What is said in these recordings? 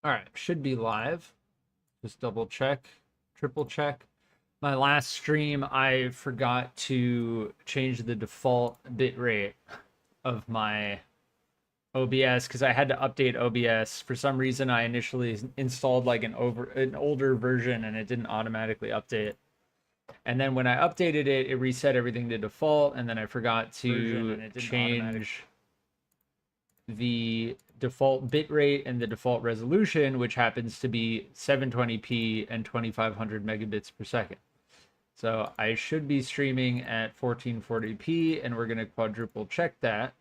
All right, should be live. Just double check, triple check. My last stream, I forgot to change the default bitrate of my OBS because I had to update OBS. For some reason, I initially installed like an older version and it didn't automatically update. And then when I updated it, it reset everything to default, and then I forgot to change the default bitrate and the default resolution, which happens to be 720p and 2500 megabits per second. So I should be streaming at 1440p, and we're going to quadruple check that.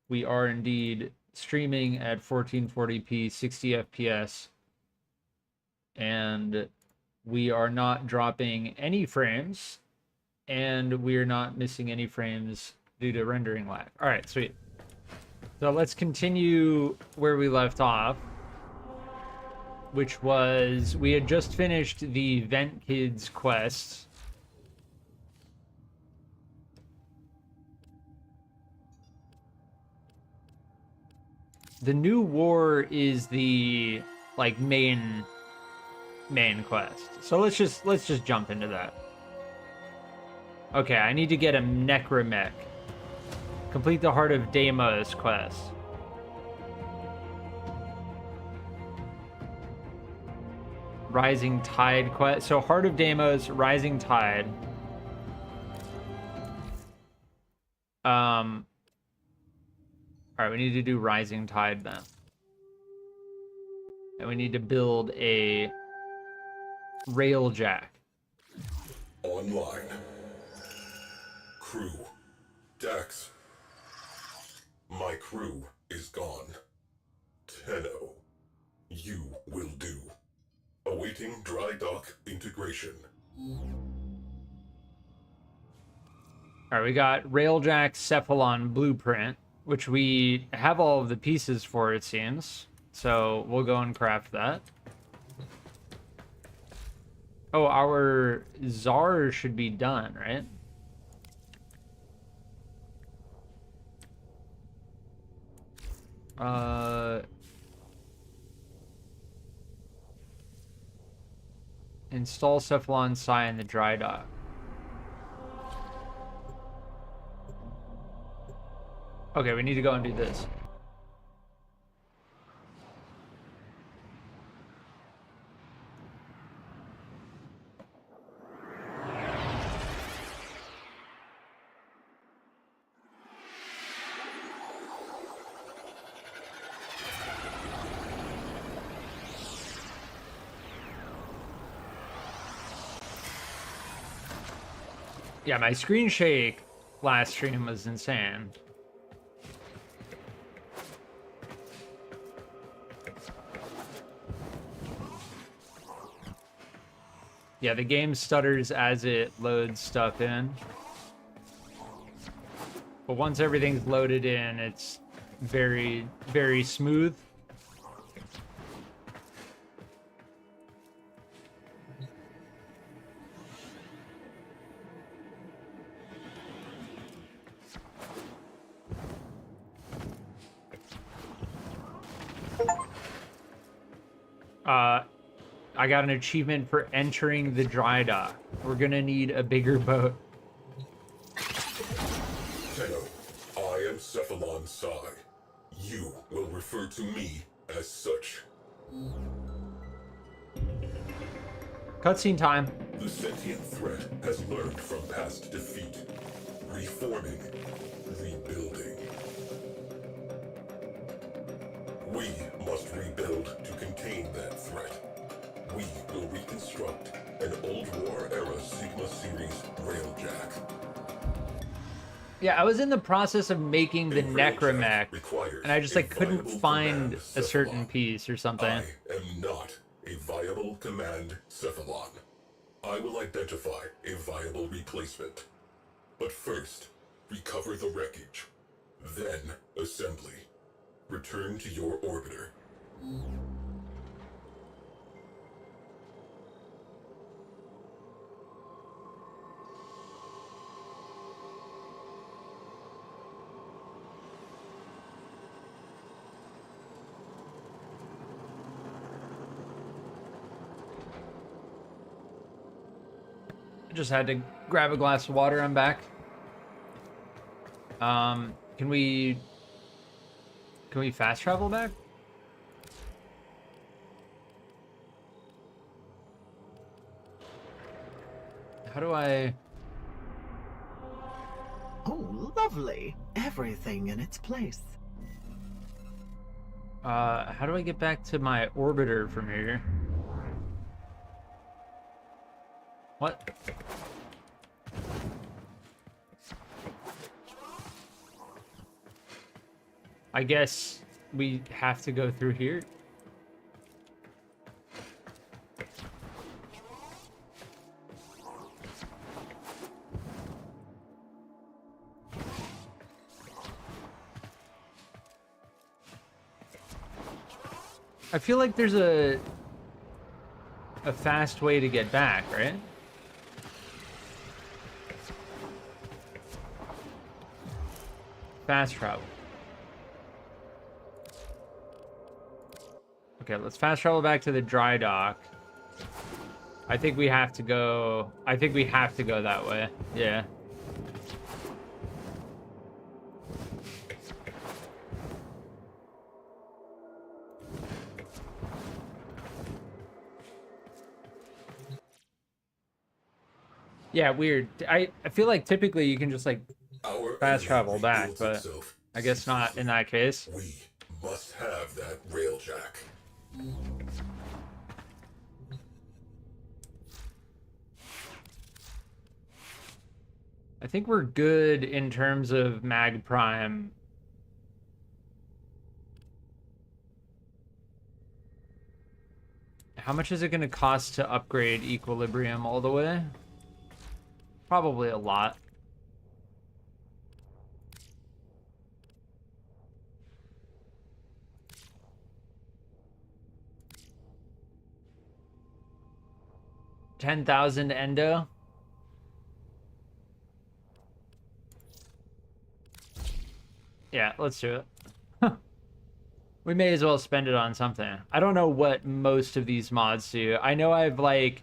We are indeed streaming at 1440p, 60 FPS, and we are not dropping any frames, and we are not missing any frames due to rendering lag. All right, sweet. So let's continue where we left off, which was we had just finished the Vent Kids quest. The new war is the like main quest. So let's just jump into that. Okay, I need to get a Necromech. Complete the Heart of Deimos quest. Rising Tide quest. So Heart of Deimos, Rising Tide. All right, we need to do Rising Tide then. And we need to build a Railjack. Online. Crew. Dax. My crew is gone. Tenno. You will do. Awaiting dry dock integration. All right, we got Railjack Cephalon Blueprint, which we have all of the pieces for, it seems. So we'll go and craft that. Oh, our Czar should be done, right? Install Cephalon Psi in the dry dock. Okay, we need to go and do this. Yeah, my screen shake last stream was insane. Yeah, the game stutters as it loads stuff in. But once everything's loaded in, it's very, very smooth. I got an achievement for entering the dry dock. We're gonna need a bigger boat. Tenno, I am Cephalon Psi. You will refer to me as such. Cutscene time. The sentient threat has learned from past defeat. Reforming, rebuilding. We must rebuild to contain that threat. We will reconstruct an old war-era Sigma Series Railjack. Yeah, I was in the process of making the Necromech, and I just like couldn't find a certain piece or something. I am not a viable command Cephalon. I will identify a viable replacement. But first, recover the wreckage. Then, assembly. Return to your orbiter. Just had to grab a glass of water. I'm back. Can we fast travel back? How do I... Oh, lovely. Everything in its place. How do I get back to my orbiter from here? What? I guess we have to go through here. I feel like there's a fast way to get back, right? Fast travel. Okay, let's fast travel back to the dry dock. I think we have to go... I think we have to go that way. Yeah. Yeah, weird. I feel like typically you can just like fast travel back, but I guess not in that case. We must have that Railjack. I think we're good in terms of Mag Prime. How much is it going to cost to upgrade Equilibrium all the way? Probably a lot. $10,000 endo. Yeah, let's do it. We may as well spend it on something. I don't know what most of these mods do. I know I've like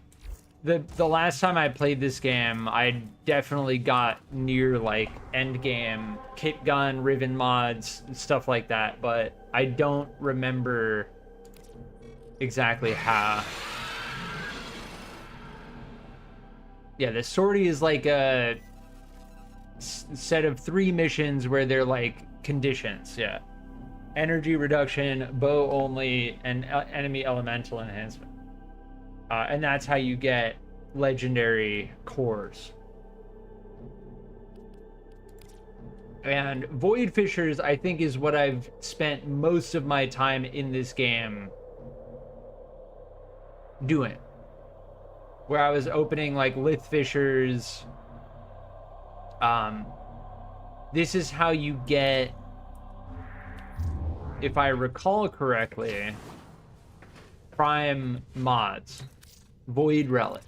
the last time I played this game, I definitely got near like end game kit gun, Riven mods, stuff like that, but I don't remember exactly how. Yeah, the sortie is like a set of 3 missions where they're like conditions. Yeah, energy reduction, bow only, and enemy elemental enhancement. And that's how you get legendary cores. And Void Fissures, I think, is what I've spent most of my time in this game doing. Where I was opening like Lith Fissures. This is how you get, if I recall correctly, Prime mods. Void Relic.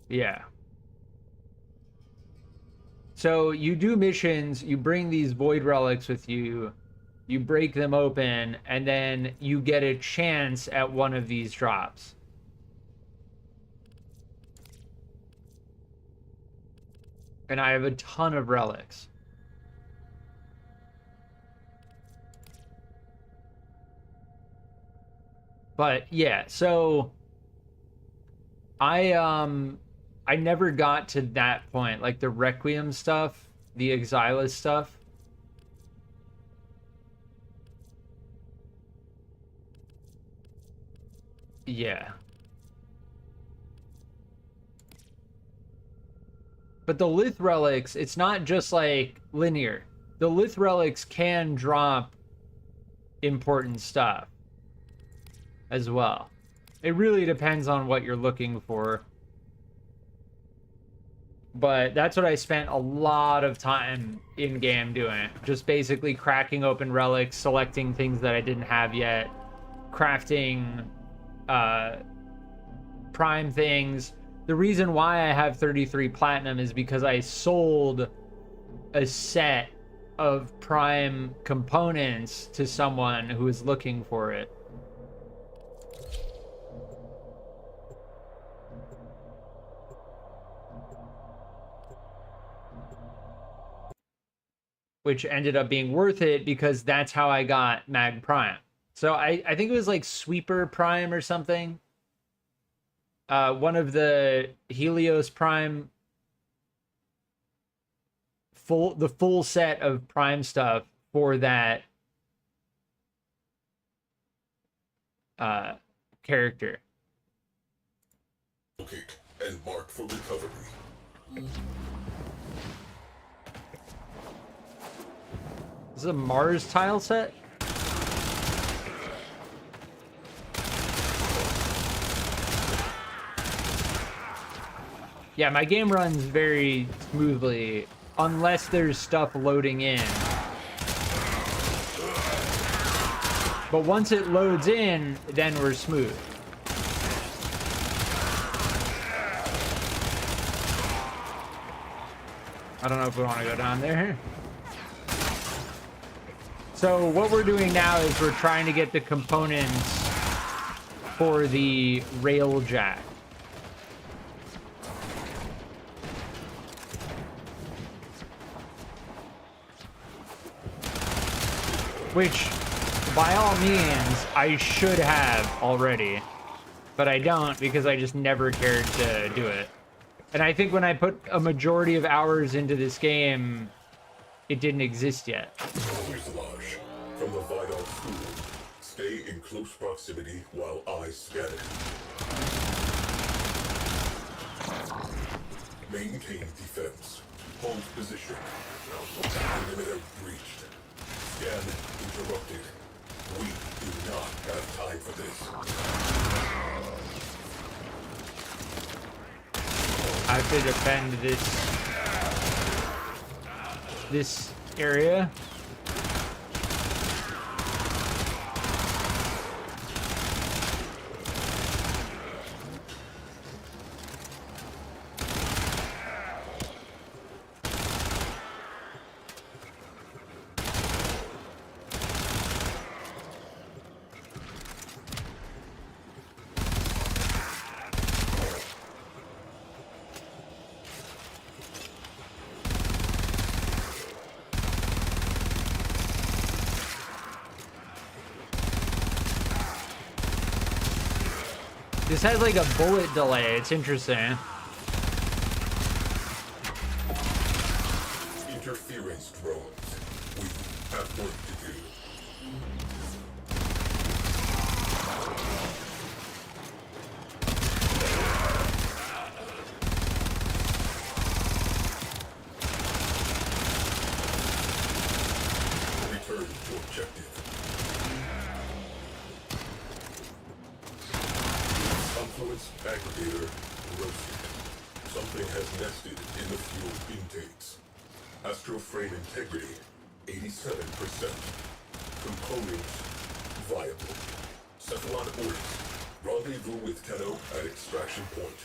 Yeah. So you do missions, you bring these Void Relics with you, you break them open, and then you get a chance at one of these drops. And I have a ton of relics. But yeah, so I never got to that point, like the Requiem stuff, the Exilus stuff. Yeah. But the Lith Relics, it's not just like linear. The Lith Relics can drop important stuff as well. It really depends on what you're looking for. But that's what I spent a lot of time in game doing. Just basically cracking open relics, selecting things that I didn't have yet, crafting prime things. The reason why I have 33 platinum is because I sold a set of prime components to someone who was looking for it. which ended up being worth it because that's how I got Mag Prime. So I think it was like Sweeper Prime or something. One of the Helios Prime, the full set of Prime stuff for that character. Locate and mark for recovery. This is a Mars tile set? Yeah, my game runs very smoothly, unless there's stuff loading in. But once it loads in, then we're smooth. I don't know if we want to go down there. So what we're doing now is we're trying to get the components for the Railjack. Which, by all means, I should have already. But I don't because I just never cared to do it. And I think when I put a majority of hours into this game, it didn't exist yet. Fuselage from the Vidal School. Stay in close proximity while I scan it. Maintain defense. Hold position. Perimeter breached. Scan interrupted. We do not have time for this. I have to defend this area. This has like a bullet delay. It's interesting. Interference drones. We have work to do. Return to objective. Confluence aggregator roasted. Something has nested in the fuel intakes. Astroframe integrity, 87%. Components, viable. Cephalon orders. Rendezvous with Tenno at extraction point.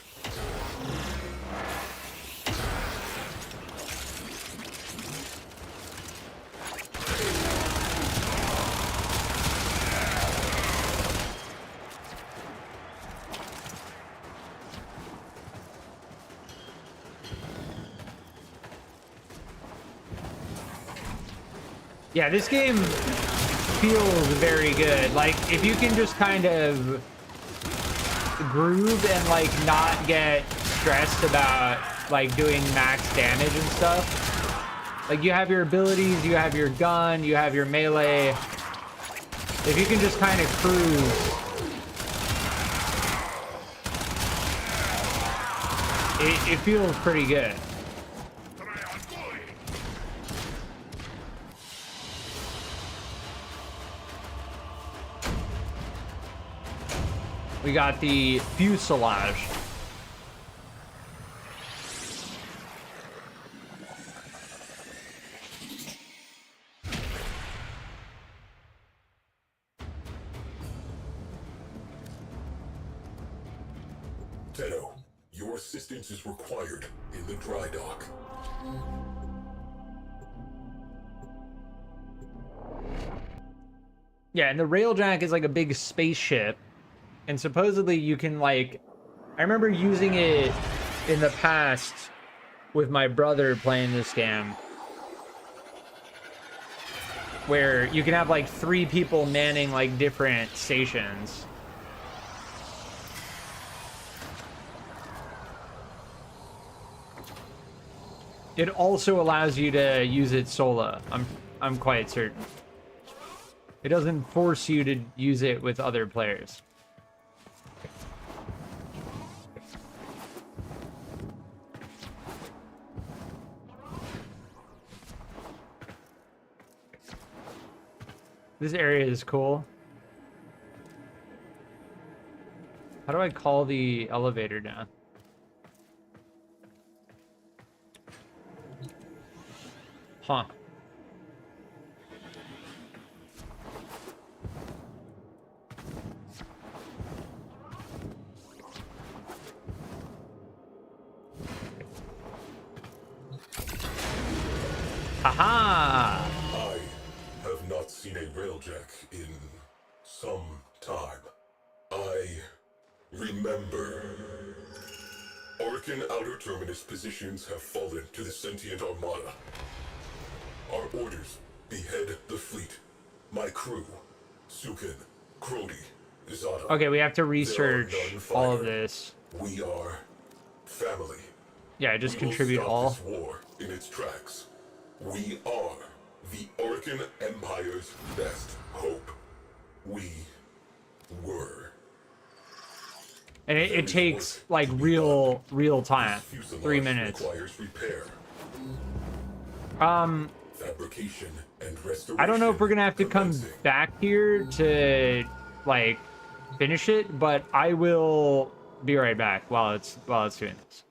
Yeah, this game feels very good. Like, if you can just kind of groove and, like, not get stressed about, like, doing max damage and stuff. Like, you have your abilities, you have your gun, you have your melee. If you can just kind of cruise, it feels pretty good. We got the fuselage. Tenno, your assistance is required in the dry dock. Yeah, and the Railjack is like a big spaceship. And supposedly you can, like, I remember using it in the past with my brother playing this game. where you can have like 3 people manning like different stations. It also allows you to use it solo. I'm quite certain. It doesn't force you to use it with other players. This area is cool. How do I call the elevator down? Huh. Haha! I have not seen a Railjack in some time. I remember. Orkin outer terminus positions have fallen to the sentient armada. Our orders: behead the fleet. My crew: Sukin, Crody, ZOTAC. Okay, we have to There are research none all of finer. this. We are family. Yeah, just We will contribute stop all. this war in its tracks. We are the Orkin Empire's best hope. We were. And There it is takes work like to be real done. time. This fuselage 3 minutes. requires repair, Um, fabrication, and restoration. I don't know if we're gonna have to come commencing. back here to like finish it, but I will be right back while it's doing this.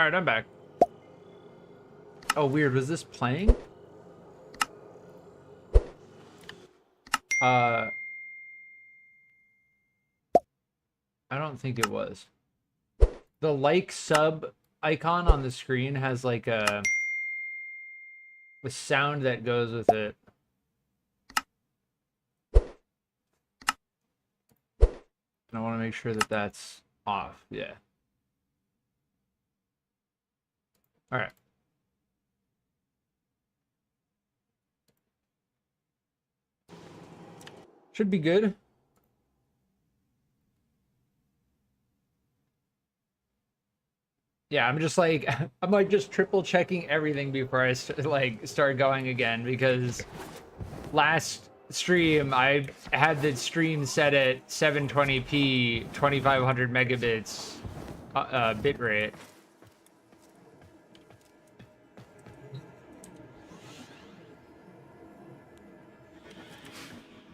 All right, I'm back. Oh, weird. Was this playing? I don't think it was. The like sub icon on the screen has like a sound that goes with it. And I want to make sure that that's off. Yeah. All right. Should be good. Yeah, I'm just like, I'm like just triple checking everything before I start going again, because last stream I had the stream set at 720p 2500 megabits bitrate.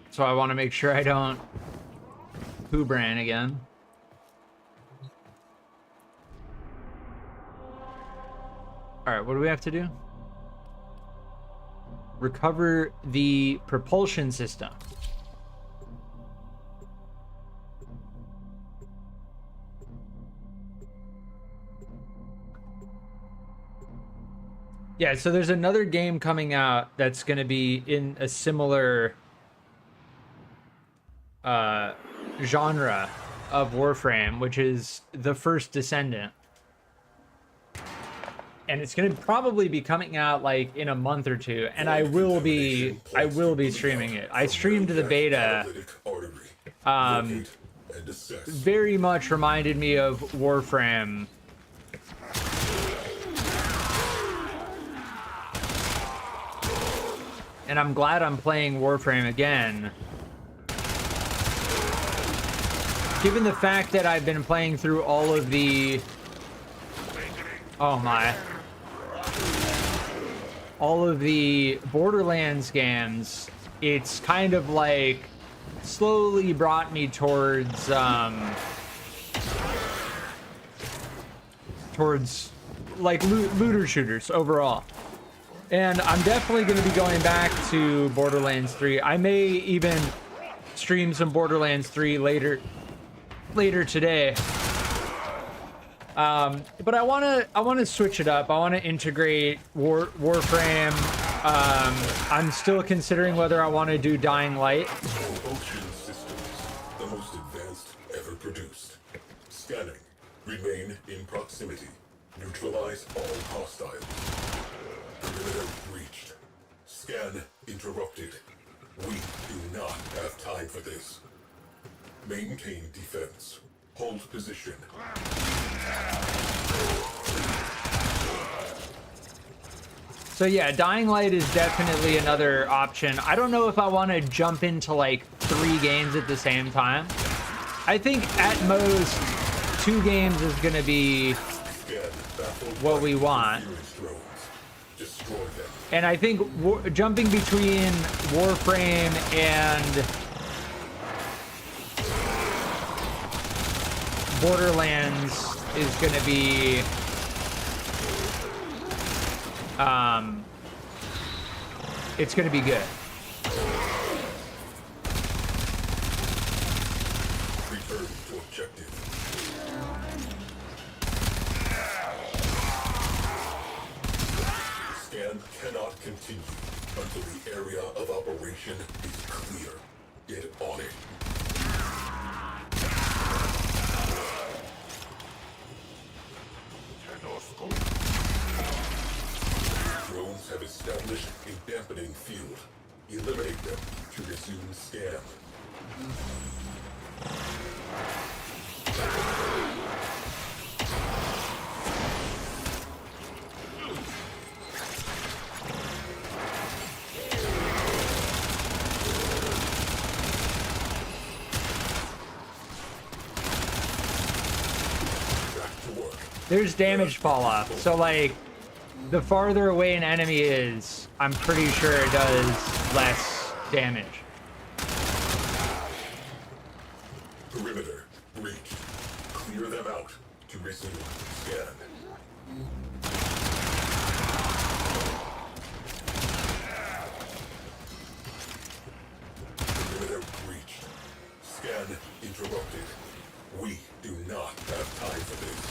So I want to make sure I don't poo brain again. All right, what do we have to do? Recover the propulsion system. Yeah, so there's another game coming out that's going to be in a similar genre of Warframe, which is The First Descendant. And it's going to probably be coming out like in a month or two, and I will be streaming it. I streamed the beta. Very much reminded me of Warframe. And I'm glad I'm playing Warframe again. Given the fact that I've been playing through all of the... Oh my. All of the Borderlands games, it's kind of like slowly brought me towards like looter shooters overall. And I'm definitely going to be going back to Borderlands 3. I may even stream some Borderlands 3 later today. But I want to switch it up. I want to integrate Warframe. I'm still considering whether I want to do Dying Light. Propulsion systems, the most advanced ever produced. Scanning. Remain in proximity. Neutralize all hostiles. Perimeter breached. Scan interrupted. We do not have time for this. Maintain defense. Hold position. So yeah, Dying Light is definitely another option. I don't know if I want to jump into like 3 games at the same time. I think at most 2 games is going to be what we want. And I think jumping between Warframe and Borderlands is going to be it's going to be good. Return to objective. Scan cannot continue until the area of operation is clear. Get on it. Drones have established a dampening field. Eliminate them to resume scan. There's damage fall off. So like the farther away an enemy is, I'm pretty sure it does less damage. Perimeter breached. Clear them out to resume scan. Perimeter breached. Scan interrupted. We do not have time for this.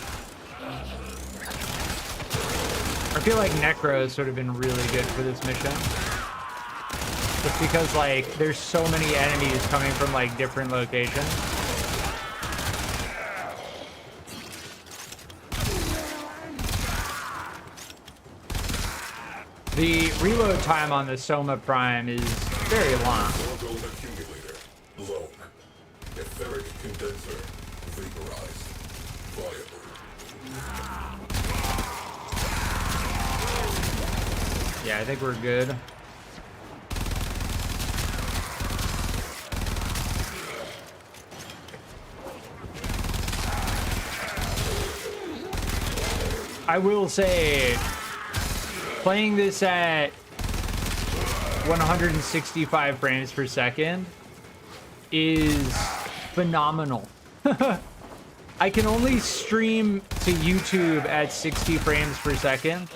I feel like Necros would have been really good for this mission. Just because, like, there's so many enemies coming from, like, different locations. The reload time on the Soma Prime is very long. Orgone accumulator blown. Etheric condenser vaporized. Viable. Yeah, I think we're good. I will say, playing this at 165 frames per second is phenomenal. I can only stream to YouTube at 60 frames per second.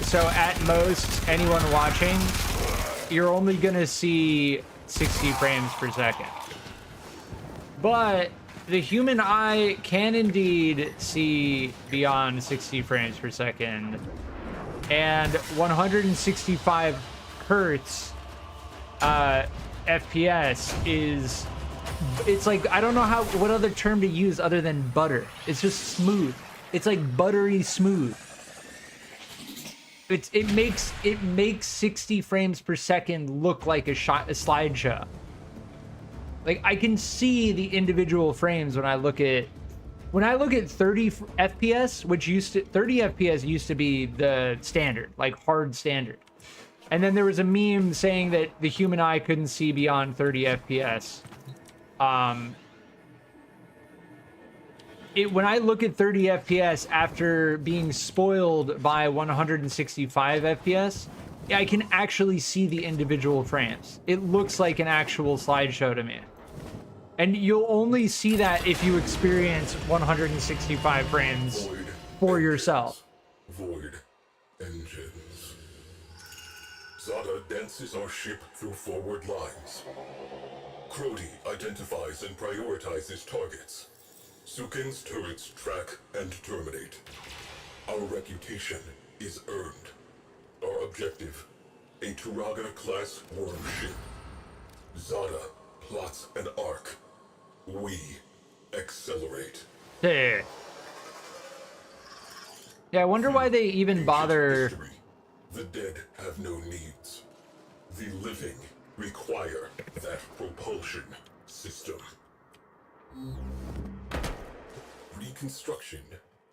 So at most, anyone watching, you're only gonna see 60 frames per second. But the human eye can indeed see beyond 60 frames per second, and 165 hertz FPS is, it's like, I don't know what other term to use other than butter. It's just smooth. It's like buttery smooth. It makes 60 frames per second look like a slideshow. Like, I can see the individual frames when I look at 30 FPS, which 30 FPS used to be the standard, like hard standard. And then there was a meme saying that the human eye couldn't see beyond 30 FPS. When I look at 30 FPS after being spoiled by 165 FPS, I can actually see the individual frames. It looks like an actual slideshow to me. And you'll only see that if you experience 165 frames for yourself. Void engines. Zada dances our ship through forward lines. Crody identifies and prioritizes targets. Sukin's turrets track and terminate. Our reputation is earned. Our objective, a Turaga-class worm ship. Zada plots an arc. We accelerate. Yeah, I wonder why they even Ancient bother. history. The dead have no needs. The living require that propulsion system. Reconstruction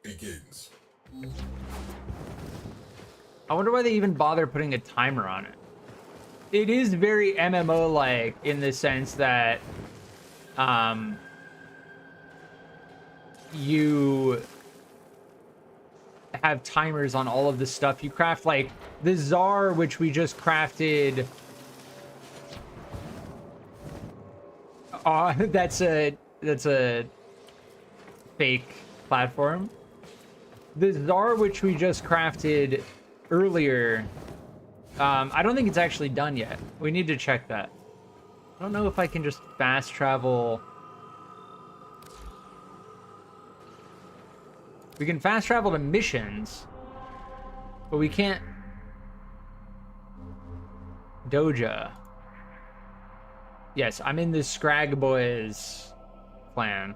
begins. I wonder why they even bother putting a timer on it. It is very MMO-like in the sense that you have timers on all of the stuff you craft, like the Tsar, which we just crafted. That's a fake platform. The Tsar, which we just crafted earlier, I don't think it's actually done yet. We need to check that. I don't know if I can just fast travel. We can fast travel to missions, but we can't. Doja. Yes, I'm in the Scrag Boys clan.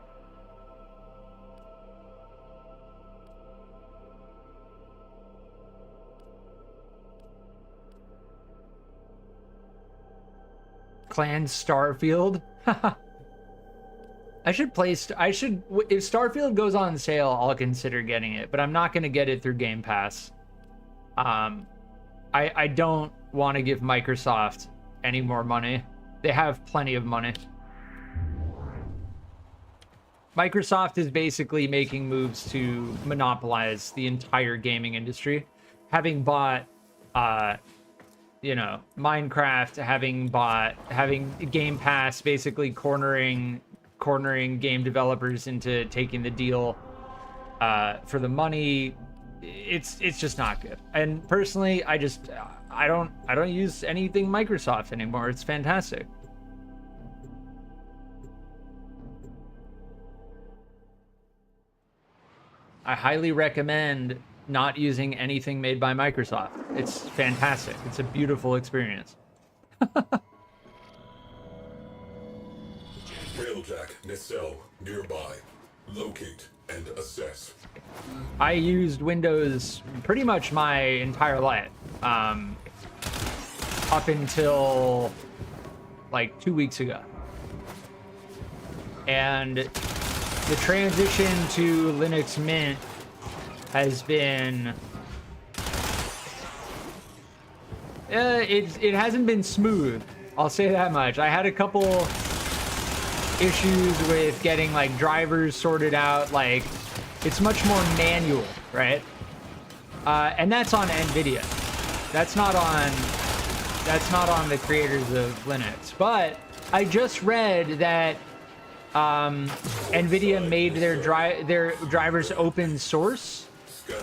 Clan Starfield. I should if Starfield goes on sale, I'll consider getting it, but I'm not going to get it through Game Pass. I don't want to give Microsoft any more money. They have plenty of money. Microsoft is basically making moves to monopolize the entire gaming industry, having bought Minecraft, having Game Pass, basically cornering game developers into taking the deal. For the money, it's just not good. And personally, I don't use anything Microsoft anymore. It's fantastic. I highly recommend not using anything made by Microsoft. It's fantastic. It's a beautiful experience. Railjack nacelle nearby. Locate and assess. I used Windows pretty much my entire life. Up until like 2 weeks ago. And the transition to Linux Mint has been it hasn't been smooth, I'll say that much. I had a couple issues with getting like drivers sorted out. Like, it's much more manual, right? And that's on NVIDIA. That's not on the creators of Linux. But I just read that NVIDIA made their drivers open source,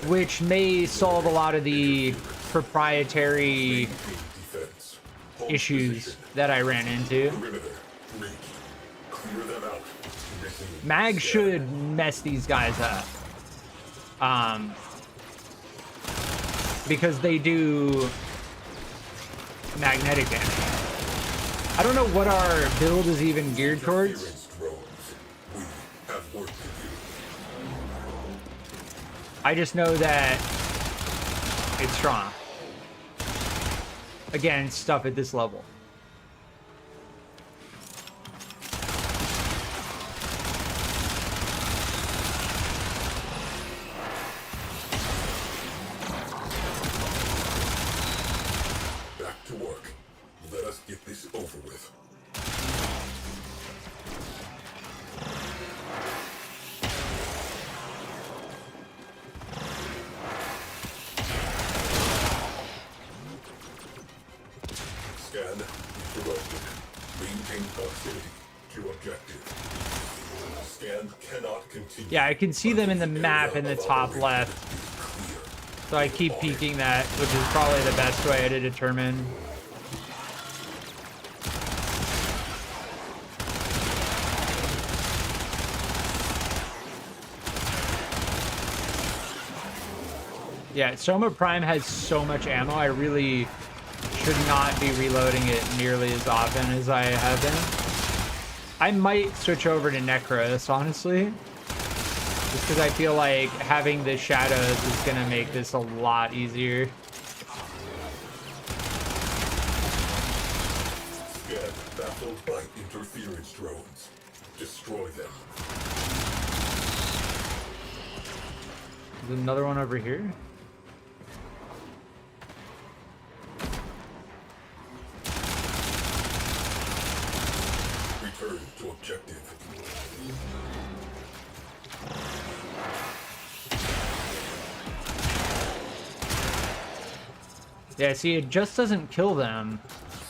which may solve a lot of the proprietary issues that I ran into. Mag should mess these guys up. Because they do magnetic damage. I don't know what our build is even geared towards. I just know that it's strong against stuff at this level. Back to work. Let us get this over with. Scan interrupted. Maintain proximity to objective. Scan cannot continue. Yeah, I can see them in the map in the top left. So I keep peeking that, which is probably the best way to determine. Yeah, Soma Prime has so much ammo. I really should not be reloading it nearly as often as I have been. I might switch over to Necros, honestly. Just because I feel like having the shadows is going to make this a lot easier. Scan baffled by interference drones. Destroy them. There's another one over here. Return to objective. Yeah, see, it just doesn't kill them.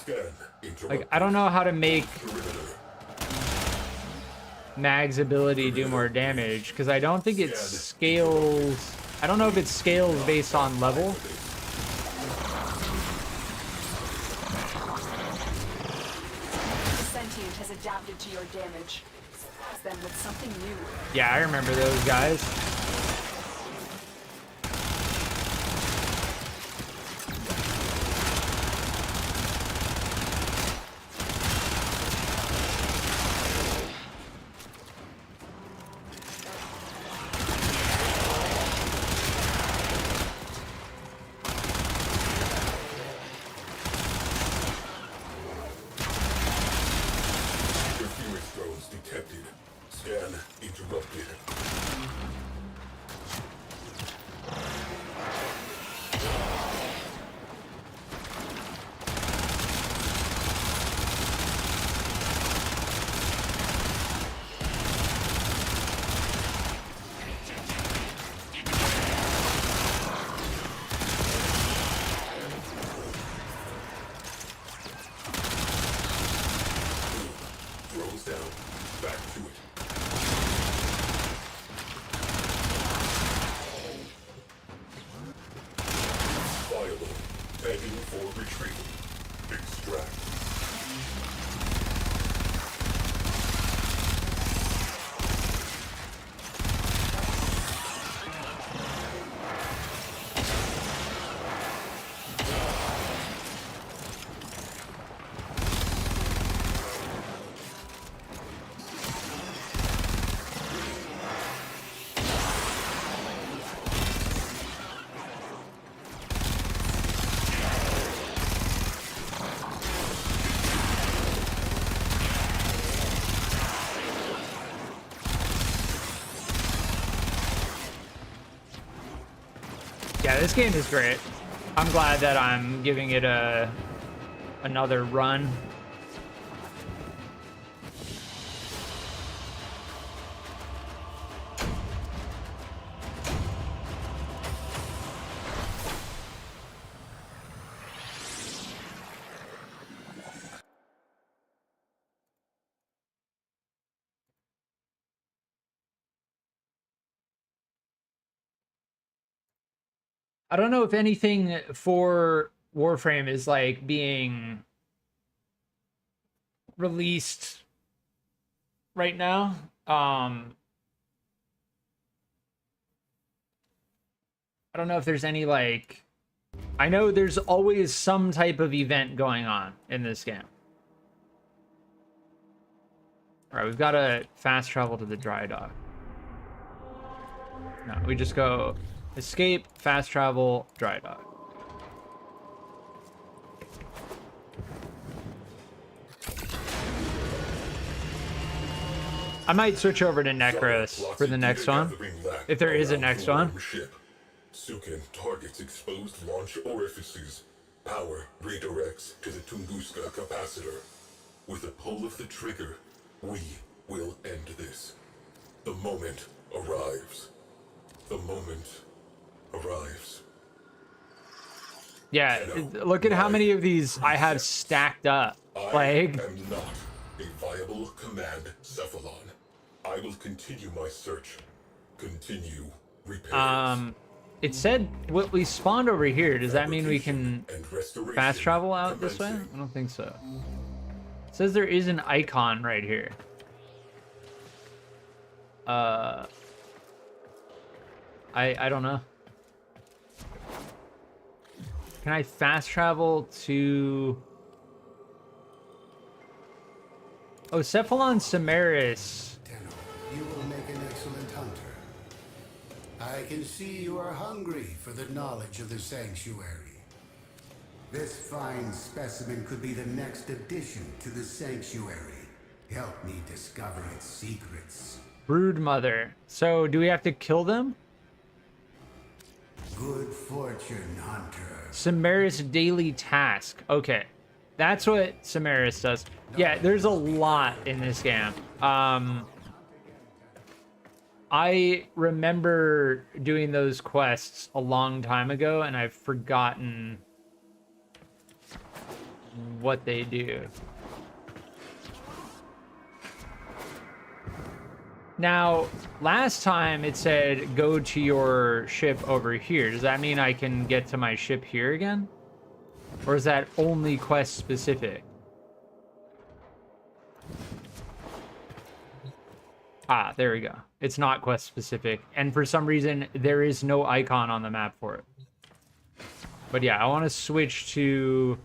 Scan Like, I don't know how to make Mag's ability do more damage, because I don't think it scales. I don't know if it scales based on level. The sentient has adapted to your damage. Surprise them with something new. Yeah, I remember those guys. Before retreating, extract. Yeah, this game is great. I'm glad that I'm giving it another run. I don't know if anything for Warframe is like being released right now. I don't know if there's any like, I know there's always some type of event going on in this game. All right, we've got to fast travel to the dry dock. No, we just go escape, fast travel, dry dock. I might switch over to Necros for the next one, if there is a next one. Sukin targets exposed launch orifices. Power redirects to the Tunguska capacitor. With a pull of the trigger, we will end this. The moment arrives. The moment arrives. Yeah, look at how many of these I have stacked up. I Like, am not a viable command cephalon. I will continue my search. Continue repairs. it said we spawned over here. Does that mean we can And restoration fast travel out this way? commencing. I don't think so. It says there is an icon right here. I don't know. Can I fast travel to... Oh, Cephalon Samaris. Tenno, you will make an excellent hunter. I can see you are hungry for the knowledge of the sanctuary. This fine specimen could be the next addition to the sanctuary. Help me discover its secrets. Brood Mother. So, do we have to kill them? Good fortune, hunter. Samaris daily task. Okay. That's what Samaris does. Yeah, there's a lot in this game. I remember doing those quests a long time ago, and I've forgotten what they do. Now, last time it said go to your ship over here. Does that mean I can get to my ship here again? Or is that only quest specific? Ah, there we go. It's not quest specific. And for some reason, there is no icon on the map for it. But yeah, I want to switch to...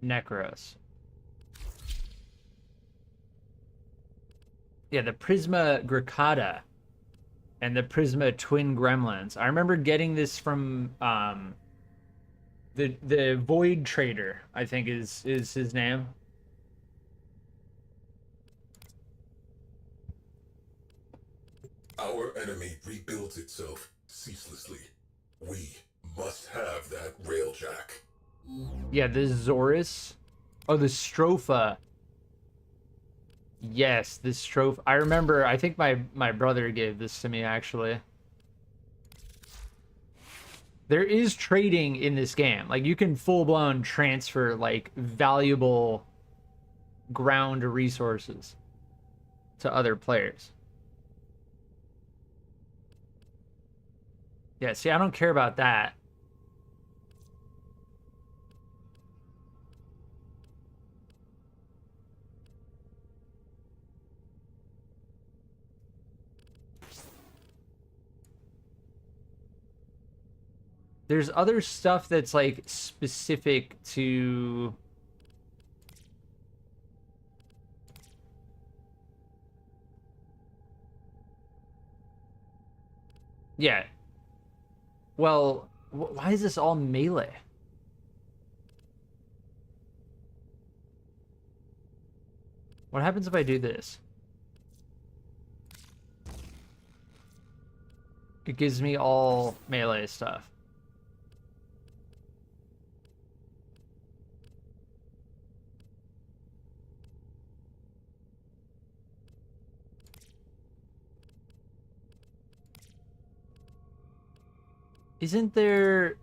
Necros. Yeah, the Prisma Gricata and the Prisma Twin Gremlins. I remember getting this from the Void Trader, I think is his name. Our enemy rebuilds itself ceaselessly. We must have that Railjack. Yeah, the Zorus. Oh, the Stropha. Yes, the Stropha. I remember, I think my brother gave this to me, actually. There is trading in this game. Like, you can full-blown transfer, like, valuable ground resources to other players. Yeah, see, I don't care about that. There's other stuff that's like specific to... Yeah. Well, why is this all melee? What happens if I do this? It gives me all melee stuff. Isn't there...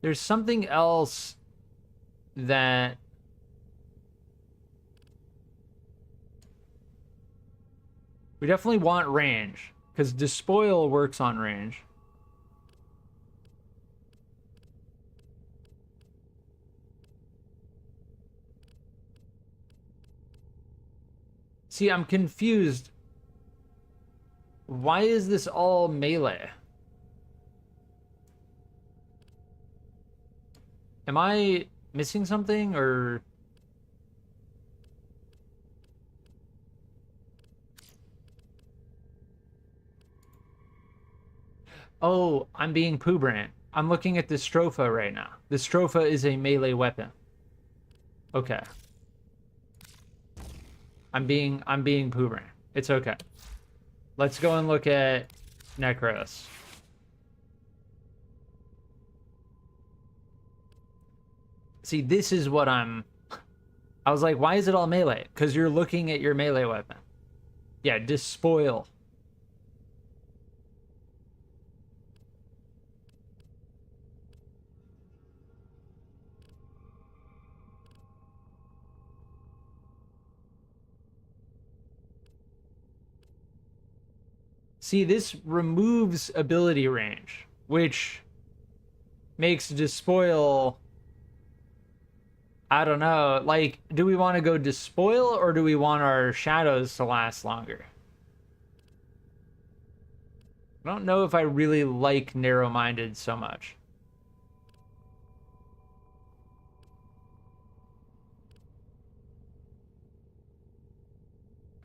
There's something else that... We definitely want range, because Despoil works on range. See, I'm confused. Why is this all melee? Am I missing something, or... Oh, I'm being poo-brand. I'm looking at the Stropha right now. The Stropha is a melee weapon. Okay. I'm being poo-brand. It's okay. Let's go and look at Necros. See, this is what I was like, why is it all melee? Because you're looking at your melee weapon. Yeah, Despoil. See, this removes ability range, which makes Despoil... I don't know. Like, do we want to go Despoil, or do we want our shadows to last longer? I don't know if I really like narrow-minded so much.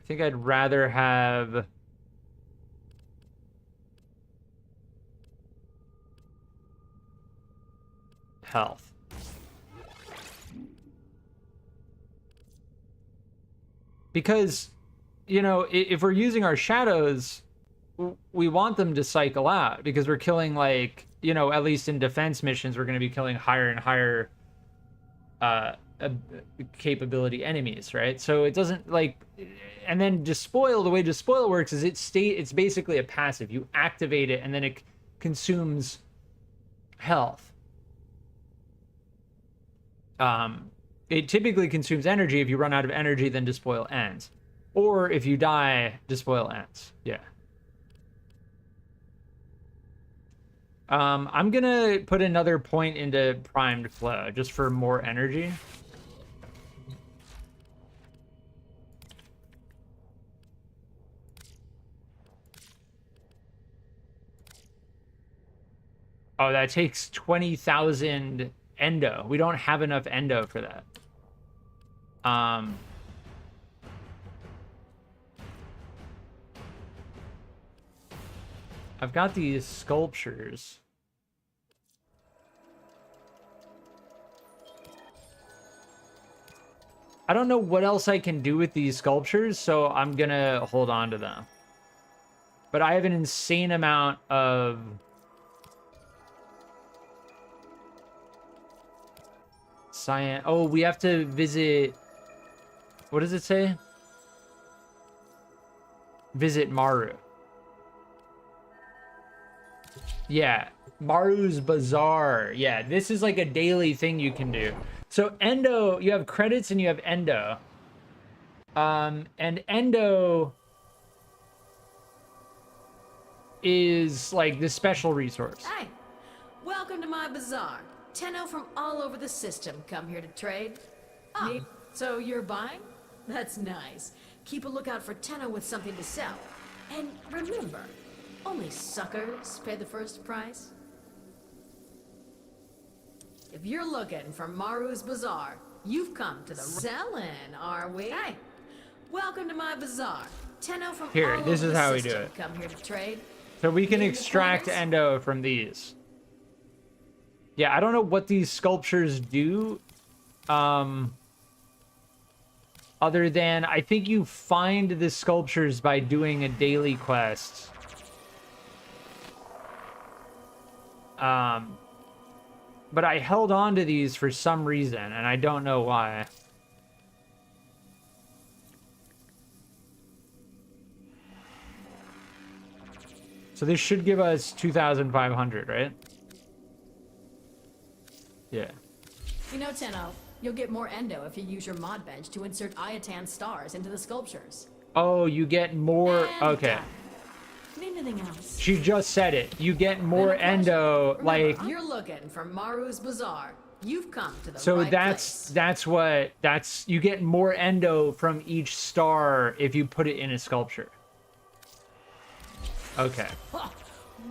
I think I'd rather have... health. Because, you know, if we're using our shadows, we want them to cycle out, because we're killing, like, you know, at least in defense missions, we're going to be killing higher and higher capability enemies, right? So it doesn't, like... And then Despoil, the way Despoil works is it's basically a passive. You activate it, and then it consumes health. It typically consumes energy. If you run out of energy, then Despoil ends. Or if you die, Despoil ends. Yeah. I'm gonna put another point into Primed Flow, just for more energy. Oh, that takes 20,000 endo. We don't have enough endo for that. I've got these sculptures. I don't know what else I can do with these sculptures, so I'm gonna hold on to them. But I have an insane amount of... Cyan. Oh, we have to visit... What does it say? Visit Maru. Yeah. Maru's Bazaar. Yeah, this is like a daily thing you can do. So Endo, you have credits and you have Endo. And Endo is like the special resource. Hi, welcome to my bazaar. Tenno from all over the system come here to trade. Ah, so you're buying? That's nice. Keep a lookout for Tenno with something to sell. And remember, only suckers pay the first price. If you're looking for Maru's Bazaar, you've come to the selling, are we? Hi, welcome to my bazaar. Tenno from Here, all this over is the how we do system it. come here to trade. So we can Need extract pointers? Endo from these. Yeah, I don't know what these sculptures do. Other than, I think you find the sculptures by doing a daily quest. But I held on to these for some reason, and I don't know why. So this should give us 2,500, right? Yeah. You know, Tenno, you'll get more endo if you use your mod bench to insert Iatan stars into the sculptures. Oh, you get more... And Okay. done. Need anything else? She just said it. You get more Been a pleasure. endo, Remember, like... you're looking for Maru's Bazaar. You've come to the So right that's place. you get more endo from each star if you put it in a sculpture. Okay. Oh,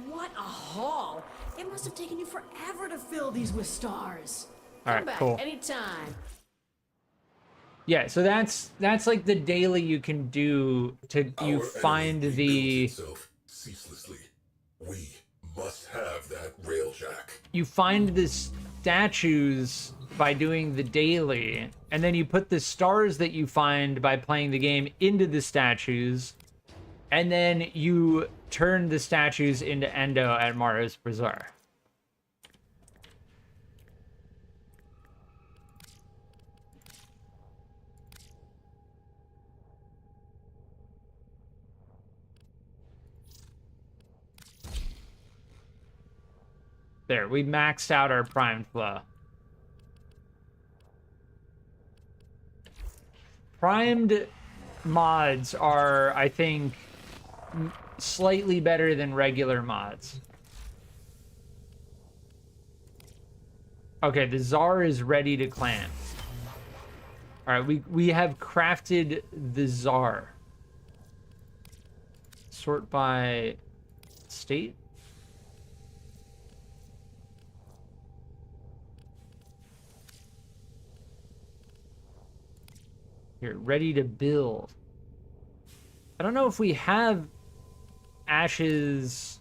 what a haul! It must have taken you forever to fill these with stars. All right, Come back cool. anytime. Yeah, so that's like the daily you can do to Our you enemy find rebuilds the itself ceaselessly. We must have that Railjack. you find the statues by doing the daily, and then you put the stars that you find by playing the game into the statues, and then you turn the statues into endo at Maru's Bazaar. There, we maxed out our primed flow. Primed mods are, I think, slightly better than regular mods. Okay, the Tsar is ready to clan. All right, we have crafted the Tsar. Sort by state. Here, ready to build. I don't know if we have Ash's...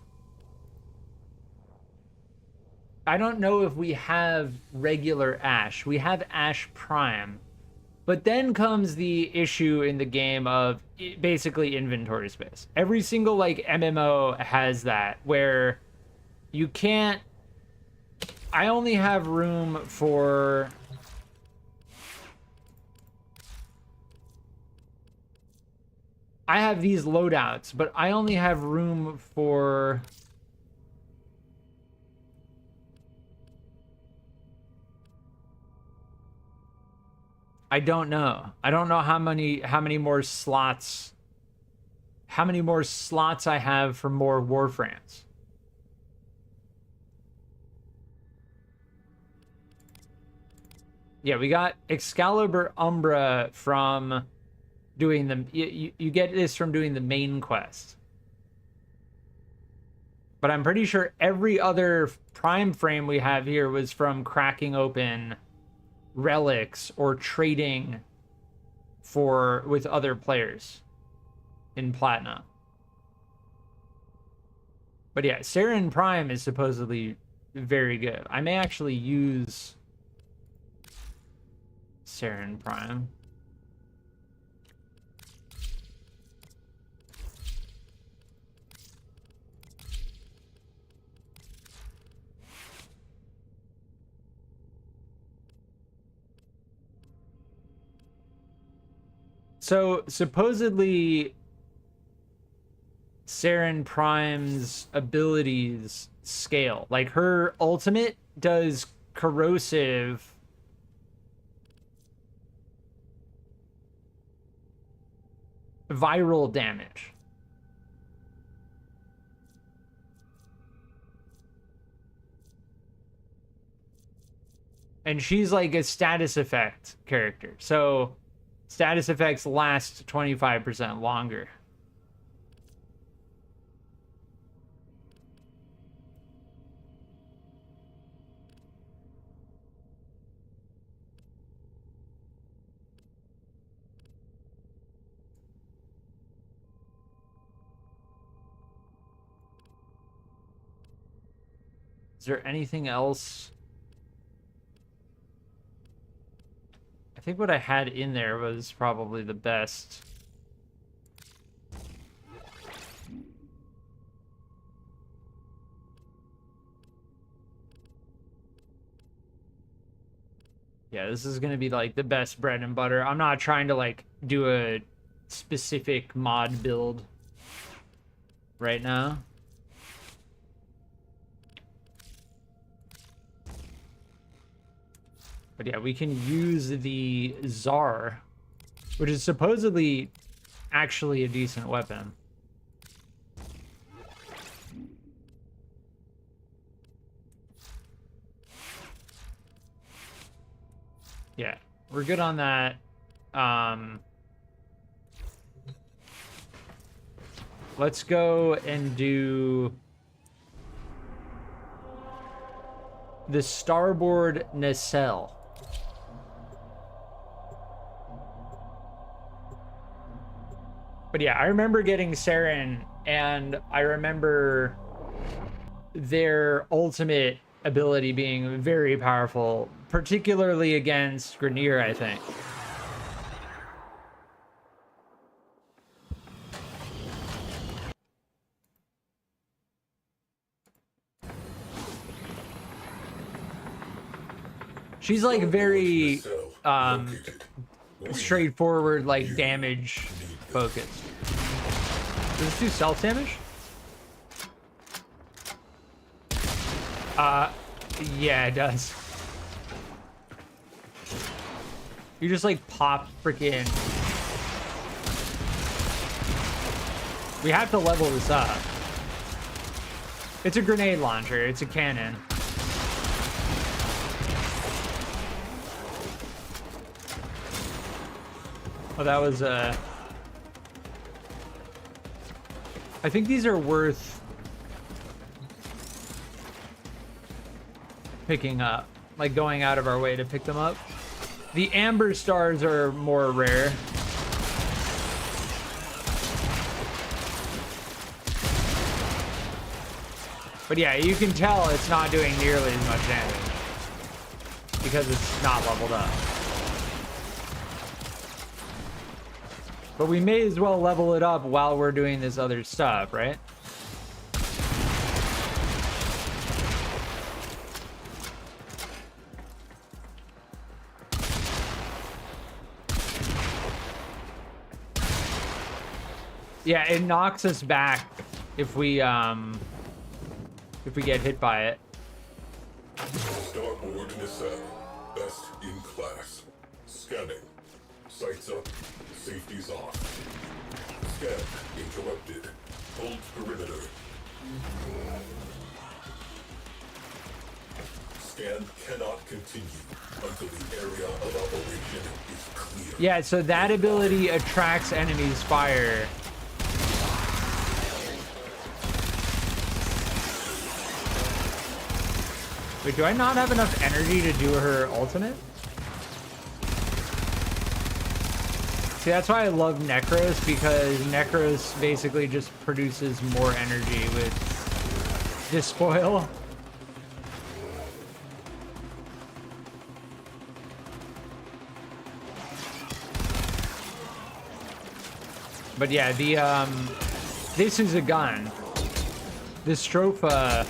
I don't know if we have regular Ash. We have Ash Prime. But then comes the issue in the game of basically inventory space. Every single, like, MMO has that, where you can't... I only have room for... I have these loadouts, but I only have room for... I don't know. I don't know how many more slots... How many more slots I have for more Warframes. Yeah, we got Excalibur Umbra from... doing the you get this from doing the main quest, but I'm pretty sure every other prime frame we have here was from cracking open relics or trading with other players in platinum. But yeah, Saren Prime is supposedly very good. I may actually use Saren Prime. So, supposedly, Saren Prime's abilities scale. Like her ultimate does corrosive viral damage. And she's like a status effect character. So status effects last 25% longer. Is there anything else? I think what I had in there was probably the best. Yeah, this is gonna be like the best bread and butter. I'm not trying to like do a specific mod build right now. But yeah, we can use the Tsar, which is supposedly actually a decent weapon. Yeah, we're good on that. Let's go and do the starboard nacelle. But yeah, I remember getting Saren, and I remember their ultimate ability being very powerful, particularly against Grenier, I think. She's like very straightforward, like damage focused. Does this do self damage? Yeah, it does. You just like pop freaking. We have to level this up. It's a grenade launcher. It's a cannon. Oh, that was I think these are worth picking up, like going out of our way to pick them up. The amber stars are more rare. But yeah, you can tell it's not doing nearly as much damage because it's not leveled up. But we may as well level it up while we're doing this other stuff, right? Yeah, it knocks us back if we get hit by it. Starboard nacelle, best in class. Scanning. Sights up. Safety's off. Scan interrupted. Hold perimeter. Scan cannot continue until the area of operation is clear. Yeah, so that ability attracts enemies' fire. Wait, do I not have enough energy to do her ultimate? See, that's why I love Necros, because Necros basically just produces more energy with Despoil. But yeah, the this is a gun. This Stropha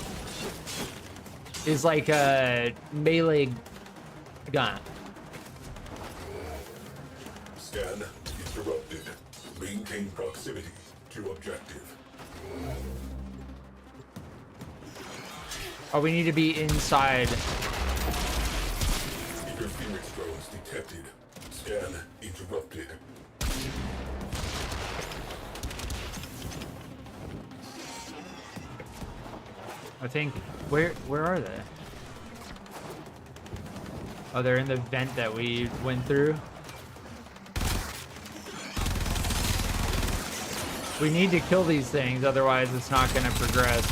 is like a melee gun. Scan interrupted. Maintain proximity to objective. Oh, we need to be inside. Interference drones detected. Scan interrupted. I think, where are they? Oh, they're in the vent that we went through. We need to kill these things, otherwise it's not going to progress.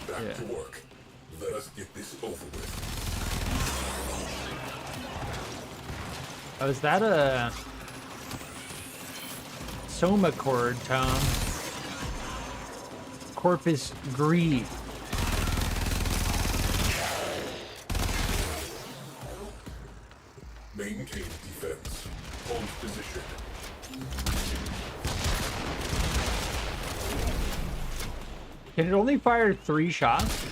Back to work. Let us get this over with. Oh, is that a Soma chord tone? Corpus Grief. Maintain defense. Hold position. Can it only fire 3 shots?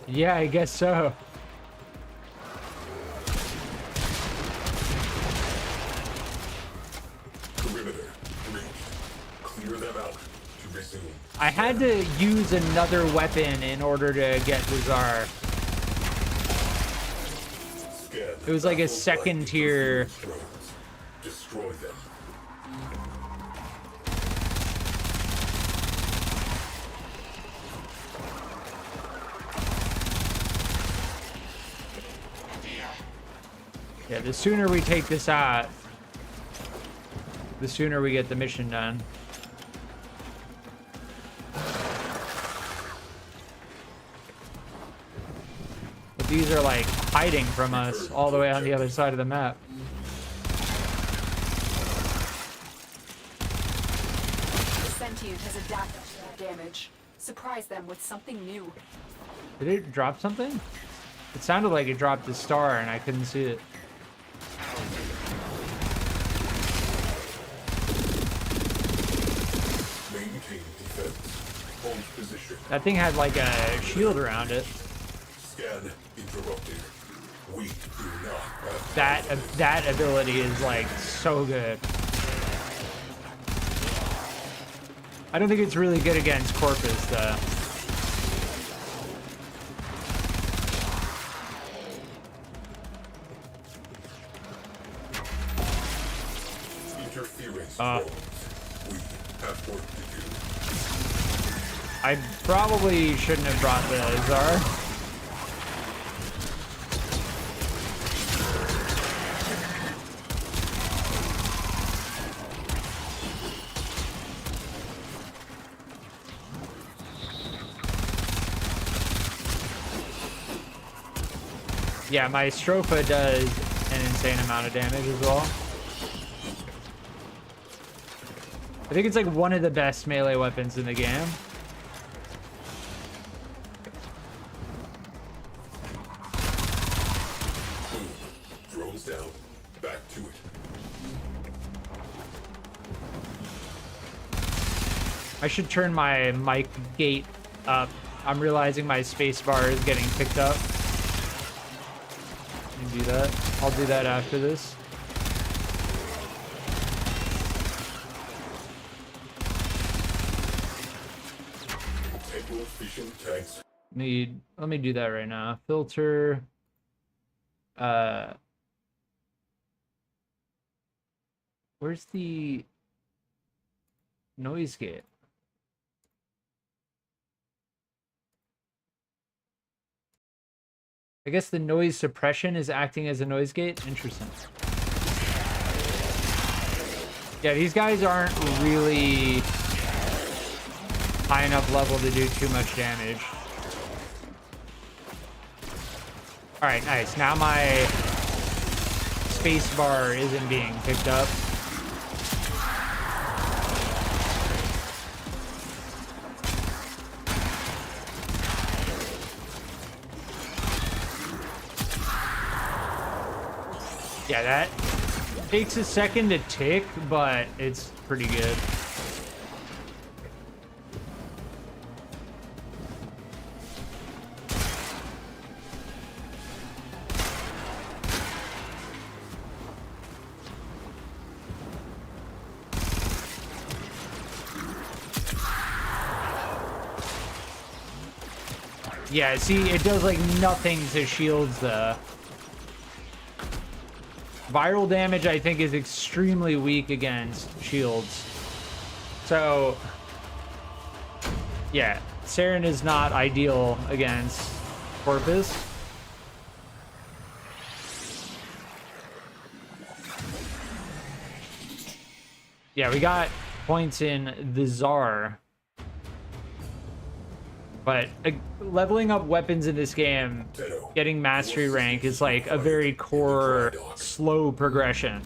Yeah, I guess so. Perimeter breached. Clear them out to resume. I had to use another weapon in order to get the Tsar. Scan. It was like a Battle second flight tier. interference drones. Destroy them. Yeah, the sooner we take this out, the sooner we get the mission done. But these are like hiding from us all the way on the other side of the map. The sentient has adapted to their damage. Surprise them with something new. Did it drop something? It sounded like it dropped a star and I couldn't see it. Maintain defense. Hold position. That thing had like a shield around it. Scan interrupted. We do not have That ability is like so good. I don't think it's really good against Corpus though. interference Uh. drones. We have work to do. I probably shouldn't have brought the Tsar. Yeah, my Stropha does an insane amount of damage as well. I think it's like one of the best melee weapons in the game. Boom. Drones down. Back to it. I should turn my mic gate up. I'm realizing my spacebar is getting picked up. Let me do that. I'll do that after this. Integral fission tanks. Let me do that right now. Filter. Where's the noise gate? I guess the noise suppression is acting as a noise gate. Interesting. Yeah, these guys aren't really high enough level to do too much damage. All right, nice. Now my space bar isn't being picked up. Yeah, that takes a second to tick, but it's pretty good. Yeah, see, it does like nothing to shields though. Viral damage, I think, is extremely weak against shields. So, yeah, Saren is not ideal against Corpus. Yeah, we got points in the Tsar. But leveling up weapons in this game, getting mastery rank is like a very core, slow progression.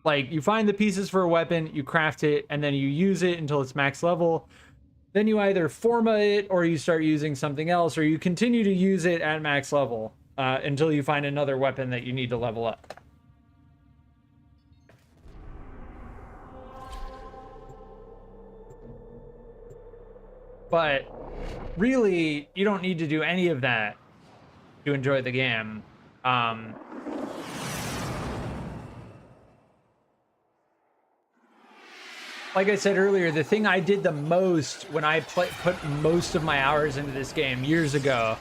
Like, you find the pieces for a weapon, you craft it, and then you use it until it's max level. Then you either forma it, or you start using something else, or you continue to use it at max level until you find another weapon that you need to level up. But really, you don't need to do any of that to enjoy the game. Like I said earlier, the thing I did the most when I put most of my hours into this game years ago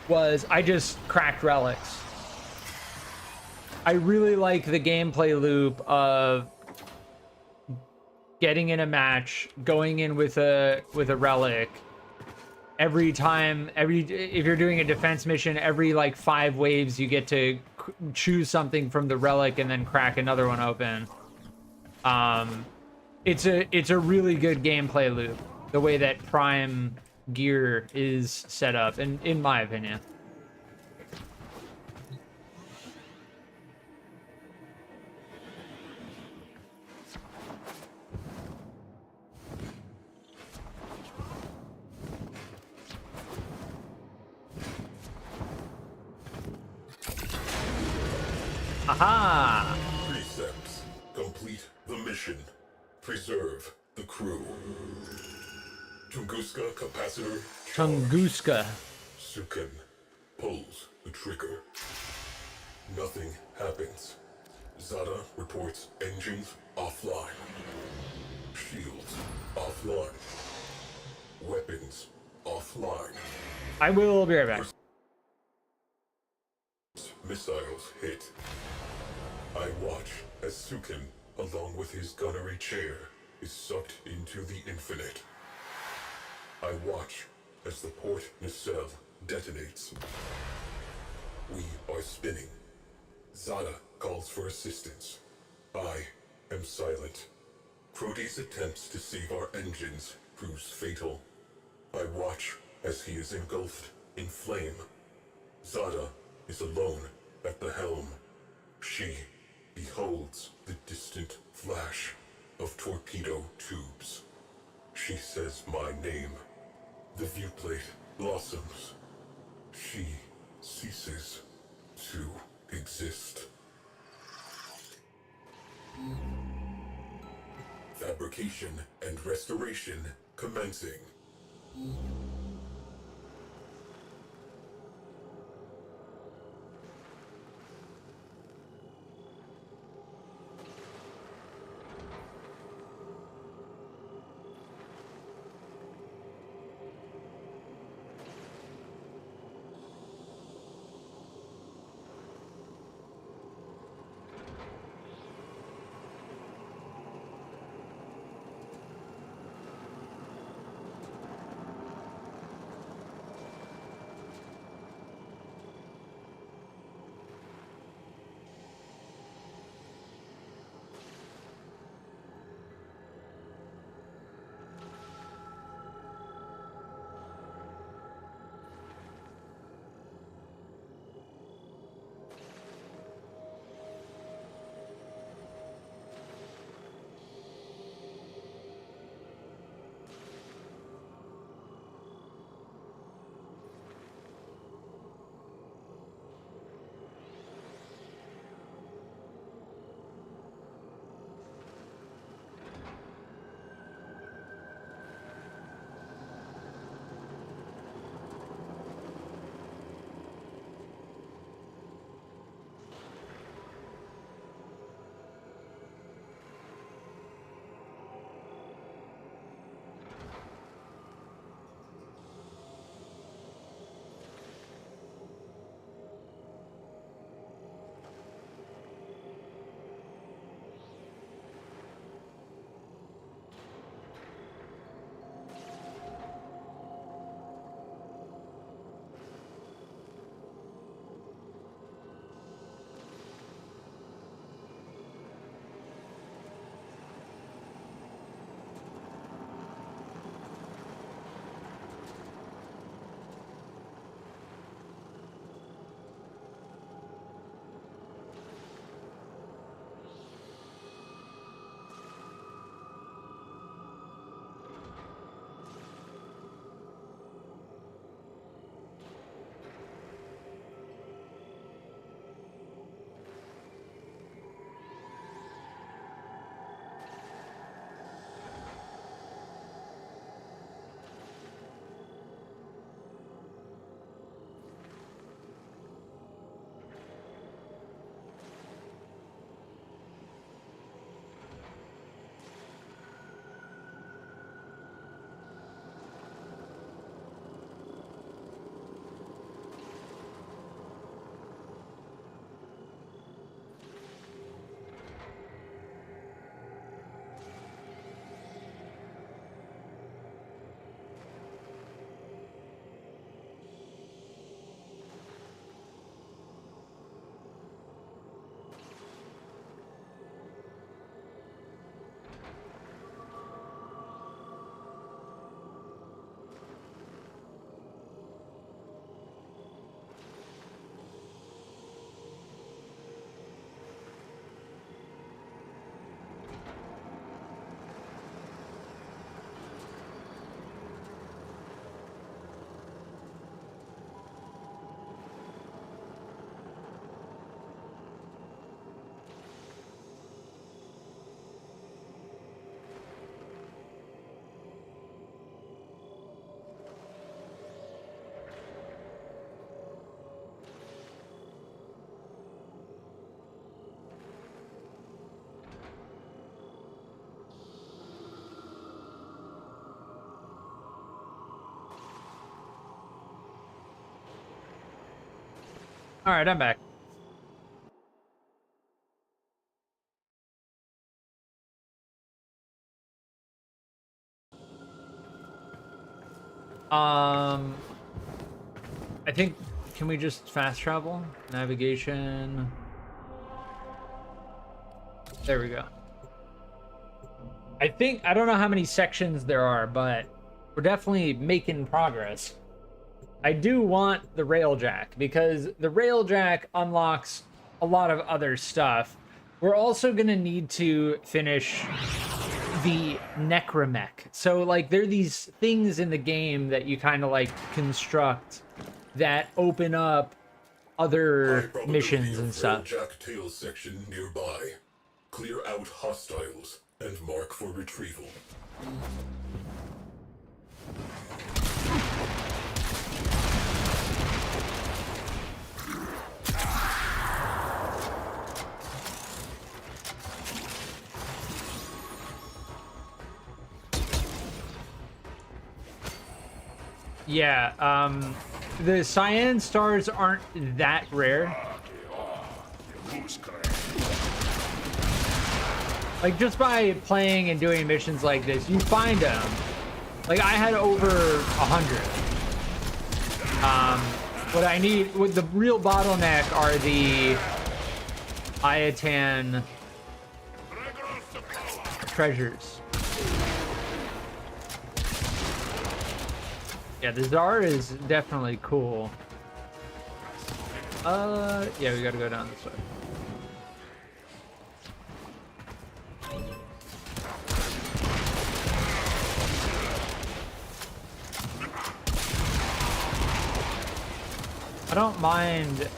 was I just cracked relics. I really like the gameplay loop of getting in a match, going in with a relic. Every time, if you're doing a defense mission, every like 5 waves you get to choose something from the relic and then crack another one open. It's a really good gameplay loop, the way that Prime gear is set up, in my opinion. Aha! Precepts. Complete the mission. Preserve the crew. Tunguska capacitor. Tunguska. Sukin pulls the trigger. Nothing happens. Zada reports engines offline. Shields offline. Weapons offline. I will be right back. Missiles hit. I watch as Sukin, along with his gunnery chair, is sucked into the infinite. I watch as the port nacelle detonates. We are spinning. Zada calls for assistance. I am silent. Crody's attempts to save our engines proves fatal. I watch as he is engulfed in flame. Zada is alone at the helm. She beholds the distant flash of torpedo tubes. She says my name. The viewplate blossoms. She ceases to exist. Fabrication and restoration commencing. All right, I'm back. I think, can we just fast travel? Navigation. There we go. I don't know how many sections there are, but we're definitely making progress. I do want the Railjack because the Railjack unlocks a lot of other stuff. We're also gonna need to finish the Necromech. So like there are these things in the game that you kind of like construct that open up other missions and stuff. Railjack tail section nearby. Clear out hostiles and mark for retrieval. Yeah, the cyan stars aren't that rare. Like, just by playing and doing missions like this, you find them. Like, I had over 100. What I need, what the real bottleneck are the Iatan treasures. Yeah, the Tsar is definitely cool. Yeah, we gotta go down this way. I don't mind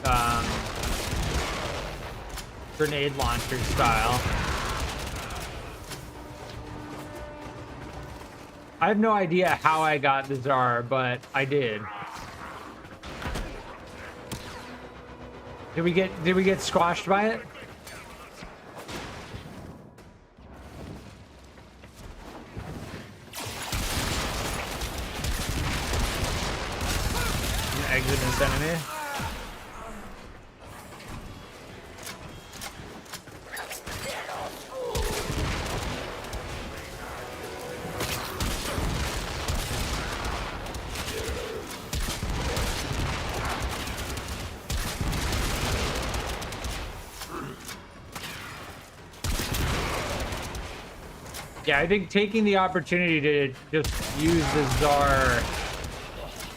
grenade launcher style. I have no idea how I got the Tsar, but I did. Did we get squashed by it? Exit this enemy. Yeah, I think taking the opportunity to just use the Tsar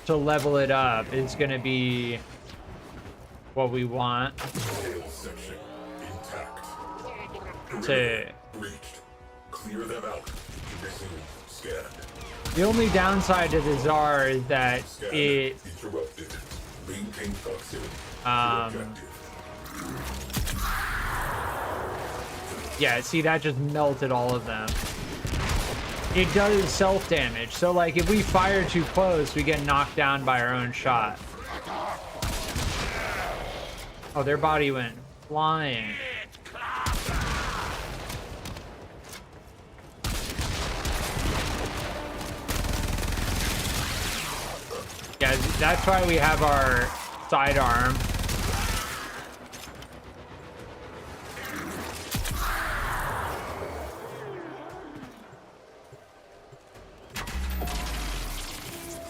to level it up is gonna be what we want. Tail section intact. To Breached. Clear them out. To resume scan. the only downside to the Tsar is that Scan it interrupted. Maintain proximity. Objective. yeah, see, that just melted all of them. It does self damage, so like if we fire too close, we get knocked down by our own shot. Oh, their body went flying. Yeah, that's why we have our sidearm.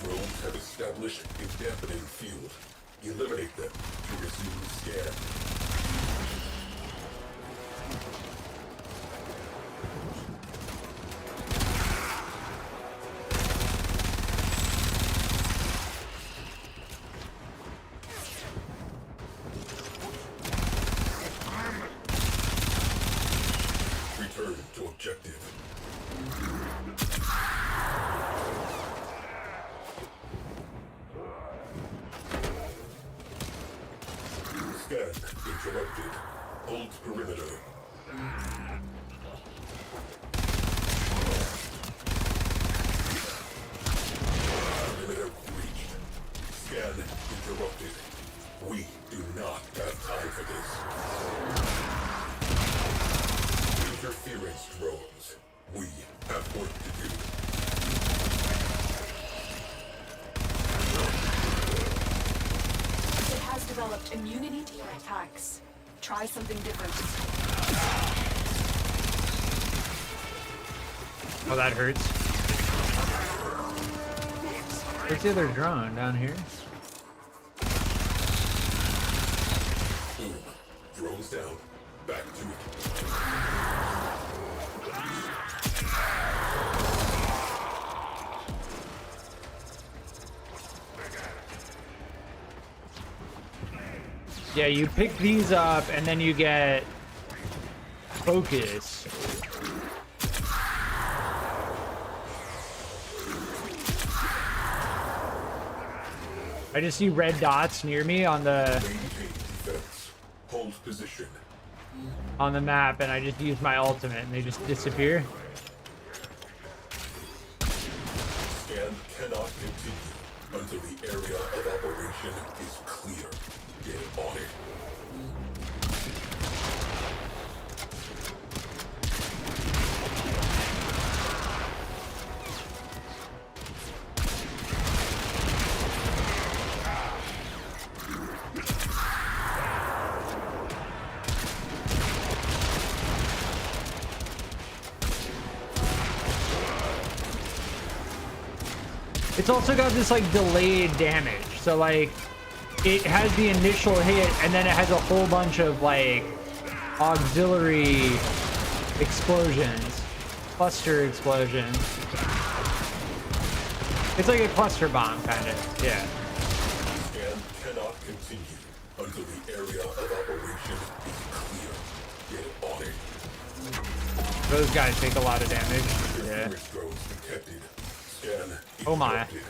Drones have established a dampening field. Eliminate them to resume scan. Return to objective. Scan interrupted. Hold perimeter. Perimeter breached. Scan interrupted. We do not have time for this. Interference drones. We have work to do. It has developed immunity attacks. Try something different. Oh, that hurts. Where's the other drone? Down here? Drones down. Back to it. Yeah, you pick these up and then you get focus. I just see red dots near me on the Hold position. on the map, and I just use my ultimate and they just disappear. Scan cannot continue until the area of operation is clear. Get on it. It's also got this like delayed damage, so like it has the initial hit and then it has a whole bunch of like auxiliary explosions, cluster explosions. It's like a cluster bomb kind of, yeah. Scan cannot continue until the area of operation is clear. Get on it. Those guys take a lot of damage. Yeah. Interference drones detected. Scan Oh my. interrupted.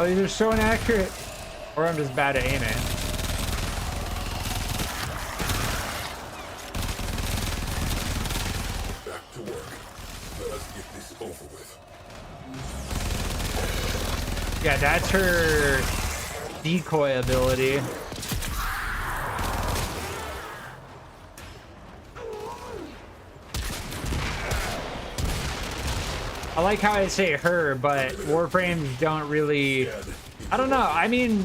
Oh, these are so inaccurate. Or I'm just bad at aiming. Back to work. Let us get this over with. Yeah, that's her decoy ability. I like how I say her, but Warframes don't really... I don't know. I mean,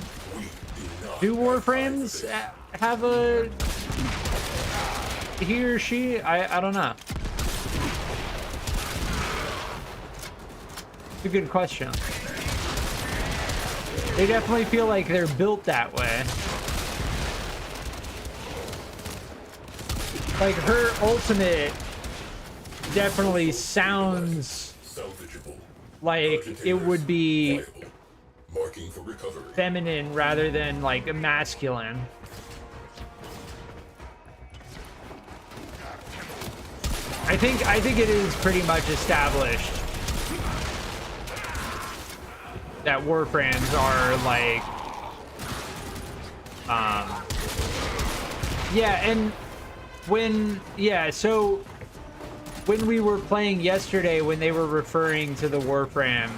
do Warframes have a he or she? I don't know. It's a good question. They definitely feel like they're built that way. Like her ultimate definitely sounds Salvageable. like it would be Viable. Marking for recovery. feminine rather than like masculine. I think it is pretty much established that Warframes are like yeah, and so when we were playing yesterday, when they were referring to the Warframe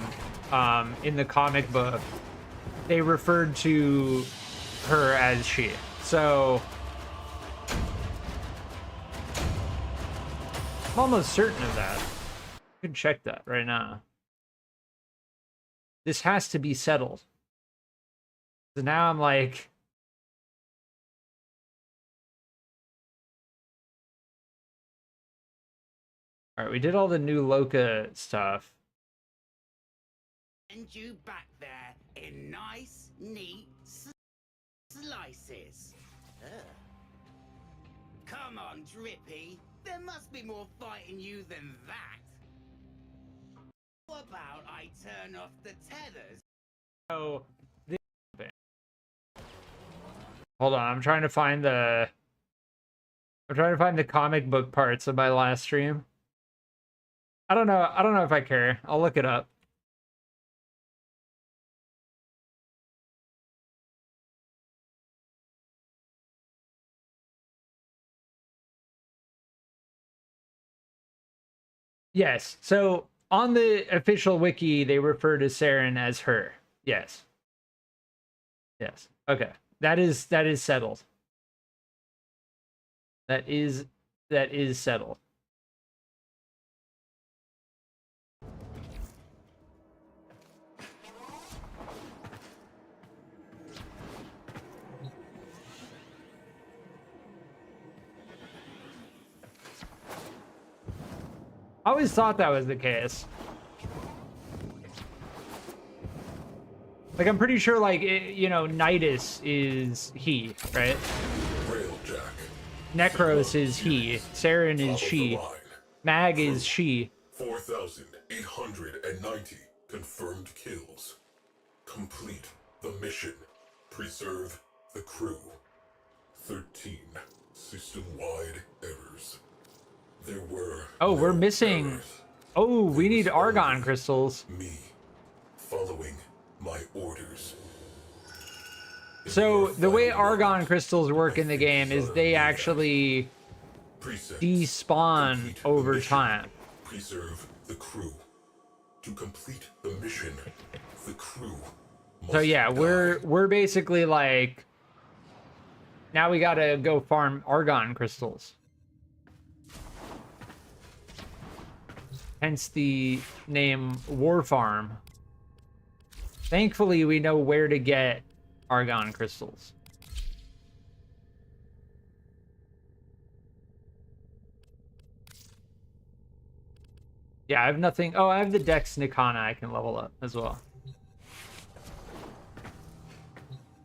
in the comic book, they referred to her as she. So I'm almost certain of that. You can check that right now. This has to be settled. So now I'm like, all right, we did all the new Loka stuff. And you back there in nice, neat slices. Ugh. Come on, Drippy. There must be more fight in you than that. How about I turn off the tethers? So, hold on, I'm trying to find the comic book parts of my last stream. I don't know if I care. I'll look it up. Yes. So on the official wiki, they refer to Saren as her. Yes. Yes. Okay. That is settled. That is settled. I always thought that was the case. Like, I'm pretty sure, like, you know, Nidus is he, right? Railjack. Necros is he. Saren is she. Mag is she. 4,890 confirmed kills. Complete the mission. Preserve the crew. 13 system-wide errors. There were... Oh, we're no missing... errors. Oh, we There need was argon only crystals. Me, following my orders. In So, your the way final argon moments, crystals work I in the think game is Son they Mia. actually Precepts. despawn Complete the over mission. time. Preserve the crew. To complete the mission, the crew must So yeah, die. we're basically like, now we gotta go farm argon crystals. Hence the name War Farm. Thankfully, we know where to get argon crystals. Yeah, I have nothing. Oh, I have the Dex Nikana I can level up as well.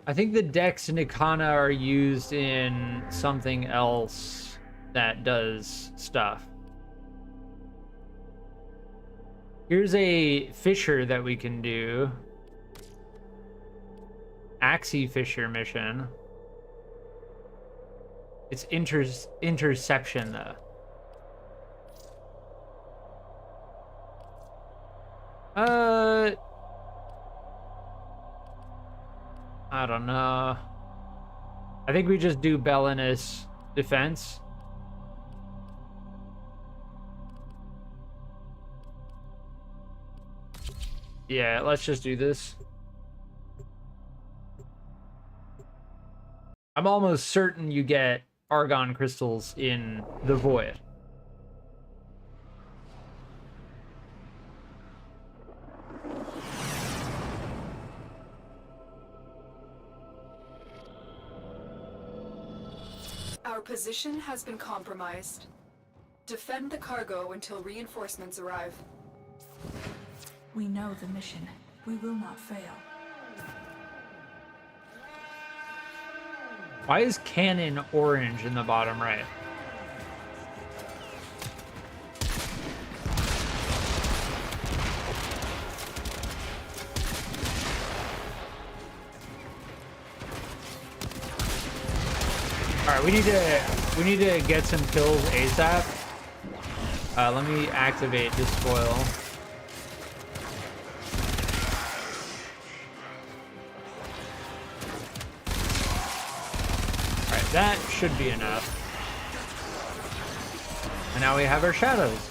I think the Dex Nikana are used in something else that does stuff. Here's a Fisher that we can do. Axie Fisher mission. It's interception though. I don't know. I think we just do Belinus defense. Yeah, let's just do this. I'm almost certain you get argon crystals in the void. Our position has been compromised. Defend the cargo until reinforcements arrive. We know the mission. We will not fail. Why is cannon orange in the bottom right? All right, we need to get some kills ASAP. Let me activate this foil. All right, that should be enough. And now we have our shadows.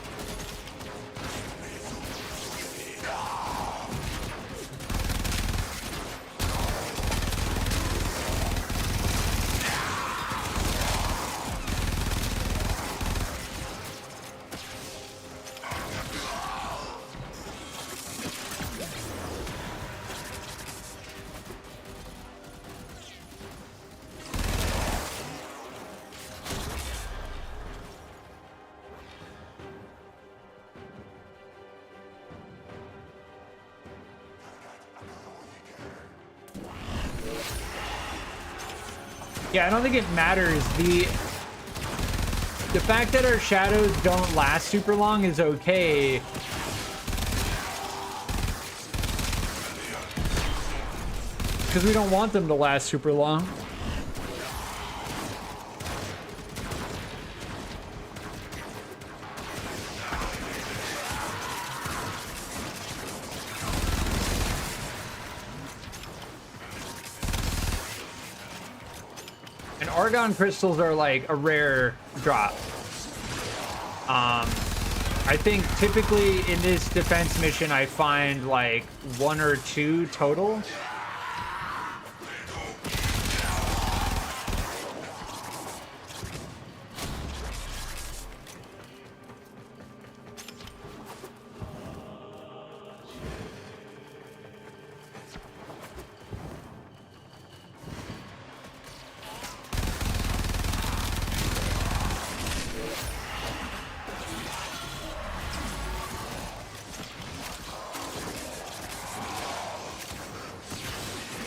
Yeah, I don't think it matters. The fact that our shadows don't last super long is okay. Because we don't want them to last super long. Argon crystals are like a rare drop. I think typically in this defense mission I find like 1 or 2 total.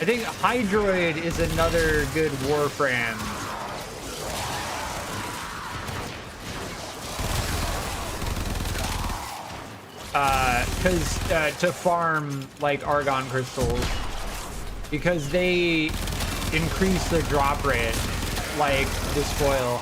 I think Hydroid is another good Warframe. To farm like Argon crystals, because they increase the drop rate like this foil.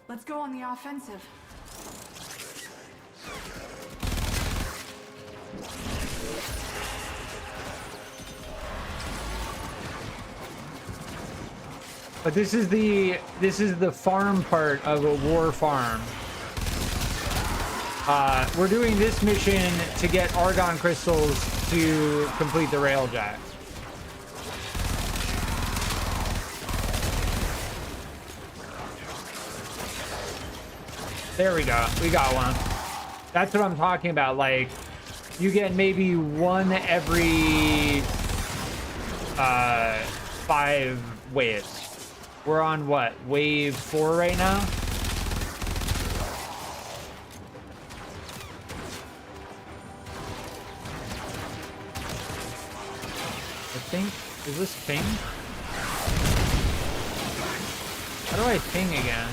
Let's go on the offensive. But this is the farm part of a war farm. We're doing this mission to get Argon crystals to complete the Railjack. There we go. We got one. That's what I'm talking about. Like, you get maybe one every 5 waves. We're on what? Wave 4 right now? I think, is this ping? How do I ping again?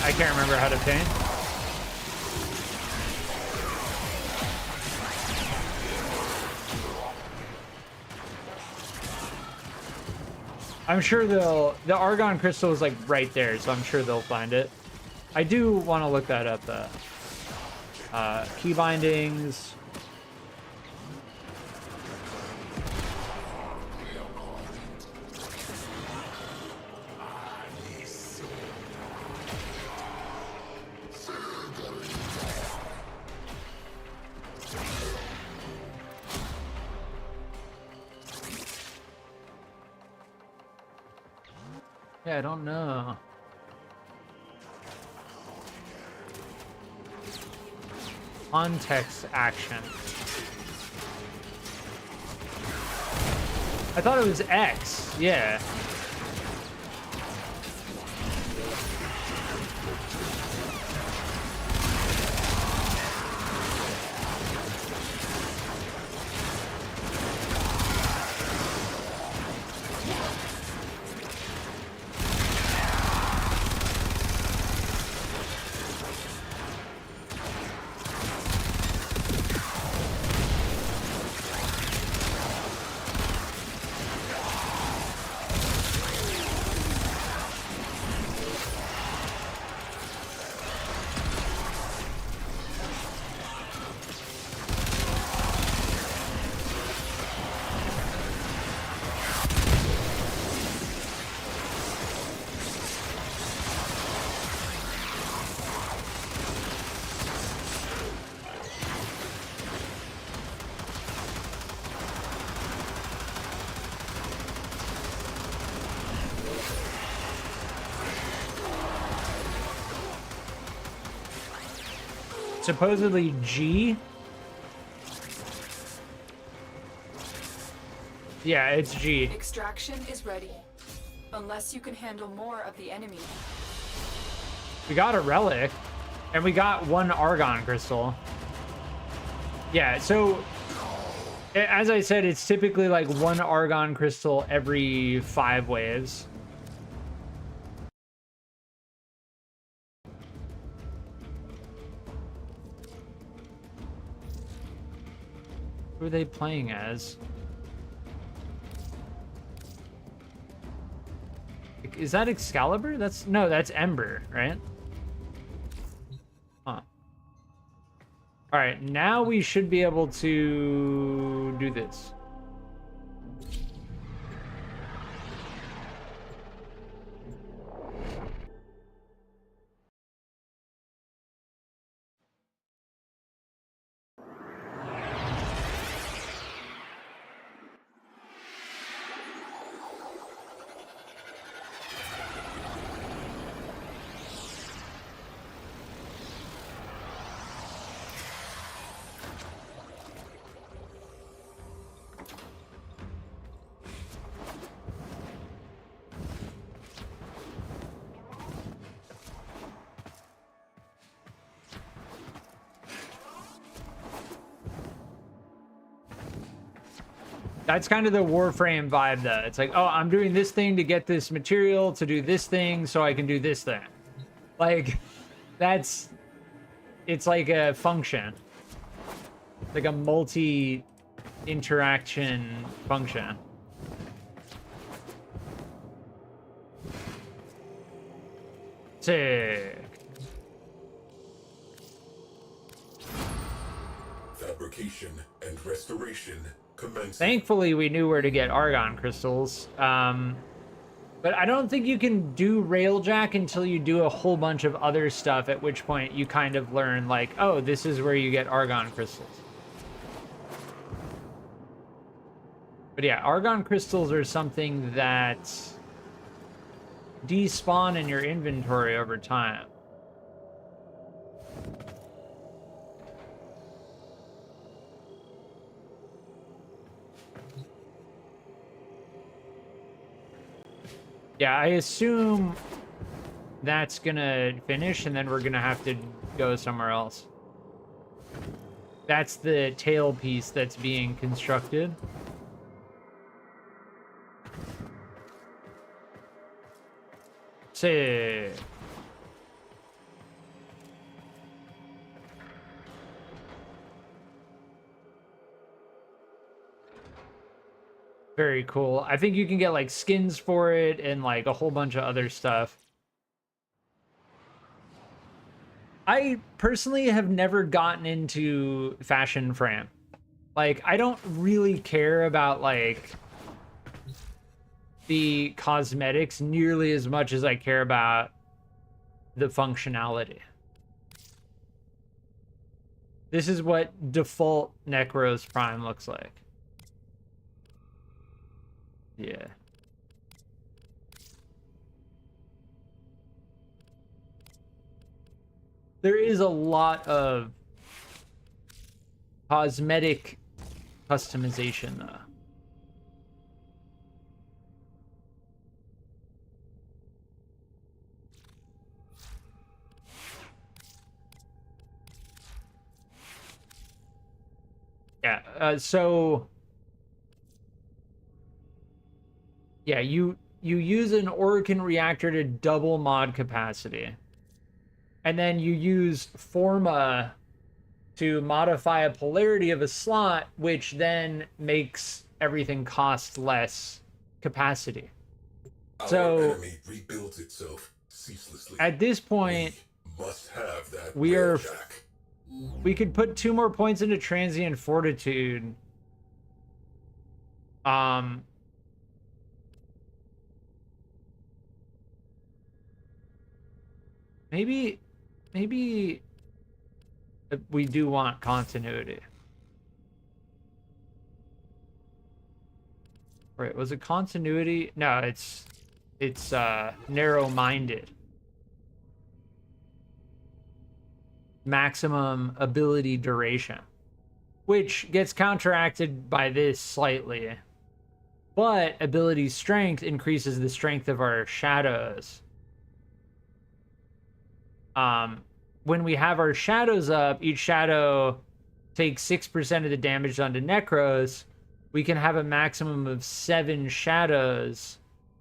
I can't remember how to ping. I'm sure the Argon crystal is like right there, so I'm sure they'll find it. I do want to look that up though. Key bindings. Yeah, I don't know. Context action. I thought it was X. Yeah. Supposedly G. Yeah, it's G. Extraction is ready. Unless you can handle more of the enemy. We got a relic, and we got 1 Argon crystal. Yeah, so as I said, it's typically like 1 Argon crystal every 5 waves. Who are they playing as? is that Excalibur? No, that's Ember, right? Huh. All right, now we should be able to do this. That's kind of the Warframe vibe, though. It's like, oh, I'm doing this thing to get this material to do this thing so I can do this thing. Like, it's like a function. Like a multi-interaction function. Sick. Fabrication and restoration commence. Thankfully, we knew where to get argon crystals. But I don't think you can do Railjack until you do a whole bunch of other stuff, at which point you kind of learn, like, oh, this is where you get argon crystals. But yeah, argon crystals are something that despawn in your inventory over time. Yeah, I assume that's gonna finish and then we're gonna have to go somewhere else. That's the tail piece that's being constructed. Sick. Very cool. I think you can get like skins for it and like a whole bunch of other stuff. I personally have never gotten into fashion frame. Like, I don't really care about like the cosmetics nearly as much as I care about the functionality. This is what default Necros Prime looks like. Yeah. There is a lot of cosmetic customization, though. Yeah, so... Yeah, you use an Orokin reactor to double mod capacity. And then you use Forma to modify a polarity of a slot, which then makes everything cost less capacity. So our enemy rebuilds itself ceaselessly. At this point, we must have that we are... Railjack. We could put 2 more points into Transient Fortitude. Maybe we do want continuity. Right, was it continuity? No, it's narrow-minded. Maximum ability duration, which gets counteracted by this slightly. But ability strength increases the strength of our shadows. When we have our shadows up, each shadow takes 6% of the damage done to Necros. We can have a maximum of 7 shadows,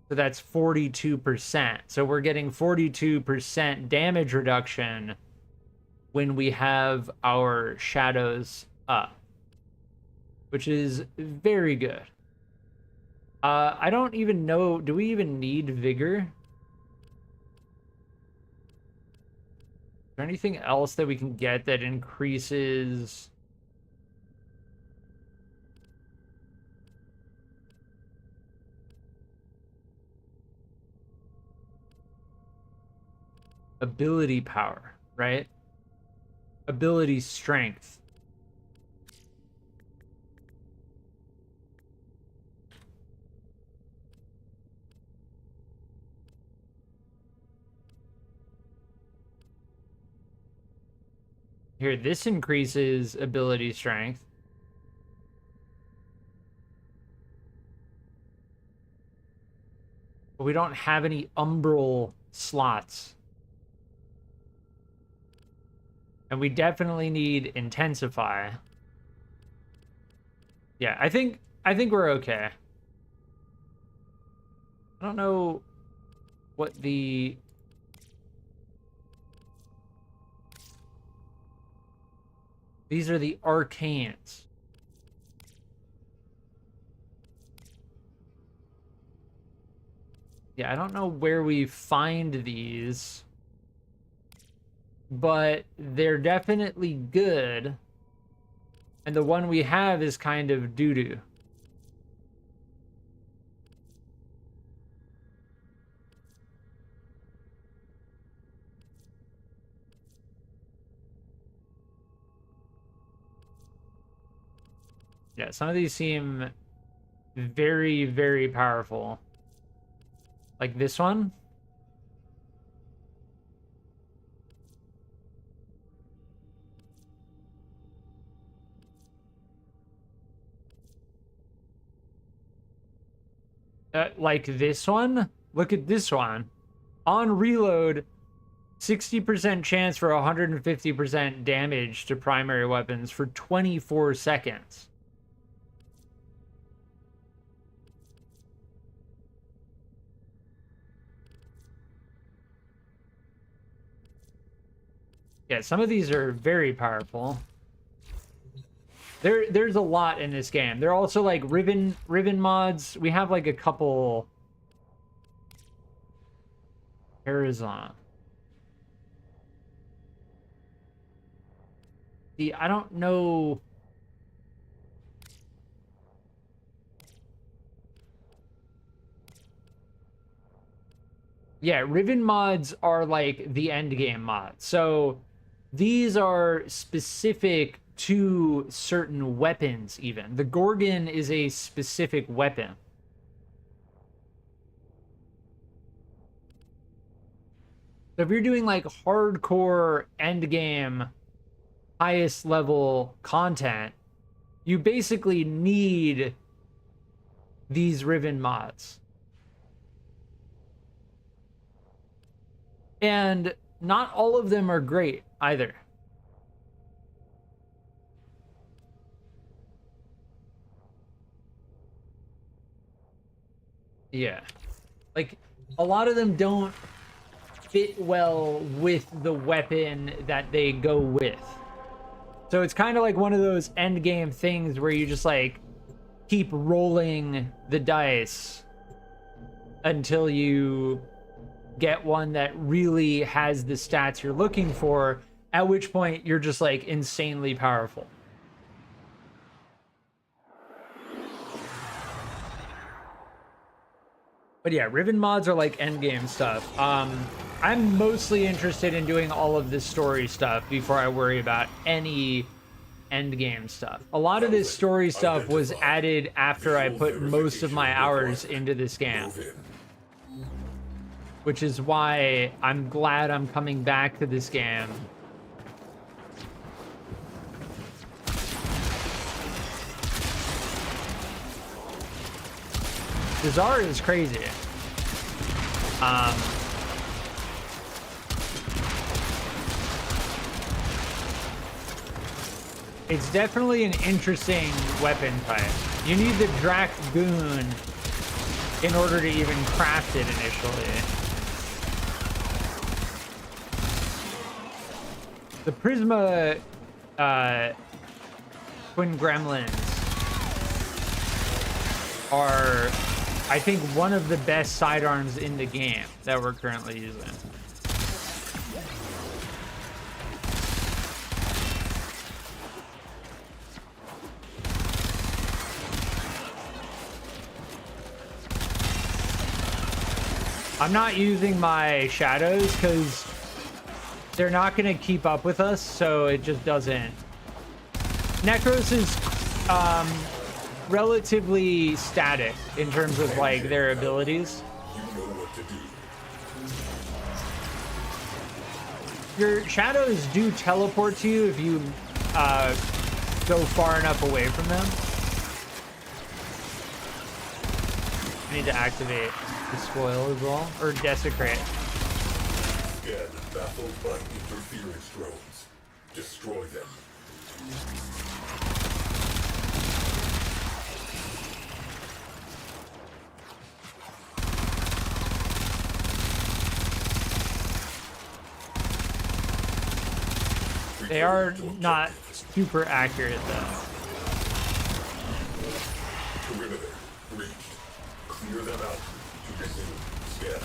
so that's 42%. So we're getting 42% damage reduction when we have our shadows up, which is very good. I don't even know, do we even need Vigor? there anything else that we can get that increases ability power, right? Ability strength. Here, this increases ability strength. But we don't have any umbral slots. And we definitely need intensify. Yeah, I think we're okay. I don't know what the these are the arcanes. Yeah, I don't know where we find these, but they're definitely good. And the one we have is kind of doo-doo. Yeah, some of these seem very, very powerful. Like this one. Like this one. Look at this one. On reload, 60% chance for 150% damage to primary weapons for 24 seconds. Yeah, some of these are very powerful. There's a lot in this game. There are also like ribbon mods. We have like a couple. Arizona. See, I don't know. Yeah, ribbon mods are like the end game mods. So these are specific to certain weapons even. The Gorgon is a specific weapon. So if you're doing like hardcore end game, highest level content, you basically need these ribbon mods. And not all of them are great either. Yeah. Like, a lot of them don't fit well with the weapon that they go with. So it's kind of like one of those end game things where you just like keep rolling the dice until you get one that really has the stats you're looking for, at which point you're just like insanely powerful. But yeah, ribbon mods are like endgame stuff. I'm mostly interested in doing all of this story stuff before I worry about any endgame stuff. A lot of this story stuff was added after I put most of my hours into this game. Which is why I'm glad I'm coming back to this game. Bizarre is crazy. It's definitely an interesting weapon type. You need the Dragoon in order to even craft it initially. The Prisma Twin Gremlins are, I think, one of the best sidearms in the game that we're currently using. I'm not using my shadows because they're not going to keep up with us, so it just doesn't. Necros is relatively static in terms of like their abilities. You know what to do. Your shadows do teleport to you if you go far enough away from them. I need to activate the spoil as well, or desecrate. Again, baffled by interference drones. Destroy them. They are not super accurate though. Perimeter breached. Clear them out to resume scan.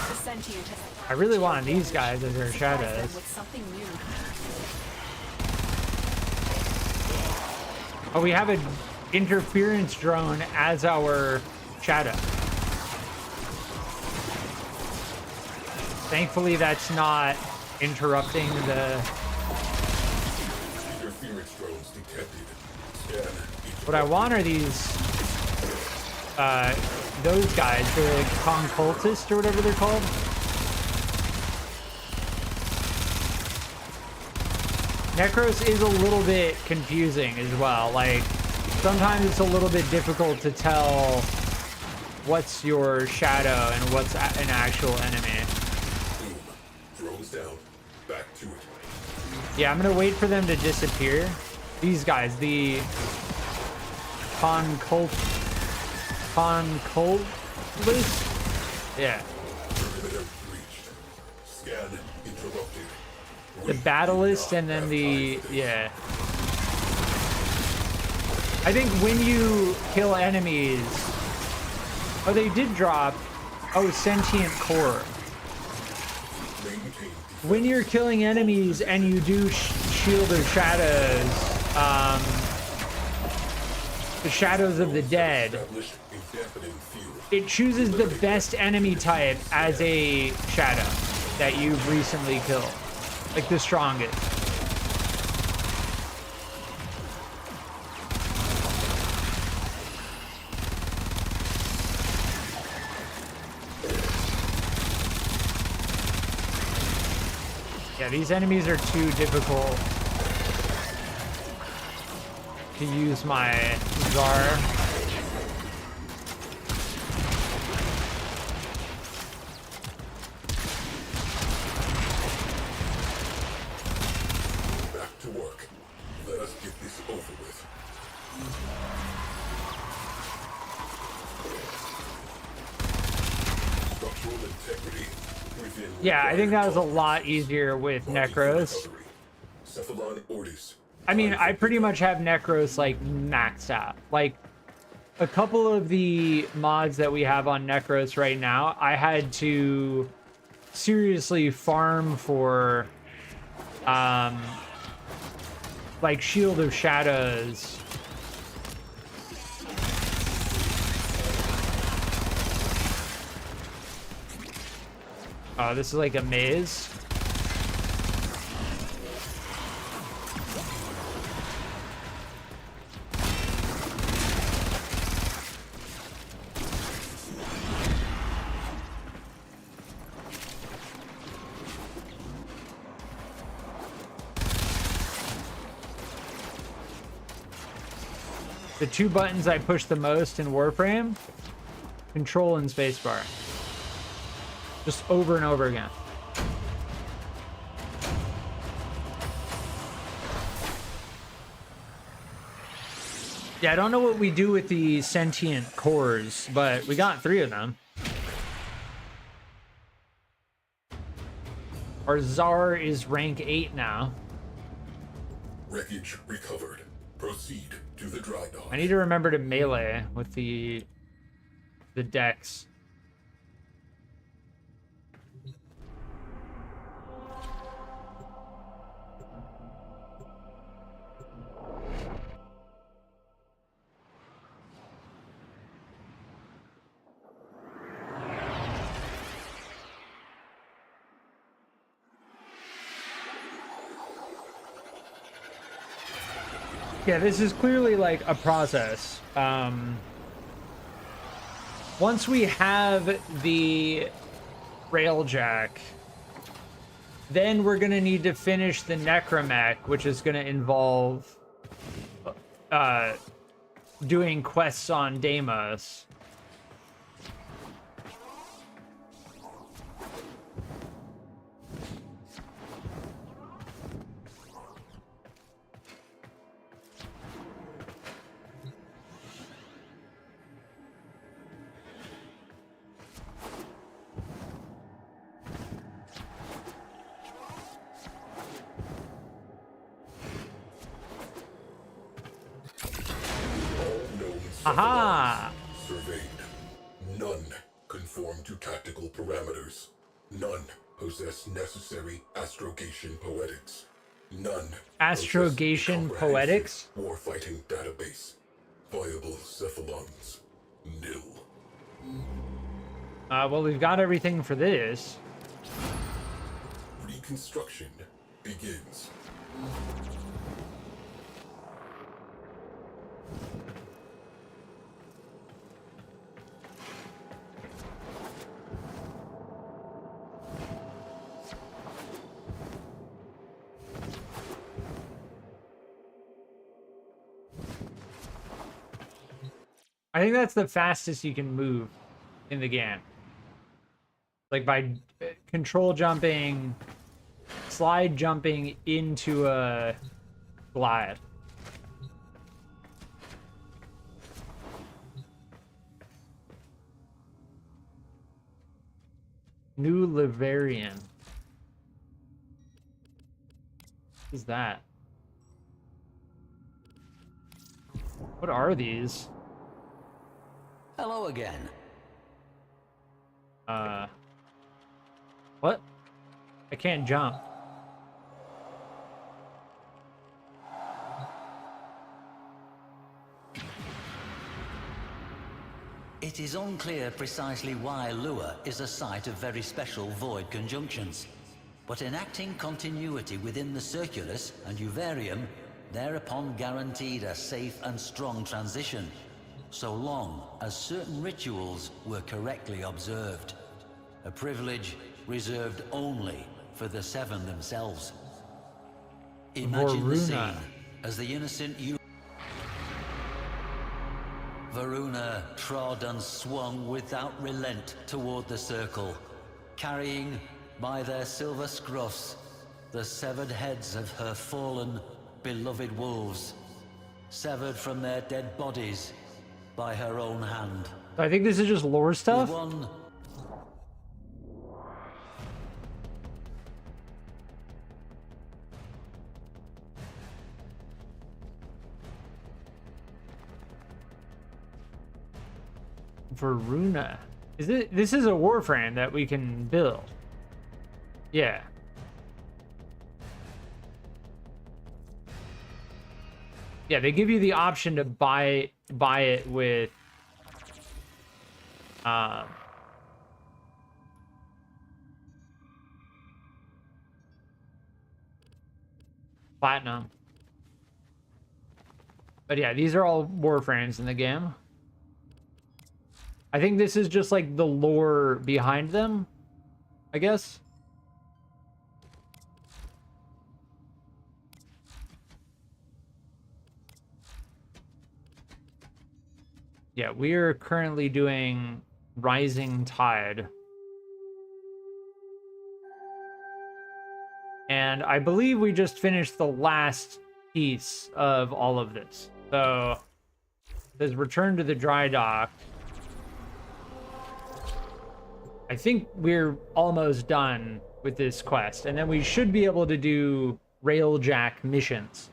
The sentient has I really want these guys as their surprised them shadows. with something new. Oh, we have an interference drone as our shadow. Thankfully, that's not interrupting the... Interference drones detected. Scan. What I want are these... those guys, the concultists or whatever they're called. Necros is a little bit confusing as well. Like, sometimes it's a little bit difficult to tell what's your shadow and what's an actual enemy. Boom. Drones down. Back to it. Yeah, I'm gonna wait for them to disappear. These guys, the concultists? Yeah. Perimeter breached. Scan interrupted. The battlist and then the, yeah. I think when you kill enemies, oh, they did drop, oh, sentient core. Maintain When you're killing enemies and you do shield of shadows, the shadows of the dead, establish a deafening field. it chooses the best enemy type as a shadow that you've recently killed. Like the strongest. Yeah, these enemies are too difficult to use my Czar. Back to work. Let us get this over with. Structural integrity within. Yeah, I think that was a required lot easier with Necros. recovery. Cephalon Ortis. I mean, I pretty much have Necros like maxed out. Like a couple of the mods that we have on Necros right now, I had to seriously farm for like Shield of Shadows. Oh, this is like a maze. The two buttons I push the most in Warframe, Control and Spacebar. Just over and over again. Yeah, I don't know what we do with the sentient cores, but we got 3 of them. Our Czar is rank 8 now. Wreckage recovered. Proceed to the dry dock. I need to remember to melee with the decks. Yeah, this is clearly like a process. Once we have the Railjack, then we're gonna need to finish the Necromech, which is gonna involve doing quests on Deimos. Aha! Surveyed. None conform to tactical parameters. None possess necessary astrogation poetics. None Astrogation poetics? Warfighting database. Viable cephalons. Nil. Well, we've got everything for this. Reconstruction begins. I think that's the fastest you can move in the game. Like by control jumping, slide jumping into a glide. New Livarian. What is that? What are these? Hello again. What? I can't jump. It is unclear precisely why Lua is a site of very special void conjunctions, but enacting continuity within the Circulus and Uvarium thereupon guaranteed a safe and strong transition, so long as certain rituals were correctly observed. A privilege reserved only for the Seven themselves. Imagine the scene as the innocent Varuna trod and swung without relent toward the circle, carrying by their silver scruffs the severed heads of her fallen, beloved wolves, severed from their dead bodies by her own hand. I think this is just lore stuff. Varuna. Is it? This is a Warframe that we can build. Yeah. Yeah, they give you the option to buy it with platinum. But yeah, these are all Warframes in the game. I think this is just like the lore behind them, I guess. Yeah, we are currently doing Rising Tide. And I believe we just finished the last piece of all of this. So, there's return to the dry dock. I think we're almost done with this quest, and then we should be able to do Railjack missions.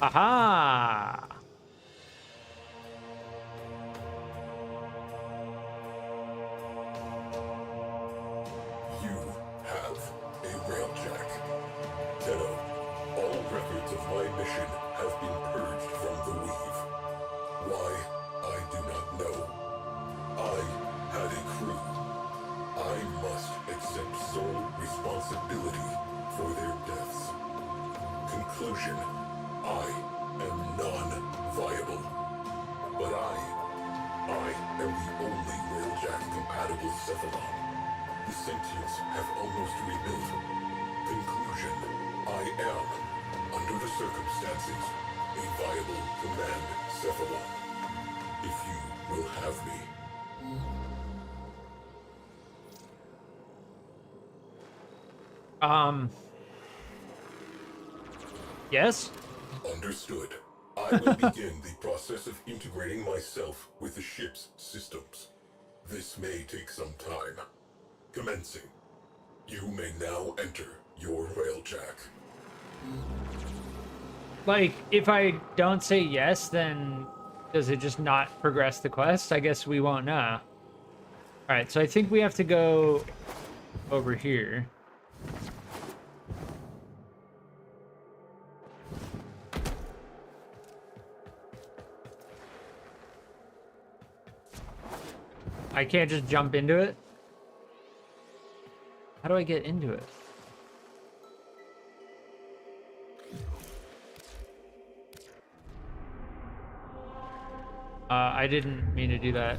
Aha! You have a Railjack. Tenno, all records of my mission have been purged from the weave. Why, I do not know. I had a crew. I must accept sole responsibility for their deaths. Conclusion, I am non-viable. But I am the only Railjack-compatible Cephalon. The sentients have almost rebuilt. Conclusion, I am, under the circumstances, a viable command Cephalon. If you will have me. Yes? Understood. I will begin the process of integrating myself with the ship's systems. This may take some time. Commencing. You may now enter your Railjack. Like, if I don't say yes, then does it just not progress the quest? I guess we won't know. Alright, so I think we have to go over here. I can't just jump into it? How do I get into it? I didn't mean to do that.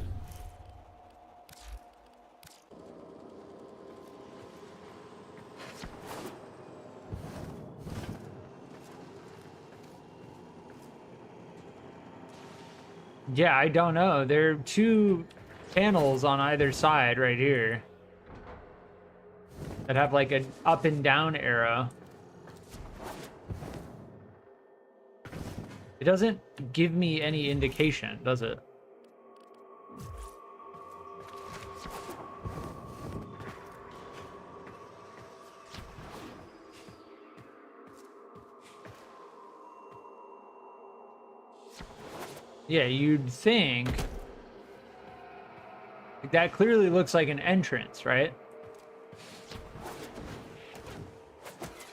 Yeah, I don't know. There are two panels on either side right here that have like an up and down arrow. It doesn't give me any indication, does it? Yeah, you'd think that clearly looks like an entrance, right?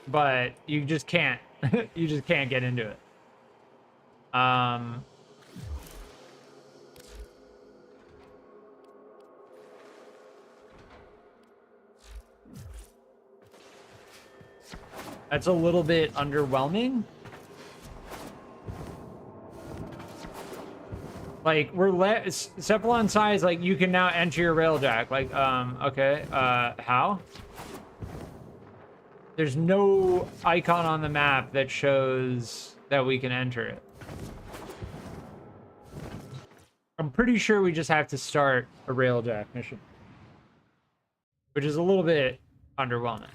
But you just can't you just can't get into it. That's a little bit underwhelming. Like, we're Cephalon size, like, you can now enter your Railjack. Like, okay, how? There's no icon on the map that shows that we can enter it. I'm pretty sure we just have to start a Railjack mission, which is a little bit underwhelming.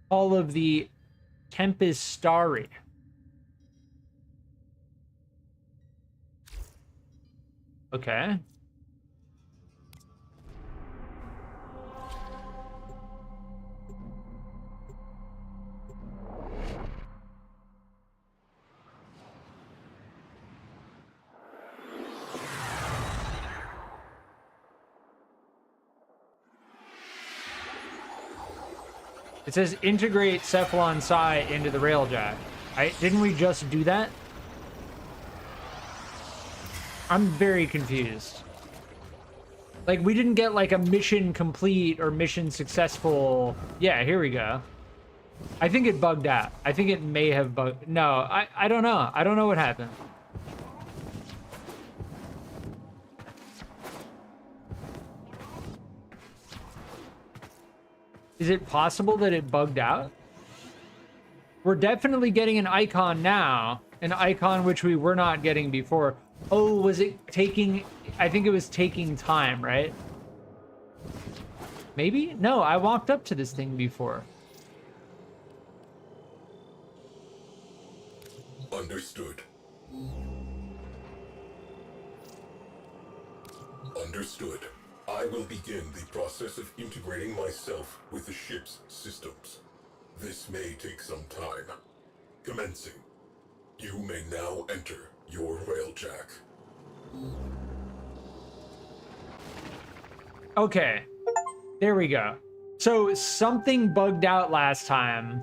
All of the Tempest Starry. Okay. It says integrate Cephalon Psi into the Railjack. Didn't we just do that? I'm very confused. Like, we didn't get like a mission complete or mission successful. Yeah, here we go. I think it bugged out. I think it may have bugged. No, I don't know. I don't know what happened. Is it possible that it bugged out? We're definitely getting an icon now. An icon which we were not getting before. Oh, was it taking... I think it was taking time, right? Maybe? No, I walked up to this thing before. Understood. begin the process of integrating myself with the ship's systems. This may take some time. Commencing. You may now enter your Railjack. Okay, there we go. So something bugged out last time.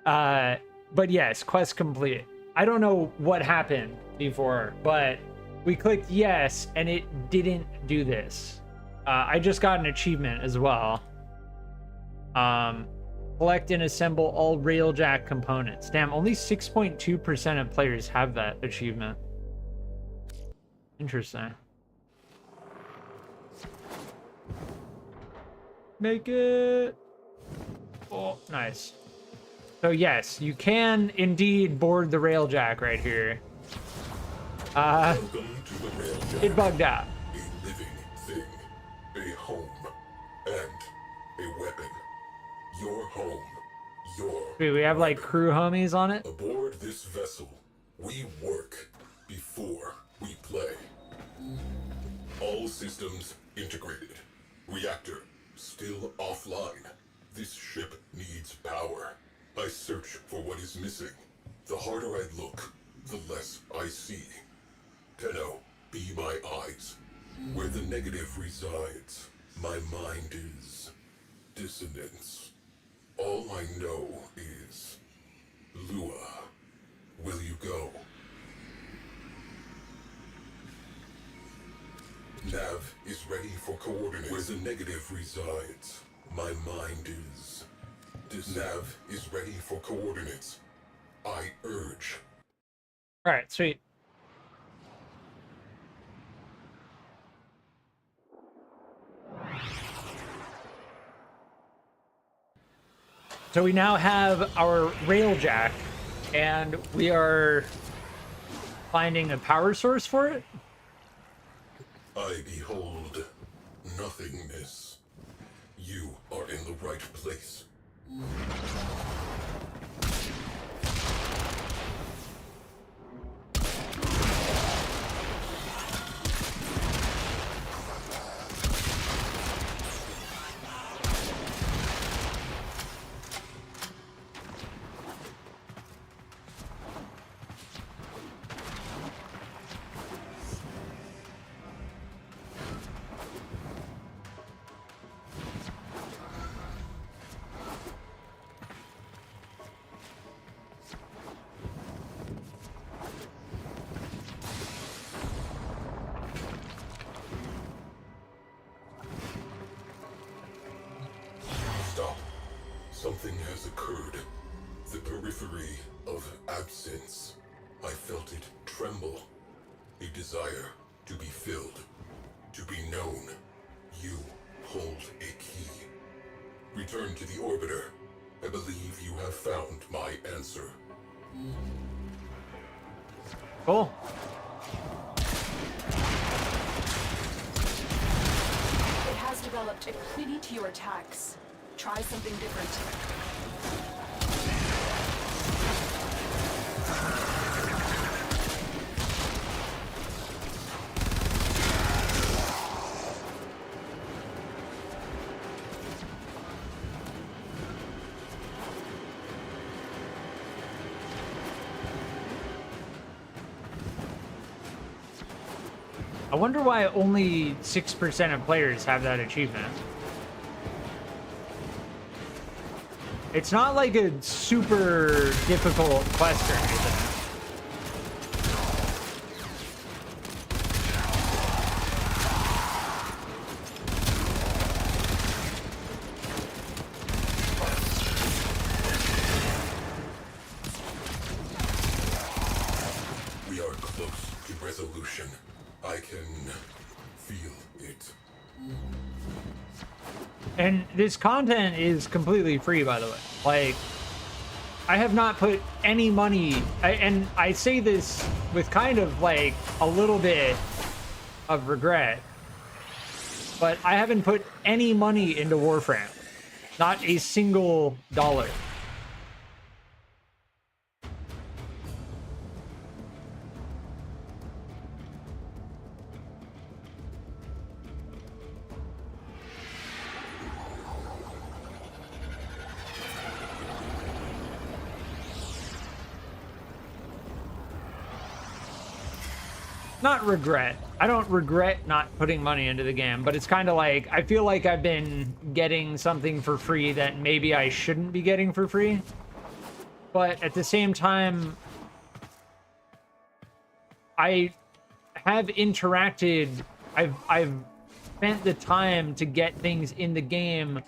But yes, quest complete. I don't know what happened before, but we clicked yes and it didn't do this. I just got an achievement as well. Collect and assemble all Railjack components. Damn, only 6.2% of players have that achievement. Interesting. Make it. Oh, nice. So yes, you can indeed board the Railjack right here. Welcome to the Railjack. It bugged out. A living thing, a home, and a weapon. Your home, your Wait, we have like crew homies on it? Aboard this vessel, we work before we play. All systems integrated. Reactor still offline. This ship needs power. I search for what is missing. The harder I look, the less I see. Tenno, be my eyes. Where the negative resides, my mind is dissonance. All I know is, Lua, will you go? Nav is ready for coordinates. Where the negative resides, my mind is. Nav is ready for coordinates. I urge. All right, sweet. So we now have our Railjack, and we are finding a power source for it. I behold nothingness. You are in the right place. Stop. Something has occurred. The periphery of absence. I felt it tremble. A desire to be filled. To be known. You hold a key. Return to the orbiter. I believe you have found my answer. Cool. It has developed immunity to your attacks. Try something different. I wonder why only 6% of players have that achievement. It's not like a super difficult quest or anything. We are close to resolution. I can feel it. And this content is completely free, by the way. Like, I have not put any money, and I say this with kind of like a little bit of regret, but I haven't put any money into Warframe. Not a single dollar. not regret. I don't regret not putting money into the game, but it's kind of like, I feel like I've been getting something for free that maybe I shouldn't be getting for free. But at the same time, I have interacted, I've spent the time to get things in the game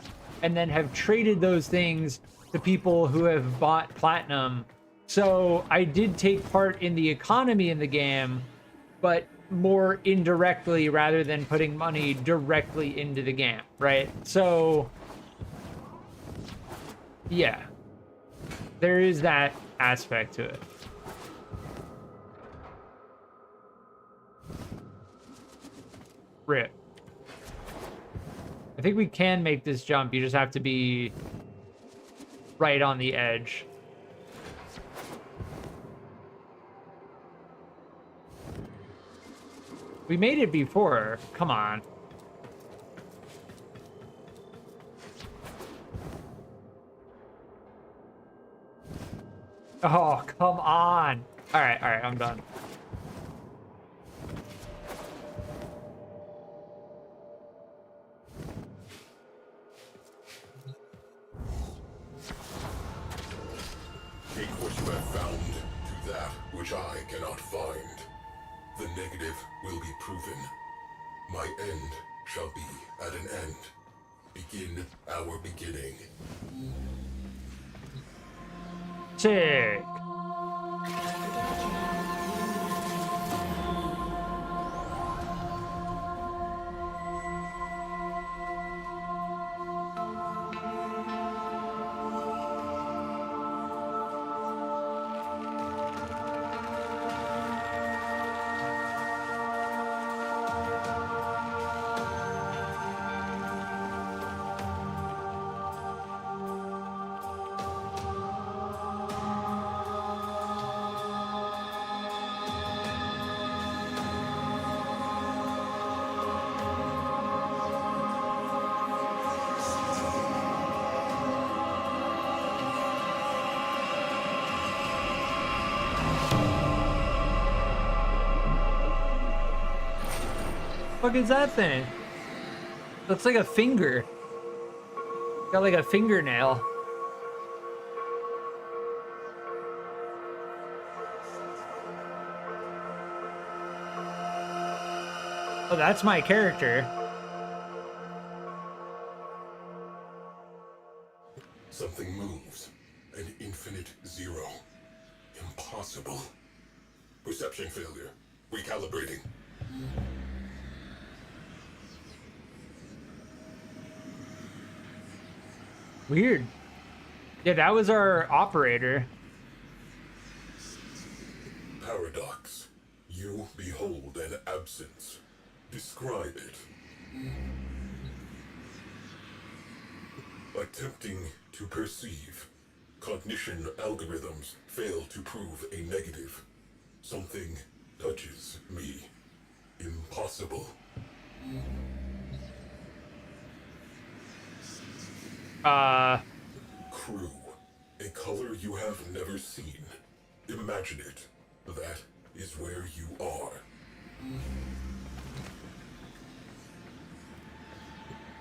and then have traded those things to people who have bought platinum. So I did take part in the economy in the game, but more indirectly rather than putting money directly into the game, right? So yeah, there is that aspect to it. Rip. I think we can make this jump. You just have to be right on the edge. We made it before. Come on. Oh, come on. All right, I'm done. Take what you have found to that which I cannot find. The negative will be proven. My end shall be at an end. Begin our beginning. Sick. What is that thing? Looks like a finger. Got like a fingernail. Oh, that's my character. Something moves. An infinite zero. Impossible. Perception failure. Recalibrating. Weird. Yeah, that was our operator. Paradox. You behold an absence. Describe it. Attempting to perceive. Cognition algorithms fail to prove a negative. Something touches me. Impossible. Crew. A color you have never seen. Imagine it. That is where you are.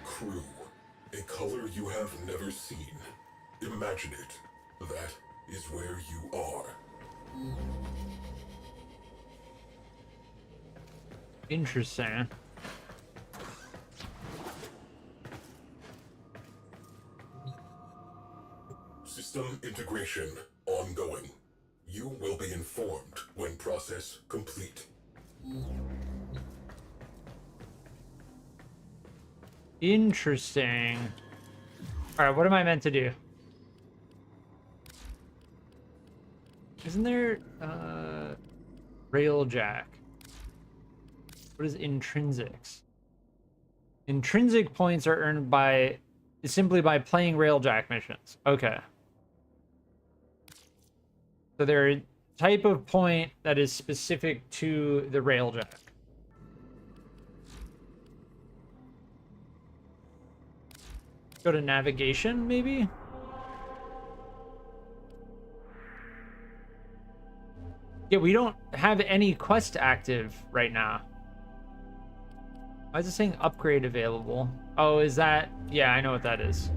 Crew. A color you have never seen. Imagine it. That is where you are. Interesting. System integration ongoing. You will be informed when process complete. Interesting. All right, what am I meant to do? Isn't there Railjack? What is intrinsics? Intrinsic points are earned by simply by playing Railjack missions. Okay. So they're a type of point that is specific to the Railjack. Go to navigation, maybe? Yeah, we don't have any quest active right now. Why is it saying upgrade available? Oh, is that... Yeah, I know what that is.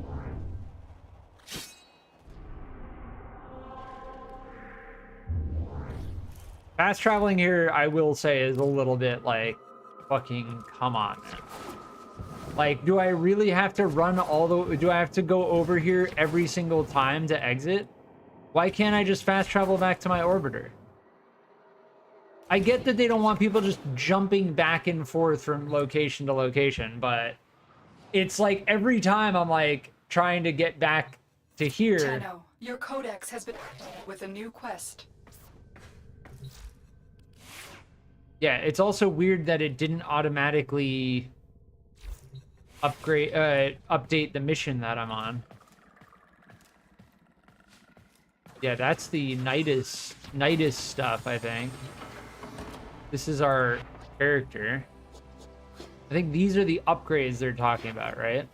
Fast traveling here, I will say, is a little bit like, fucking come on, man. Like, do I really have to run all the... Do I have to go over here every single time to exit? Why can't I just fast travel back to my orbiter? I get that they don't want people just jumping back and forth from location to location, but it's like every time I'm like trying to get back to here. Tenno, your codex has been with a new quest. Yeah, it's also weird that it didn't automatically update the mission that I'm on. Yeah, that's the Nidus stuff, I think. This is our character. I think these are the upgrades they're talking about, right?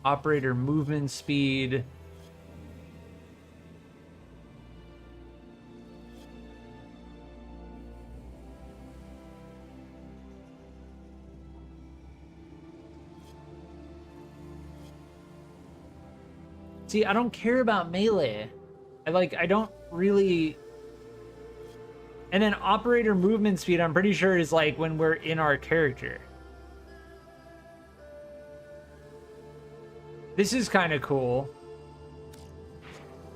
Operator movement speed. See, I don't care about melee. I don't really... And then operator movement speed, I'm pretty sure is like when we're in our character. This is kind of cool.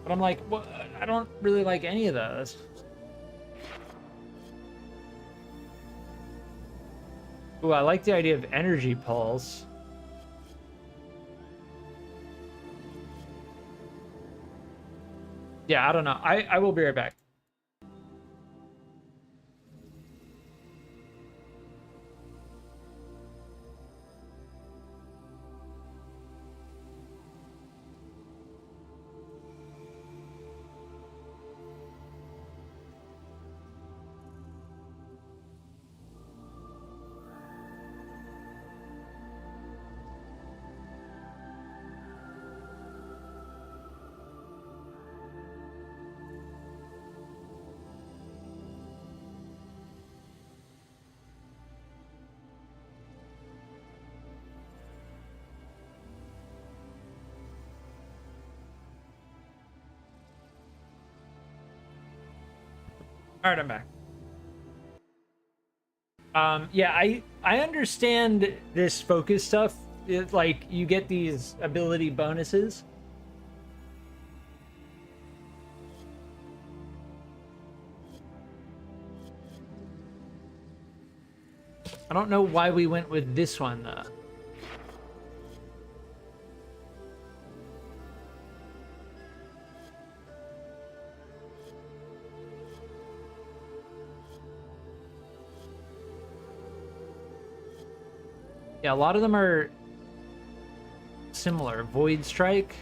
But I'm like, well, I don't really like any of those. Ooh, I like the idea of energy pulse. Yeah, I don't know. I will be right back. All right, I'm back. Yeah, I understand this focus stuff. It's like you get these ability bonuses. I don't know why we went with this one though. Yeah, a lot of them are similar. Void Strike.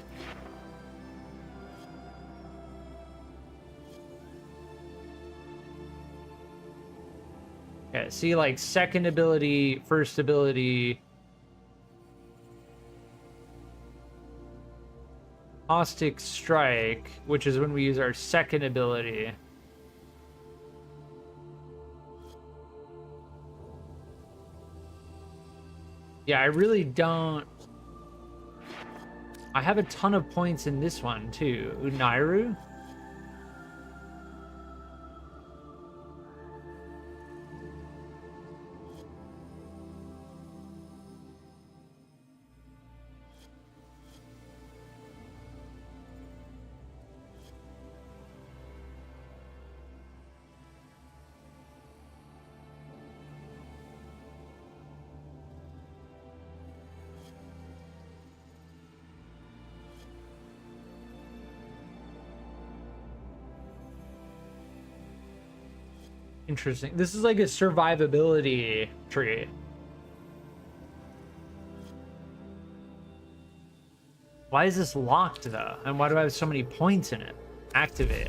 Yeah, see, like second ability, first ability. Caustic Strike, which is when we use our second ability. Yeah, I really don't... I have a ton of points in this one, too. Unairu? Interesting. This is like a survivability tree. Why is this locked though? And why do I have so many points in it? Activate.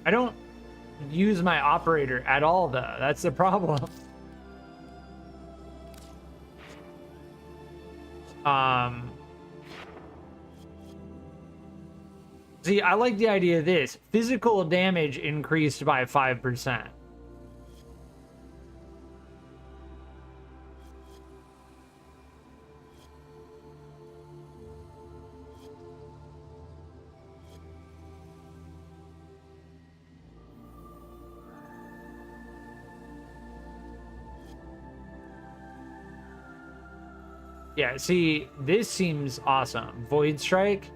I don't use my operator at all, though. That's the problem. See, I like the idea of this. Physical damage increased by 5%. Yeah, see, this seems awesome. Void Strike.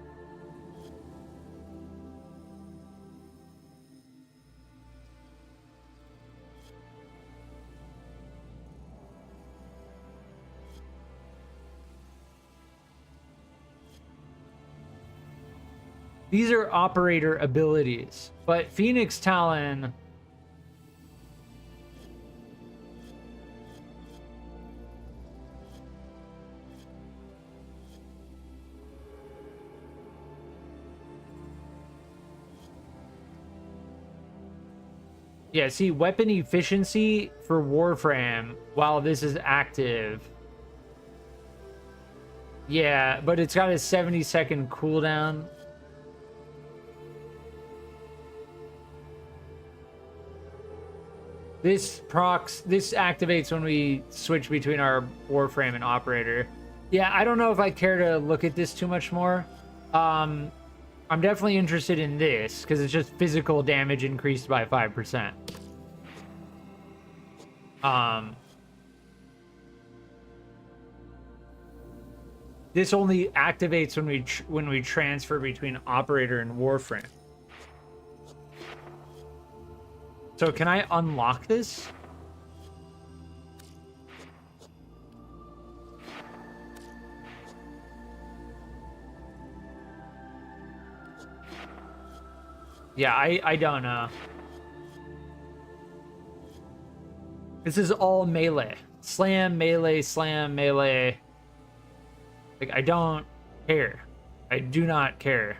These are operator abilities, but Phoenix Talon... Yeah, see, weapon efficiency for Warframe while this is active. Yeah, but it's got a 70-second cooldown. This activates when we switch between our Warframe and operator. Yeah, I don't know if I care to look at this too much more. I'm definitely interested in this because it's just physical damage increased by 5%. This only activates when we transfer between operator and Warframe. So can I unlock this? Yeah, I don't know. This is all melee. Slam, melee, slam, melee. Like, I don't care. I do not care.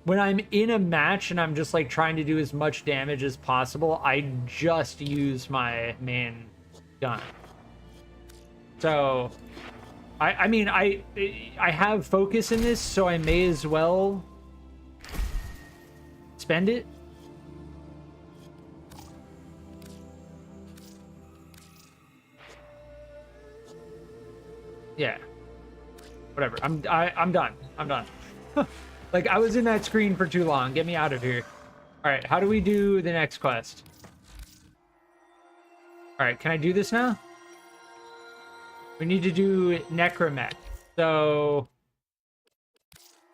When I'm in a match and I'm just like trying to do as much damage as possible, I just use my main gun. So... I mean, I have focus in this, so I may as well spend it. Yeah. Whatever. I'm done. I'm done. Like, I was in that screen for too long. Get me out of here. All right, how do we do the next quest? All right, can I do this now? We need to do Necromech. So,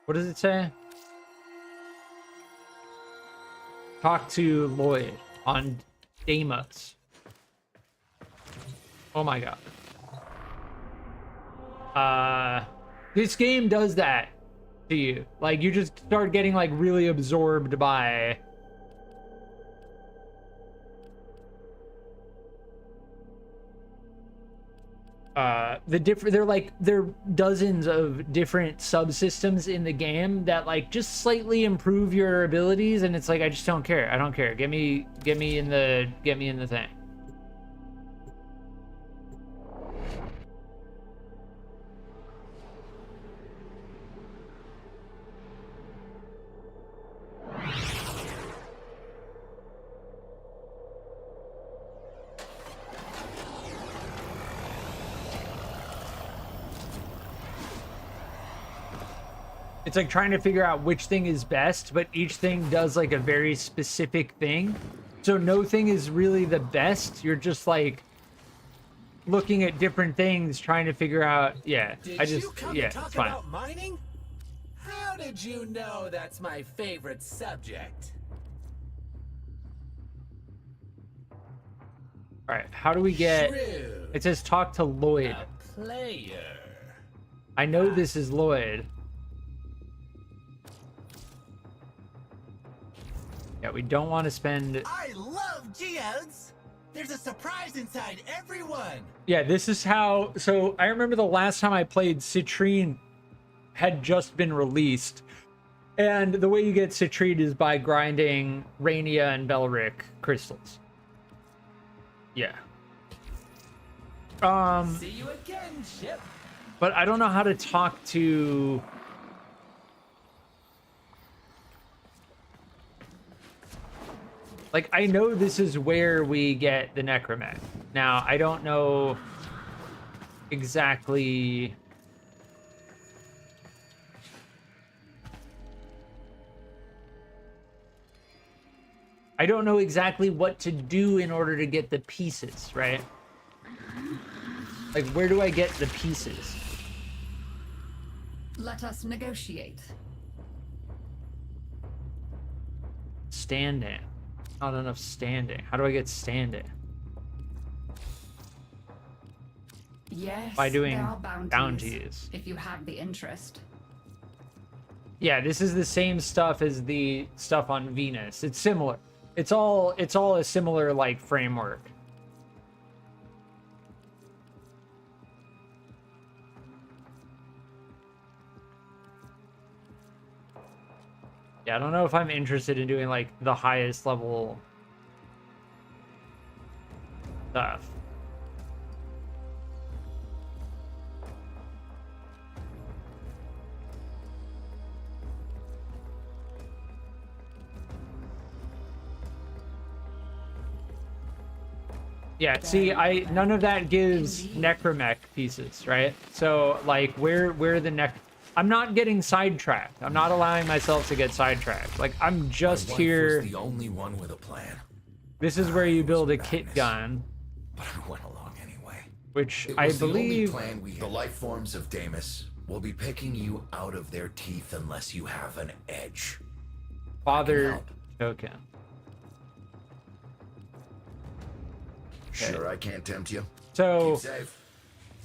what does it say? Talk to Lloyd on Deimos. Oh my god. This game does that to you. Like, you just start getting like really absorbed by they're dozens of different subsystems in the game that like just slightly improve your abilities, and it's like, I just don't care. I don't care. Get me in the thing. It's like trying to figure out which thing is best, but each thing does like a very specific thing. So no thing is really the best. You're just like looking at different things, trying to figure out. Yeah, Did you come to talk about mining? How did you know that's my favorite subject? All right, how do we get? True. It says talk to Lloyd. A player. I know this is Lloyd. Yeah, we don't want to spend... I love geodes! There's a surprise inside everyone! Yeah, this is how... So, I remember the last time I played, Citrine had just been released. And the way you get citrine is by grinding Rania and Belric crystals. Yeah. See you again, Chip. But I don't know how to talk to... Like, I know this is where we get the necromech. Now, I don't know exactly... I don't know exactly what to do in order to get the pieces, right? Like, where do I get the pieces? Let us negotiate. Standing. Not enough standing. How do I get standing? Yes, By doing there are bounties. if you have the interest. Yeah, this is the same stuff as the stuff on Venus. It's similar. It's all a similar like framework. Yeah, I don't know if I'm interested in doing like the highest level stuff. Yeah, see, none of that gives necromech pieces, right? So like where the I'm not getting sidetracked. I'm not allowing myself to get sidetracked. Like I'm just here. The only one with a plan. This is where you build a kit gun. But I went along anyway. Which I believe the life forms of Damus will be picking you out of their teeth unless you have an edge. Father token. Sure, I can't tempt you. So, Keep safe.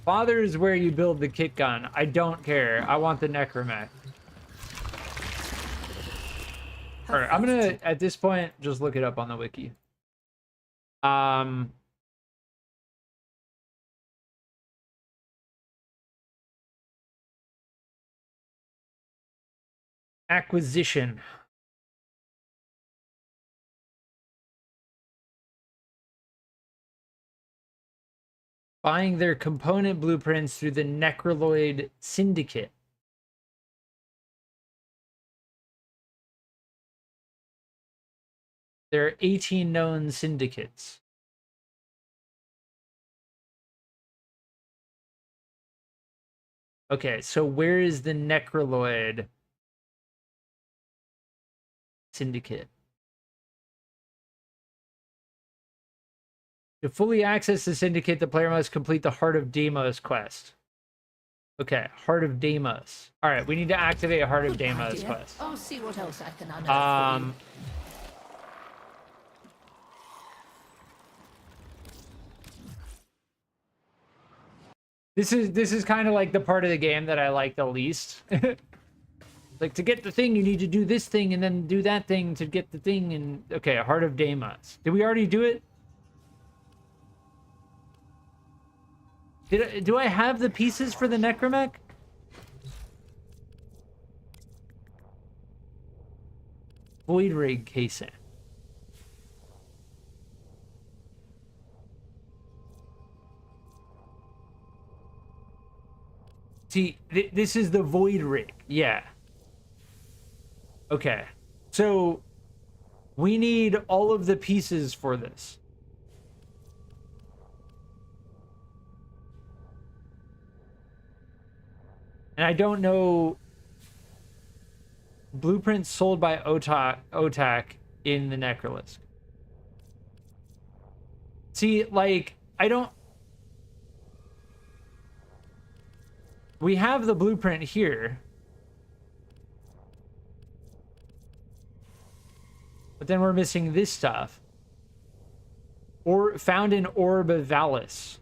Father is where you build the kit gun. I don't care. I want the necromech. Alright, I'm gonna, at this point, just look it up on the wiki. Acquisition. Buying their component blueprints through the Necroloid Syndicate. There are 18 known syndicates. Okay, so where is the Necroloid Syndicate? To fully access the Syndicate, the player must complete the Heart of Deimos quest. Okay, Heart of Deimos. All right, we need to activate a Heart of Deimos quest. I'll see what else I can unearth for you. This is kind of like the part of the game that I like the least. Like, to get the thing, you need to do this thing and then do that thing to get the thing. And okay, Heart of Deimos. Did we already do it? Do I have the pieces for the necromech? Void rig casing. See, this is the void rig. Yeah. Okay. So we need all of the pieces for this. And I don't know blueprints sold by ZOTAC in the Necrolisk. See, like, I don't... We have the blueprint here. But then we're missing this stuff. Or found in Orb of Valis.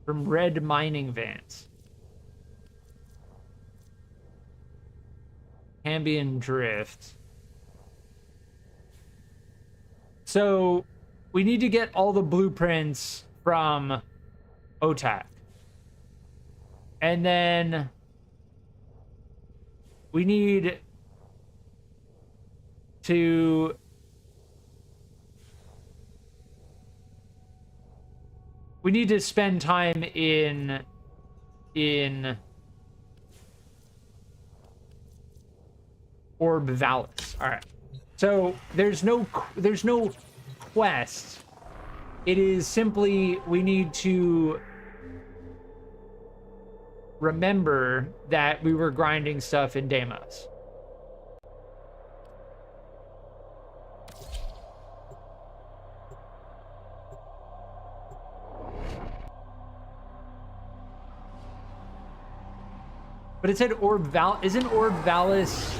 From Red Mining Vans. Cambion drift. So we need to get all the blueprints from ZOTAC. And then we need to spend time in Orb Vallis. All right. So there's no quest. It is simply we need to remember that we were grinding stuff in Deimos. But it said isn't Orb Vallis?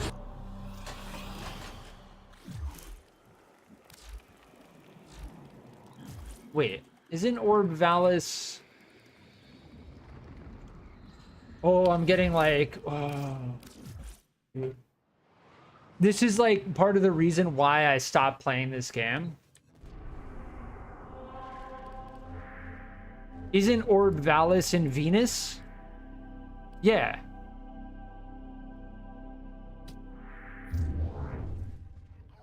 Wait, isn't Orb Vallis? Oh, I'm getting like, oh. This is like part of the reason why I stopped playing this game. Isn't Orb Vallis in Venus? Yeah.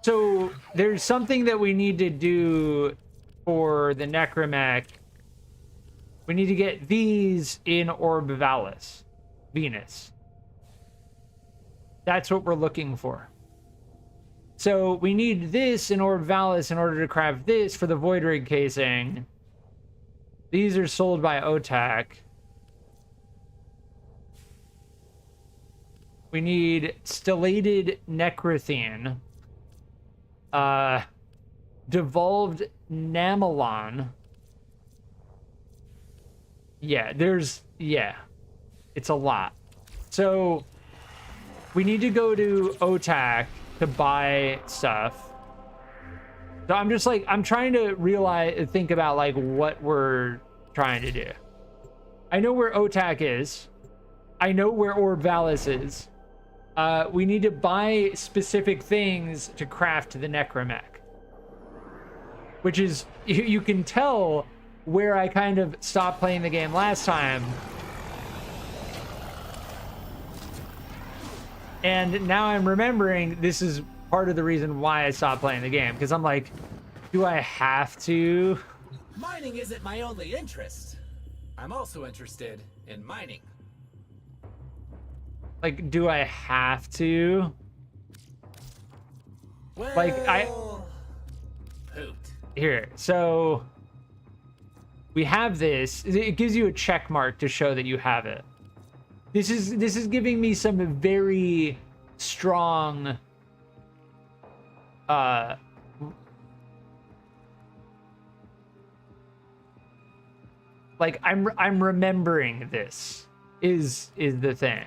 So there's something that we need to do for the Necromech. We need to get these in Orb Vallis, Venus. That's what we're looking for. So we need this in Orb Vallis in order to craft this for the Void Rig casing. These are sold by ZOTAC. We need stellated necrothene. Devolved Namelon. Yeah, it's a lot. So we need to go to ZOTAC to buy stuff. So I'm just like, I'm trying to think about like what we're trying to do. I know where ZOTAC is. I know where Orb Vallis is. We need to buy specific things to craft the Necromech. Which is, you can tell where I kind of stopped playing the game last time. And now I'm remembering this is part of the reason why I stopped playing the game. Because I'm like, do I have to? Mining isn't my only interest. I'm also interested in mining. Like, do I have to? Well, like, pooped. Here, so we have this. It gives you a check mark to show that you have it. This is giving me some very strong like I'm remembering this is the thing.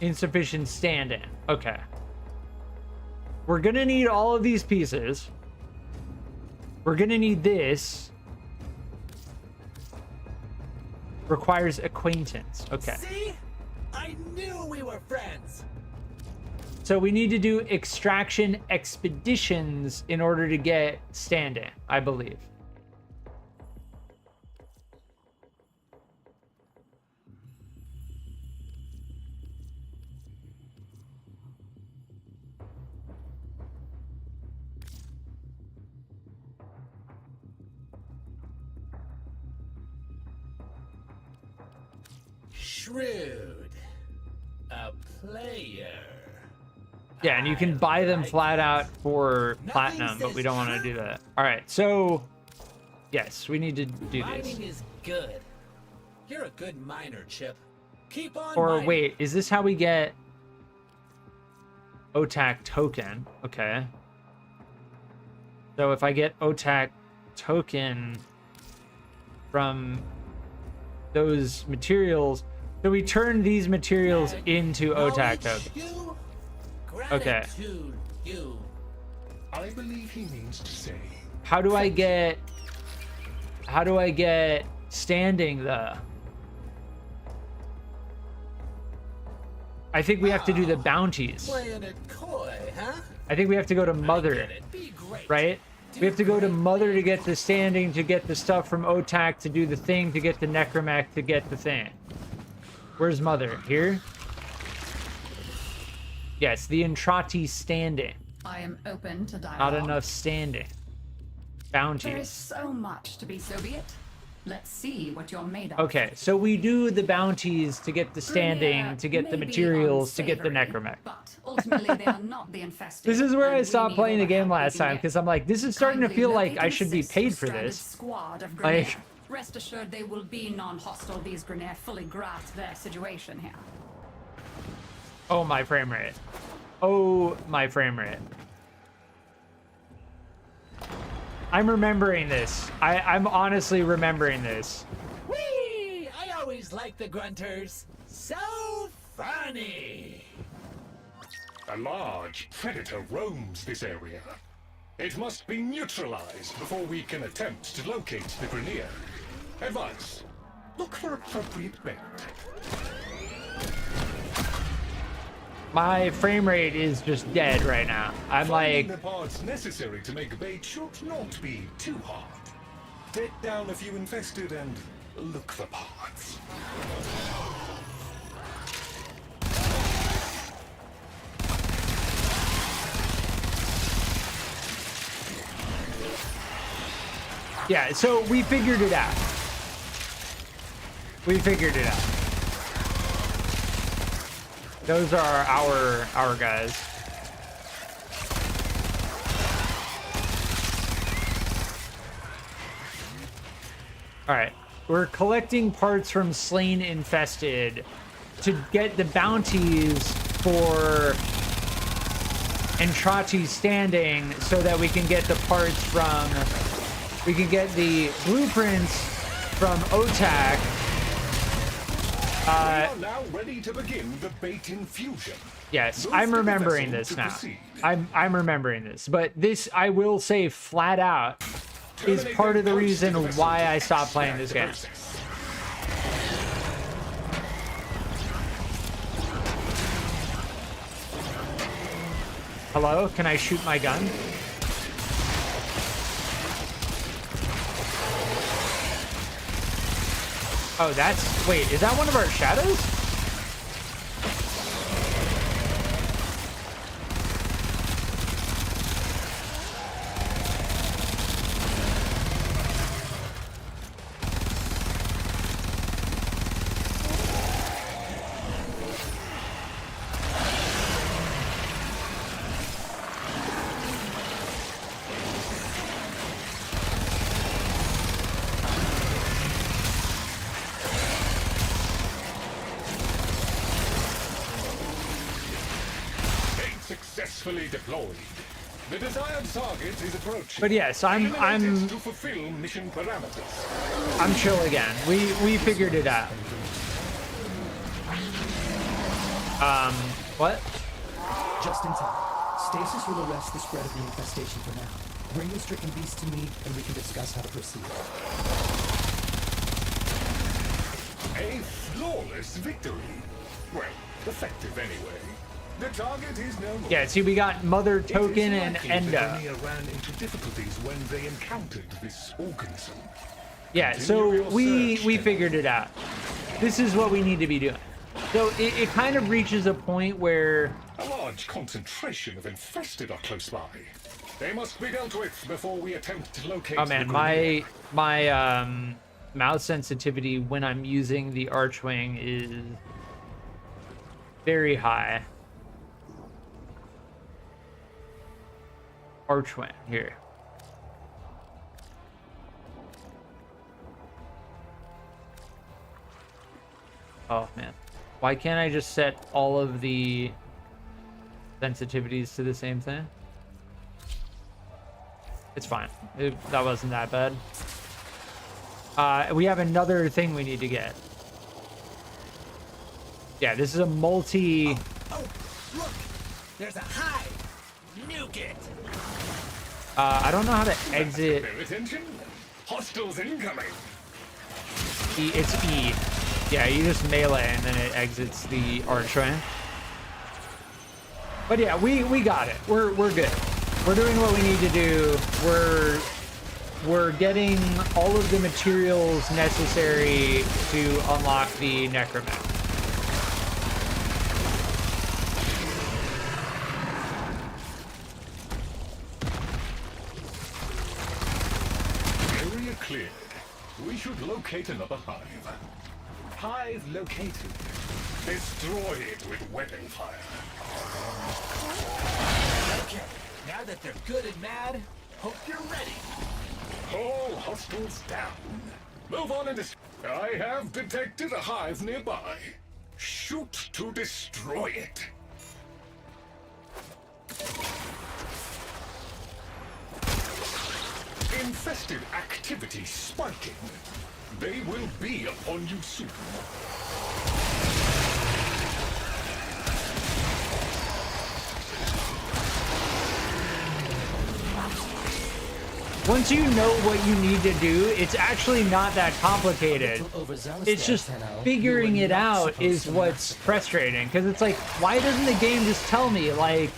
Insufficient stand-in. Okay. We're gonna need all of these pieces. We're gonna need this. Requires acquaintance. Okay. See? I knew we were friends. So we need to do extraction expeditions in order to get stand-in, I believe. Shrewd. A player. Yeah, and you can buy them flat out for platinum, but we don't want to do that. All right, so yes, we need to do this. Mining is good. You're a good miner, Chip. Keep on Or mining. wait, is this how we get ZOTAC token? Okay. So if I get ZOTAC token from those materials, so we turn these materials into ZOTAC tokens. Okay. You. I believe he means to say. How do I get How do I get standing though? I think we have to do the bounties. Playing it coy, huh? I think we have to go to Mother, right? We have to go to Mother to get the standing, to get the stuff from OTAC, to do the thing, to get the Necromech, to get the thing. Where's Mother? Here? Yes, the Entrati standing. I am open to dialogue. Not enough standing. Bounties. There is so much to be Soviet. Let's see what you're made of. Okay, so we do the bounties to get the standing, to get the materials, to get the Necromech. But ultimately, they are not the infested. This is where I and we stopped need playing the all game help we last can time, get. because I'm like, this is starting to Kindly feel like locate I and should be assist paid the for stranded this. Squad of Like, Grenier. Rest assured, they will be non-hostile. These Grenier fully grasp their situation here. oh, my frame rate. Oh, my frame rate. I'm remembering this. I'm honestly remembering this. Whee! I always like the grunters. So funny. A large predator roams this area. It must be neutralized before we can attempt to locate the Grenier. Advice: look for appropriate bait. My frame rate is just dead right now. I'm Finding like, the parts necessary to make bait should not be too hard. Take down a few infested and look for parts. yeah, so we figured it out. We figured it out. Those are our guys. All right, we're collecting parts from Slain Infested to get the bounties for Entrati standing, so that we can get the parts from, we can get the blueprints from OTAC. We are now ready to begin the bait infusion. Yes, Move I'm to the remembering vessel this to now. proceed. I'm remembering this, but this, I will say flat out, is part of the reason why I stopped playing this game. Hello, can I shoot my gun? Oh, that's, wait, is that one of our shadows? Successfully deployed. The desired target is approaching. But yes, I'm to fulfill mission parameters. I'm chill again. We figured it out. What? Just in time. Stasis will arrest the spread of the infestation for now. Bring the stricken beast to me, and we can discuss how to proceed. A flawless victory. Well, effective anyway. The target is no more. Yeah, see, we got Mother Token and It is Enda. likely the Grenier ran into difficulties when they encountered this organism. Yeah, so we figured it out. This is what we need to be doing. So it kind of reaches a point where A large concentration of infested are close by. They must be dealt with before we attempt to locate oh man, the Grenier. my mouse sensitivity when I'm using the Archwing is very high. Archwing here. Oh man, why can't I just set all of the sensitivities to the same thing? It's fine. That wasn't that bad. We have another thing we need to get. Yeah, this is a multi. Oh, look! There's a hive! Nuke it! I don't know how to exit. Pay attention. Hostiles incoming. It's E. Yeah, you just melee and then it exits the archway. But yeah, we got it. We're good. We're doing what we need to do. We're getting all of the materials necessary to unlock the necromat. Area cleared. We should locate another hive. Hive located. Destroy it with weapon fire. Okay, now that they're good and mad, hope you're ready. All hostiles down. Move on and I have detected a hive nearby. Shoot to destroy it. Infested activity spiking. They will be upon you soon. Once you know what you need to do, it's actually not that complicated. It's just figuring it out is what's frustrating. Because it's like, why doesn't the game just tell me, like,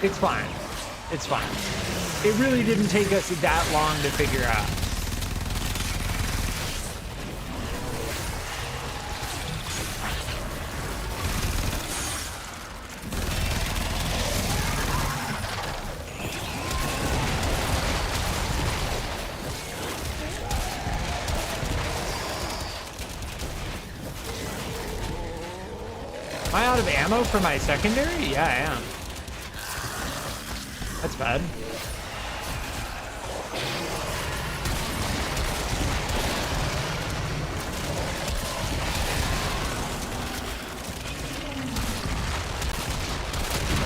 it's fine. It's fine. It really didn't take us that long to figure out. Am I out of ammo for my secondary? Yeah, I am. That's bad.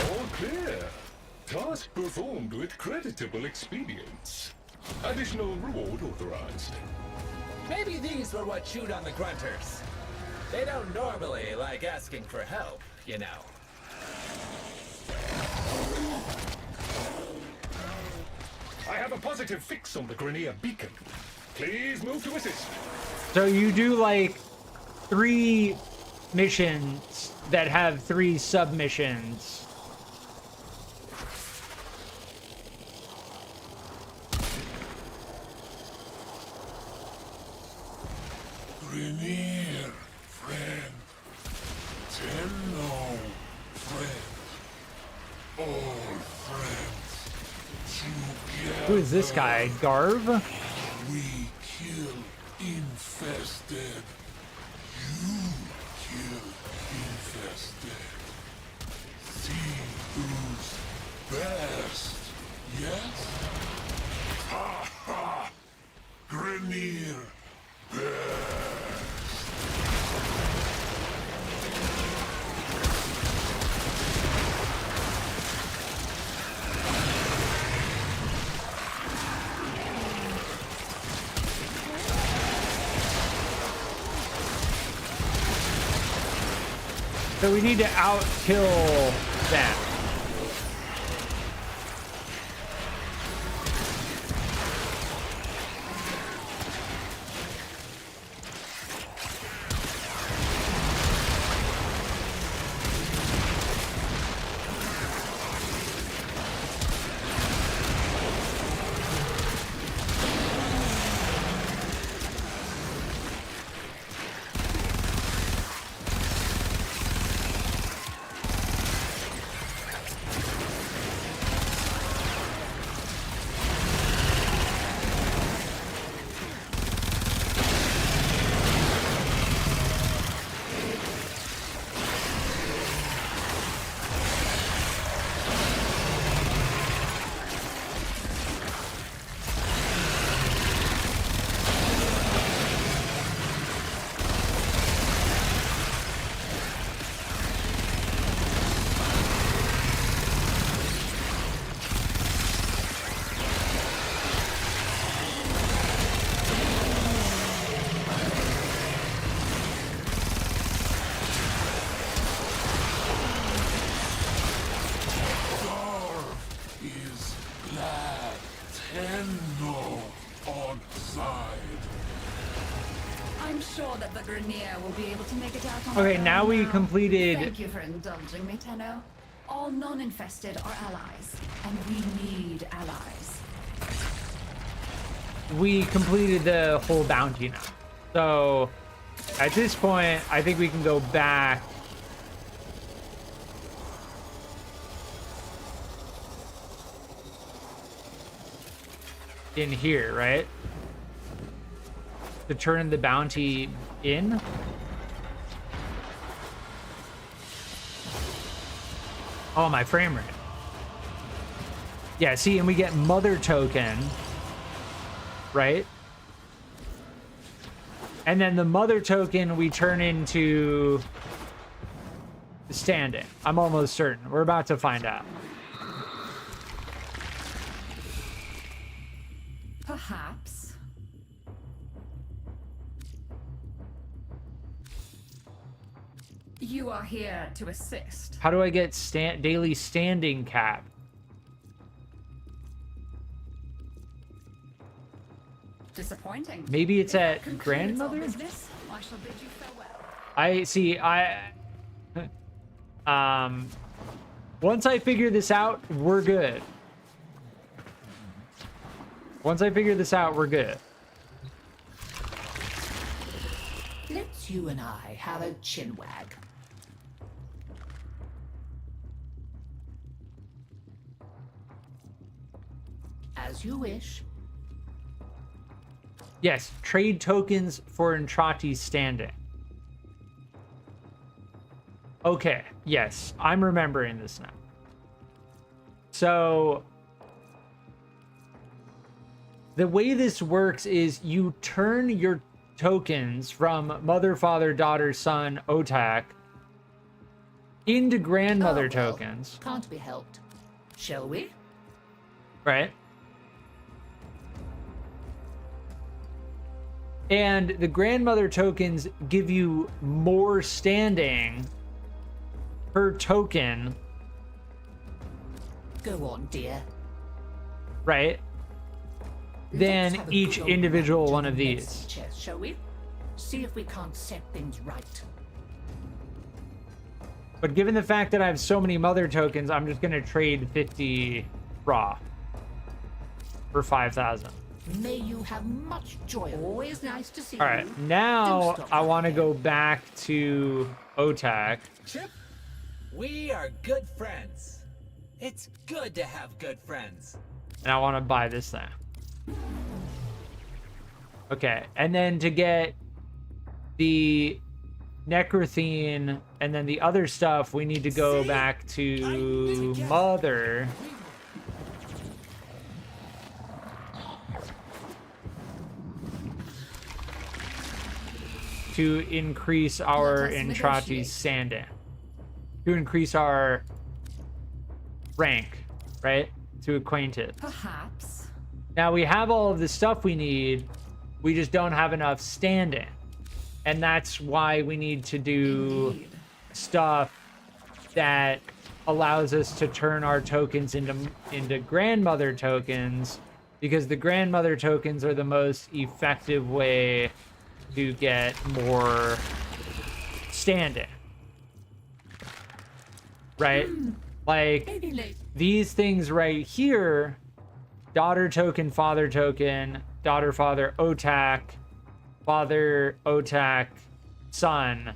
All clear. Task performed with creditable expedience. Additional reward authorized. Maybe these were what chewed on the grunters. They don't normally like asking for help, you know. I have a positive fix on the Grenier beacon. Please move to assist. So you do like 3 missions that have 3 submissions. Grenier, friend. Tenno, friend. All friends. Together. Who is this guy? Garv? We kill infested. You kill infested. See who's best. Yes? Ha ha! Grenier best. So we need to outkill them. Tenno, all on side. I'm sure that the Grenier will be able to make it out on Okay, their own now we completed. Thank you for indulging me, Tenno. All non-infested are allies, and we need allies. We completed the whole bounty now. So at this point, I think we can go back. In here, right? To turn the bounty in. Oh, my frame rate. Yeah, see, and we get mother token, right? And then the mother token we turn into standing. I'm almost certain. We're about to find out. Perhaps. You are here to assist. How do I get daily standing cap? Disappointing. Maybe it's If that at concludes our grandmother? business, I shall bid you farewell. I see. Once I figure this out, we're good. Once I figure this out, we're good. Let's you and I have a chinwag. As you wish. Yes, trade tokens for Entrati's standing. Okay, yes, I'm remembering this now. So the way this works is you turn your tokens from mother, father, daughter, son, OTAC into grandmother tokens. Can't be helped. Shall we? Right? And the grandmother tokens give you more standing per token. Go on, dear. Right? Than each individual one of these. Chess, shall we? See if we can't set things right. But given the fact that I have so many mother tokens, I'm just going to trade 50 raw for 5,000. May you have much joy. Always nice to see you. All right, now I want to go back to OTAC. Chip, we are good friends. It's good to have good friends. And I want to buy this thing. Okay, and then to get the Necrothene and then the other stuff, we need to go back to Mother. To increase our Entrati's standing. To increase our rank, right? To acquainted. Perhaps. Now we have all of the stuff we need. We just don't have enough standing. And that's why we need to do stuff that allows us to turn our tokens into grandmother tokens, because the grandmother tokens are the most effective way to get more standing. Right? Like these things right here, daughter token, father, father, OTAC, father, OTAC, son.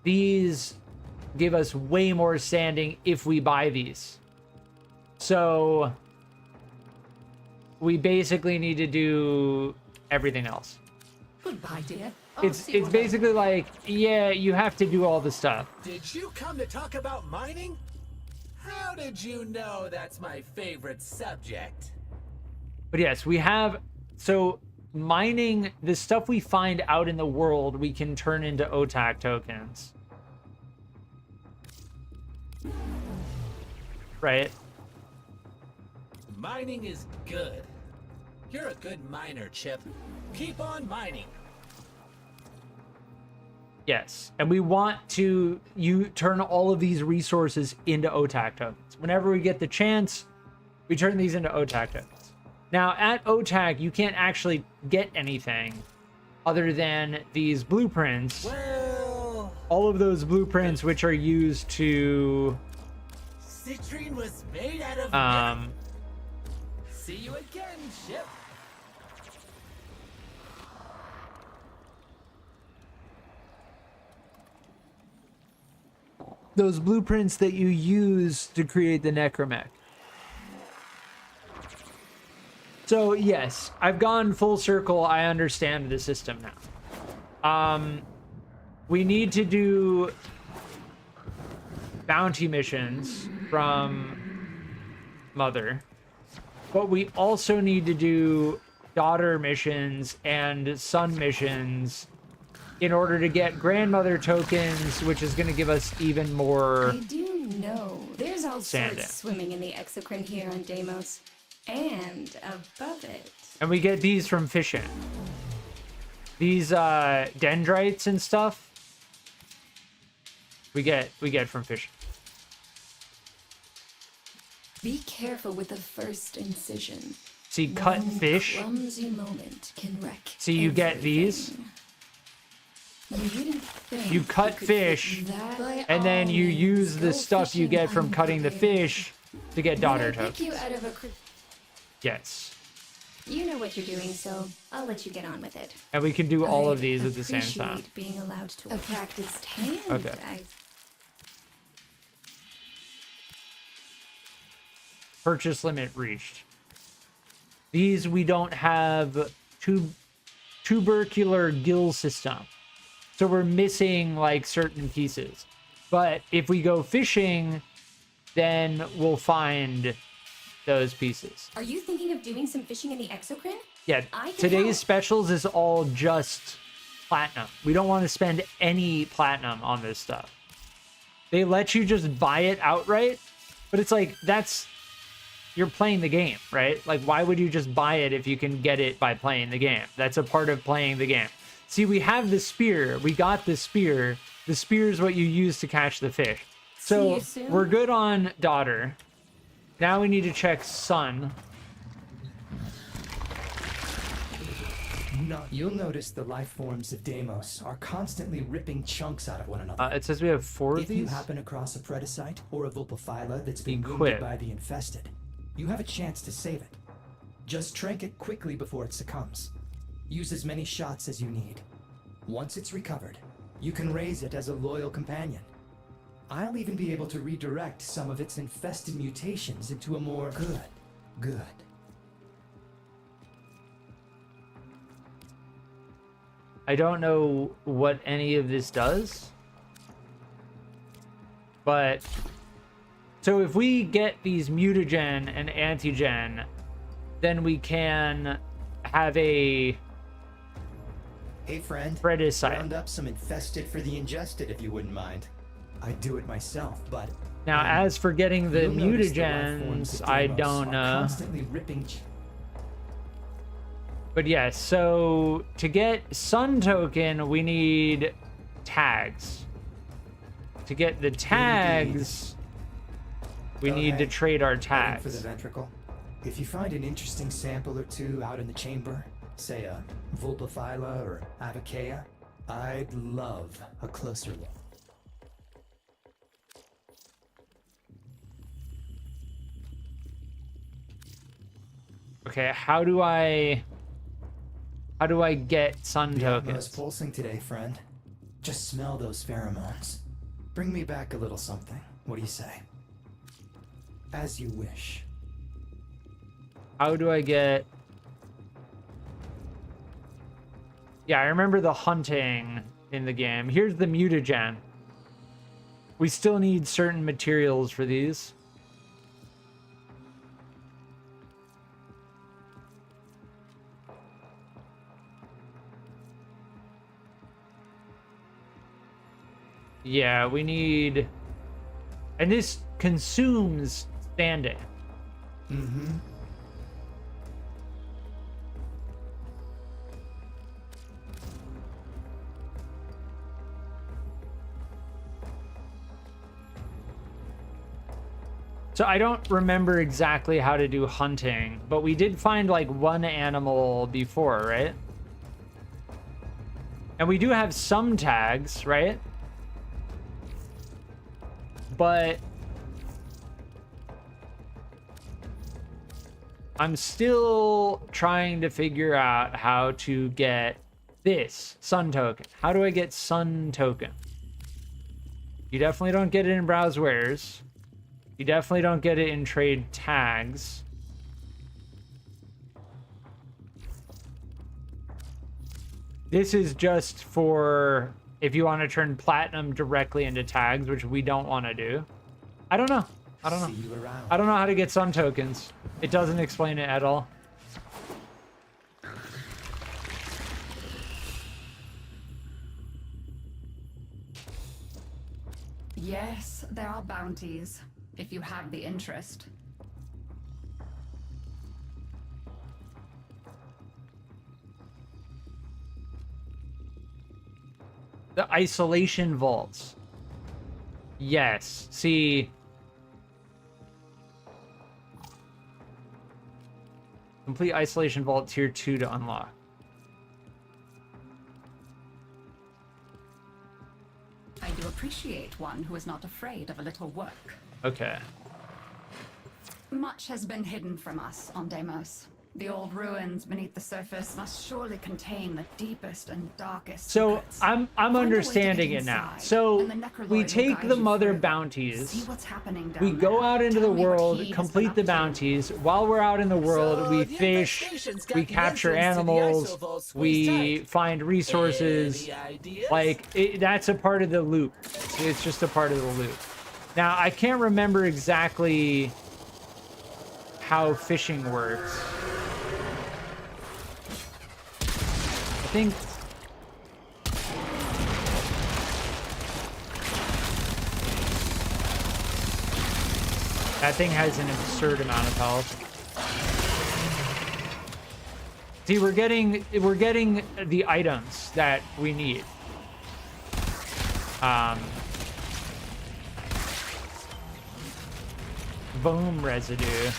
These give us way more standing if we buy these. So we basically need to do everything else. Goodbye, dear. It's basically like, yeah, you have to do all the stuff. Did you come to talk about mining? How did you know that's my favorite subject? But yes, we have, so mining, the stuff we find out in the world, we can turn into OTAC tokens. Right? Mining is good. You're a good miner, Chip. Keep on mining. Yes, and we want to turn all of these resources into OTAC tokens. Whenever we get the chance, we turn these into OTAC tokens. Now, at OTAC, you can't actually get anything other than these blueprints. Well, all of those blueprints which are used to citrine was made out of metal. See you again, ship. those blueprints that you use to create the necromech. So yes, I've gone full circle. I understand the system now. We need to do bounty missions from Mother, but we also need to do daughter missions and son missions in order to get grandmother tokens, which is going to give us even more. I do know there's all Sand sorts swimming in the exocrine here on Deimos, and above it. And we get these from fishing. These dendrites and stuff. We get from fishing. Be careful with the first incision. See, cut One fish. clumsy moment can wreck See, you get these. You wouldn't think You cut could fish, fit that. and then you use the go stuff you fishing get from cutting the fish to get daughter When I pick tokens. you out of a Yes. You know what you're doing, so I'll let you get on with it. And we can do all of these at the same Appreciate time. being allowed to a practiced hand. Okay. Purchase limit reached. These we don't have tubercular gill system. So we're missing like certain pieces. But if we go fishing, then we'll find those pieces. Are you thinking of doing some fishing in the exocrine? Yeah, I can today's help. specials is all just platinum. We don't want to spend any platinum on this stuff. They let you just buy it outright, but it's like, you're playing the game, right? Like, why would you just buy it if you can get it by playing the game? That's a part of playing the game. See, we have the spear. We got the spear. The spear is what you use to catch the fish. See So you soon. we're good on daughter. Now we need to check son. No, you'll notice the life forms of Deimos are constantly ripping chunks out of one another. It says we have 4 of If you these. happen across a predicite or a vulpophyla that's been Equip. wounded by the infested, you have a chance to save it. Just trank it quickly before it succumbs. Use as many shots as you need. Once it's recovered, you can raise it as a loyal companion. I'll even be able to redirect some of its infested mutations into a more good. I don't know what any of this does. But so if we get these mutagen and antigen, then we can have a Hey friend, predicite. round up some infested for the ingested if you wouldn't mind. I'd do it myself, but Now, as for getting the you'll notice the life forms mutagens, of I Deimos don't are know. constantly ripping But yeah, so to get sun token, we need tags. To get the tags, we need to trade our Heading for the tags. ventricle. If you find an interesting sample or two out in the chamber, say a vulpophyla or avicea, I'd love a closer look. Okay, how do I get sun The atmo's tokens? pulsing today, friend. Just smell those pheromones. Bring me back a little something. What do you say? As you wish. How do I get... Yeah, I remember the hunting in the game. Here's the mutagen. We still need certain materials for these. Yeah, we need... And this consumes standing. Mm-hmm. So I don't remember exactly how to do hunting, but we did find like one animal before, right? And we do have some tags, right? But I'm still trying to figure out how to get this sun token. How do I get sun token? You definitely don't get it in browse wares. You definitely don't get it in trade tags. This is just for if you want to turn platinum directly into tags, which we don't want to do. I don't know. I don't know. I don't know how to get sun tokens. It doesn't explain it at all. Yes, there are bounties, if you have the interest. The isolation vaults. Yes. See. Complete isolation vault tier 2 to unlock. I do appreciate one who is not afraid of a little work. Okay. Much has been hidden from us on Deimos. The old ruins beneath the surface must surely contain the deepest and darkest So secrets. I'm understanding it now. So we take the mother bounties, we go out into the world, complete the bounties. While we're out in the world, we fish, we capture animals, we find resources. Like that's a part of the loop. It's just a part of the loop. Now I can't remember exactly how fishing works. I think that thing has an absurd amount of health. See, we're getting the items that we need. Boom residue.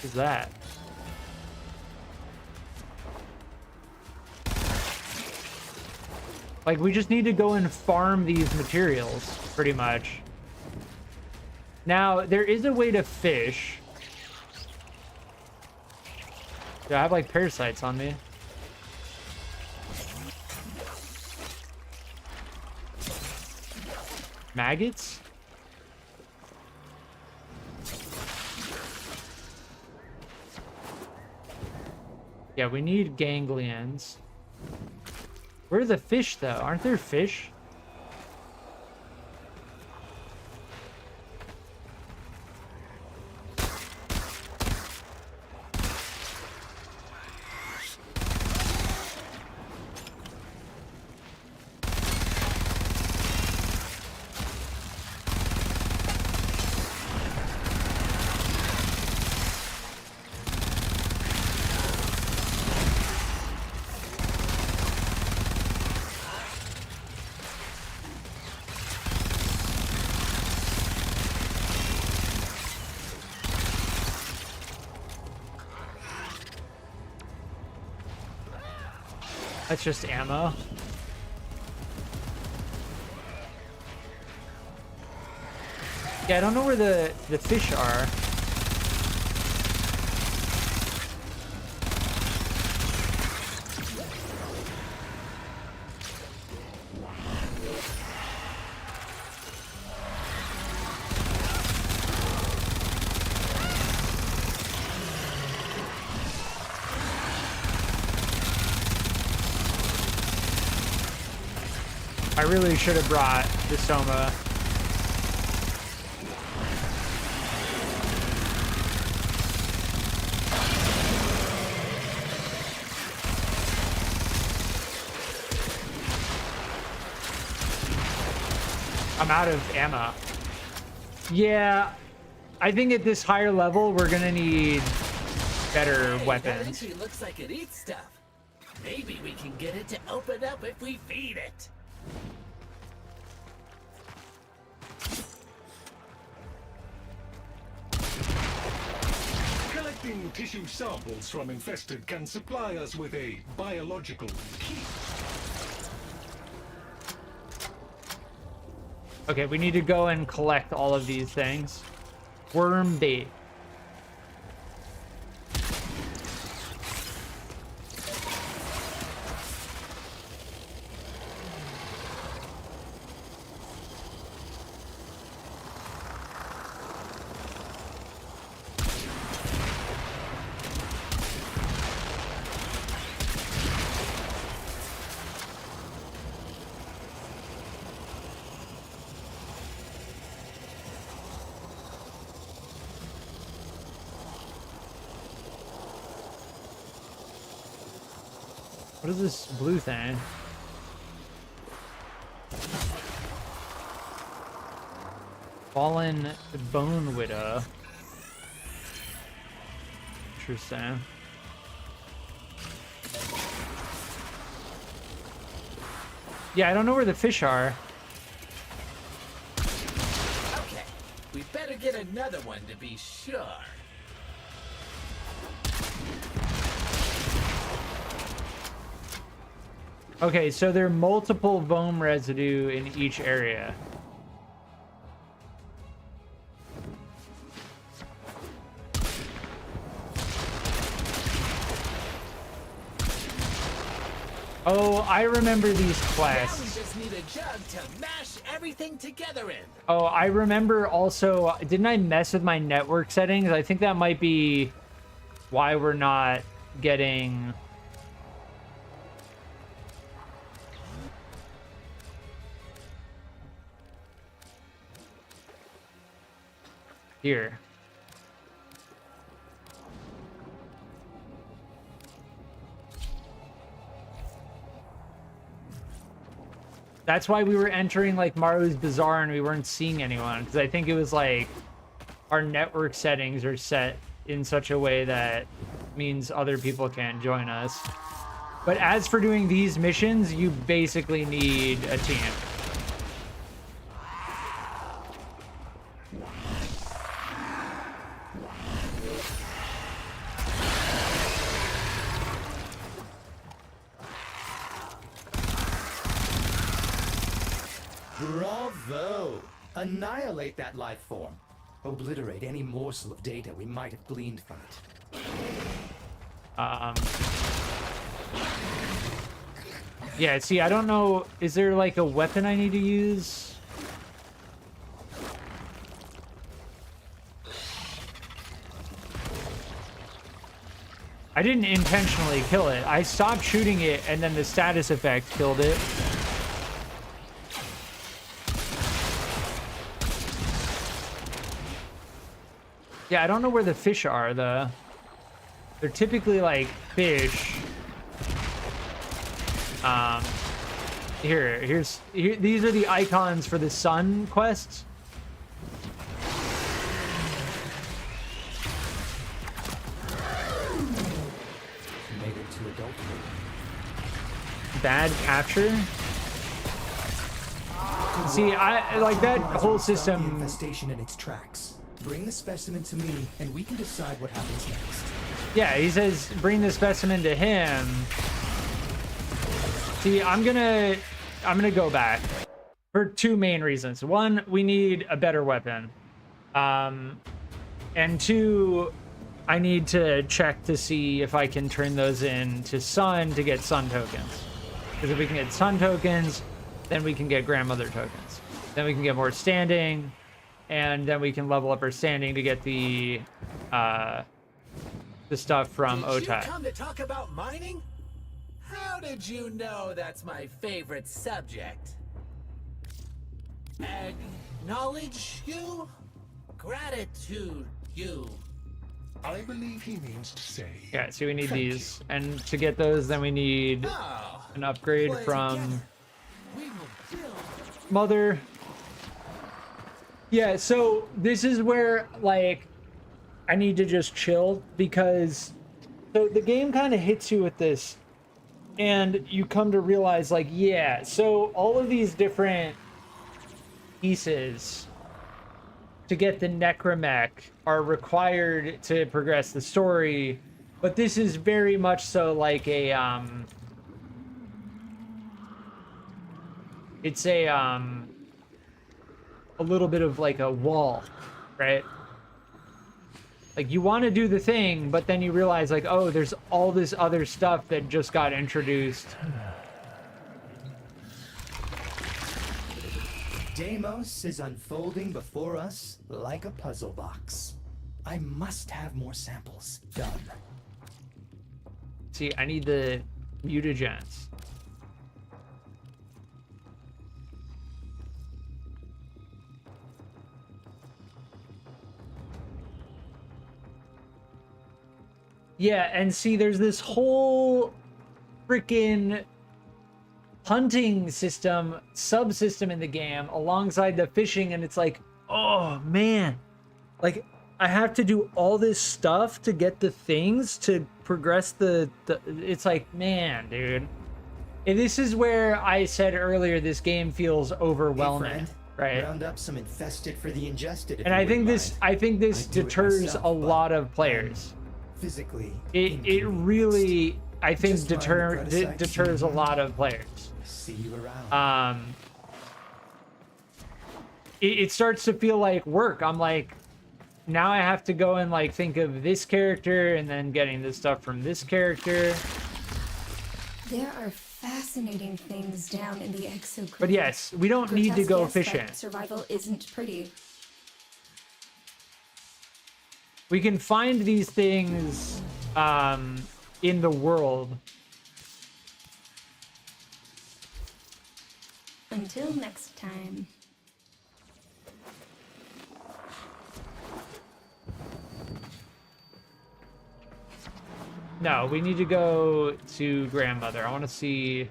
What is that? Like, we just need to go and farm these materials, pretty much. Now, there is a way to fish. Yeah, I have, like, parasites on me. Maggots? Yeah, we need ganglions. Where are the fish, though? Aren't there fish? That's just ammo. Yeah, I don't know where the fish are. I really should have brought the Soma. I'm out of ammo. Yeah, I think at this higher level, we're gonna need better Hey, weapons. That entry looks like it eats stuff. Maybe we can get it to open up if we feed it. Collecting tissue samples from infested can supply us with a biological key. Okay, we need to go and collect all of these things. Worm bait. What is this blue thing? Fallen Bone Widow. Interesting. Yeah, I don't know where the fish are. Okay, we better get another one to be sure. Okay, so there are multiple foam residue in each area. Oh, I remember these quests. Now we just need a jug to mash everything together in. Oh, I remember also, didn't I mess with my network settings? I think that might be why we're not getting... Here. That's why we were entering like Maru's Bazaar and we weren't seeing anyone, because I think it was like our network settings are set in such a way that means other people can't join us. But as for doing these missions, you basically need a team. Bravo! Annihilate that life form. Obliterate any morsel of data we might have gleaned from it. Yeah, see, I don't know. Is there like a weapon I need to use? I didn't intentionally kill it. I stopped shooting it and then the status effect killed it. Yeah, I don't know where the fish are, though. They're typically like fish. Here, these are the icons for the sun quests. Made it to adulthood. Bad capture. See, I like that whole system. The infestation in its tracks. Bring the specimen to me, and we can decide what happens next. Yeah, he says bring the specimen to him. See, I'm gonna go back for two main reasons. One, we need a better weapon. And two, I need to check to see if I can turn those into sun to get sun tokens. Because if we can get sun tokens, then we can get grandmother tokens. Then we can get more standing, and then we can level up our standing to get the stuff from Did you OTAC. come to talk about mining? How did you know that's my favorite subject? Acknowledge you? Gratitude you. I believe he means to say. Yeah, see, we need thank these. And to get those, then we need an upgrade play from together. We will build. Mother. Yeah, so this is where, like, I need to just chill, because so the game kind of hits you with this, and you come to realize, like, yeah, so all of these different pieces to get the necromech are required to progress the story, but this is very much so like a it's a little bit of like a wall, right? Like, you want to do the thing, but then you realize, like, oh, there's all this other stuff that just got introduced. Deimos is unfolding before us like a puzzle box. I must have more samples. Done. See, I need the mutagens. Yeah, and see, there's this whole freaking hunting system, subsystem in the game alongside the fishing, and it's like, oh man, like, I have to do all this stuff to get the things to progress the it's like, man, dude. And this is where I said earlier this game feels overwhelming, Hey, friend, right? Round up some infested for the ingested. And I think this deters a lot of players. Physically, it really, I think, deters a lot of players. See you around. It starts to feel like work. I'm like, now I have to go and like think of this character and then getting this stuff from this character. There are fascinating things down in the exocrine. But yes, we don't need to go Grotesque, yes, fishing. but survival isn't pretty. We can find these things in the world. Until next time. No, we need to go to grandmother. I want to see.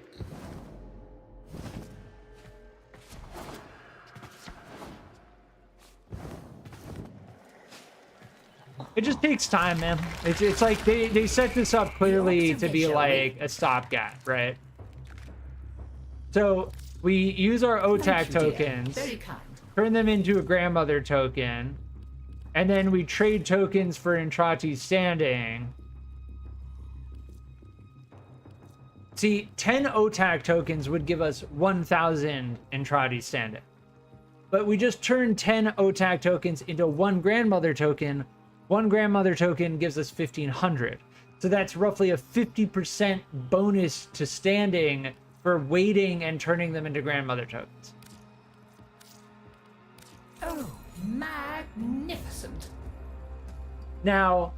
It just takes time, man. It's like they set this up clearly to be like a stopgap, right? So we use our OTAC tokens, turn them into a grandmother token, and then we trade tokens for Entrati standing. See, 10 OTAC tokens would give us 1,000 Entrati standing. But we just turned 10 OTAC tokens into one grandmother token. One grandmother token gives us 1,500. So that's roughly a 50% bonus to standing for waiting and turning them into grandmother tokens. Oh, magnificent. Now,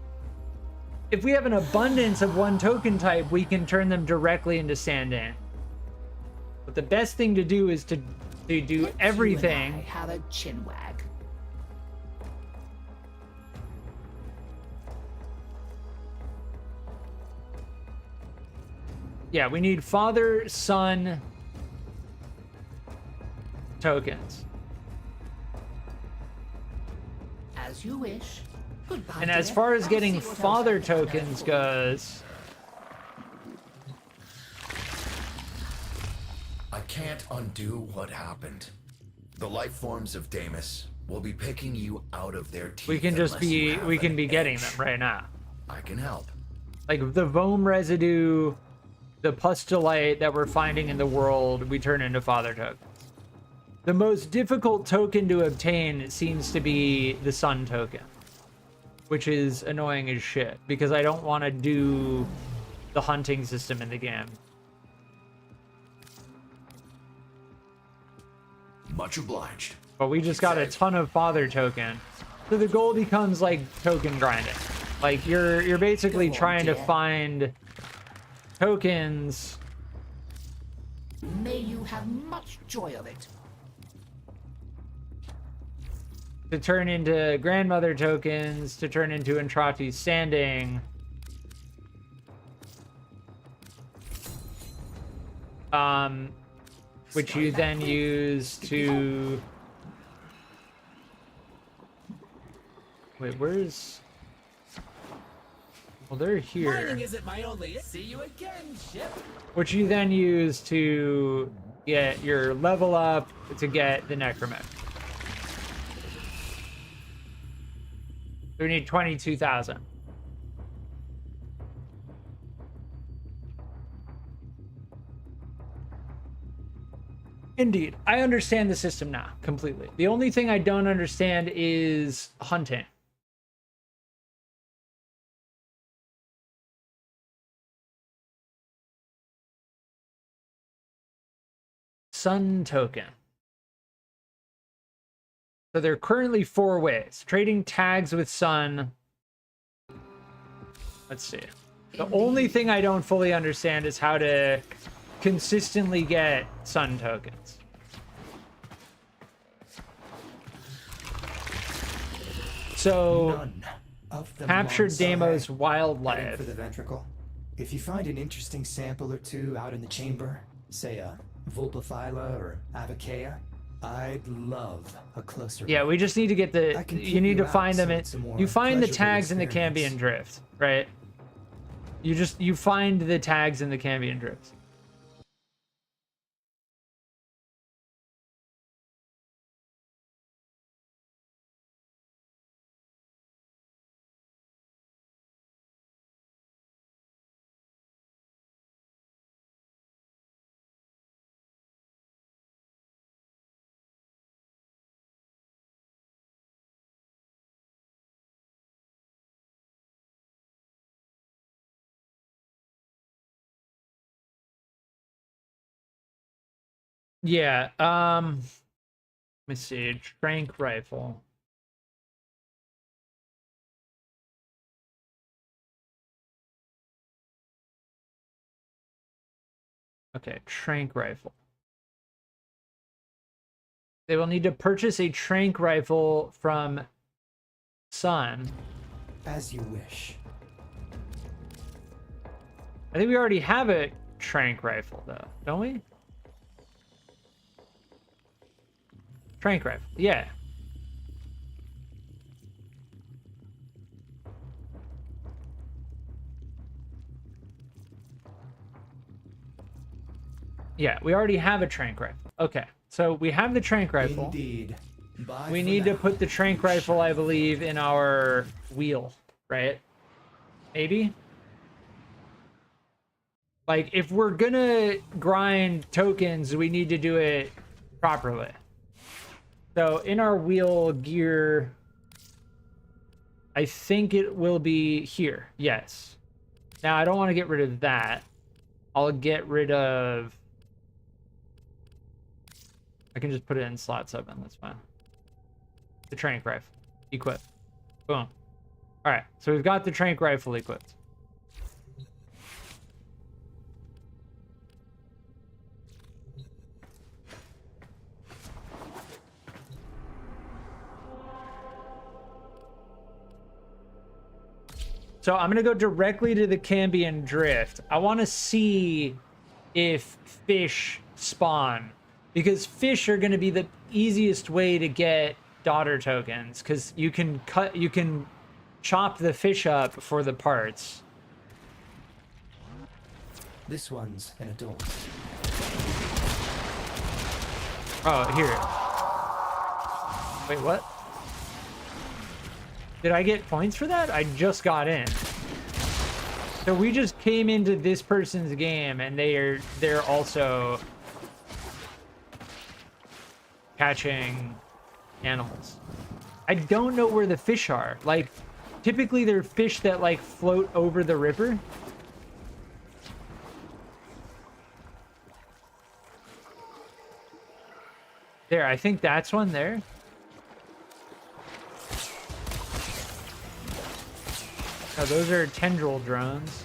if we have an abundance of one token type, we can turn them directly into standing. But the best thing to do is to do everything. You and I have a chinwag. Yeah, we need father, son tokens. As you wish. Goodbye, And as dear. far as I'll getting see what else father I can find tokens for you. goes, I can't undo what happened. The life forms of Deimos will be picking you out of their teeth. we can just unless you be have we can an be getting edge. them right now. I can help. Like the Vohm residue, the pustulite that we're finding in the world, we turn into father tokens. The most difficult token to obtain seems to be the sun token, which is annoying as shit because I don't want to do the hunting system in the game. Much obliged. But we just got a ton of father token. So the goal becomes like token grinding. Like you're basically trying to find tokens. May you have much joy of it. To turn into grandmother tokens, to turn into Entrati's standing. Which you then use to Wait, where's... Well, they're here. Mining isn't my only... See you again, ship. Which you then use to get your level up to get the necromech. We need 22,000. Indeed. I understand the system now, completely. The only thing I don't understand is hunting. Sun token. So there are currently 4 ways. Trading tags with Sun. Let's see. The only thing I don't fully understand is how to consistently get Sun tokens. So, None of them captured alongside Deimos heading wildlife. for the ventricle. If you find an interesting sample or two out in the chamber, say a Vulpaphyla or Avacea, I'd love a closer Yeah, we just need to get the. can You keep need you to out find them. so it's a more You find the pleasurable tags in the experience. Cambion drift, right? You find the tags in the Cambion drift. Yeah. Let me see. Trank rifle. Okay, trank rifle. They will need to purchase a trank rifle from Sun. As you wish. I think we already have a trank rifle, though, don't we? Trank rifle, yeah. Yeah, we already have a trank rifle. Okay, so we have the trank rifle. Indeed. Bye We for need to now. put the trank rifle, I believe, in our wheel, right? Maybe? Like, if we're gonna grind tokens, we need to do it properly. So, in our wheel gear, I think it will be here. Yes. Now, I don't want to get rid of that. I'll get rid of... I can just put it in slot 7. That's fine. The trank rifle. Equip. Boom. Alright, so we've got the trank rifle equipped. So I'm going to go directly to the Cambion drift. I want to see if fish spawn, because fish are going to be the easiest way to get daughter tokens, because you can chop the fish up for the parts. This one's an adult. Oh, here. Wait, what? Did I get points for that? I just got in. So we just came into this person's game and they're also catching animals. I don't know where the fish are. Like, typically they're fish that like float over the river. There, I think that's one there. Oh, those are tendril drones.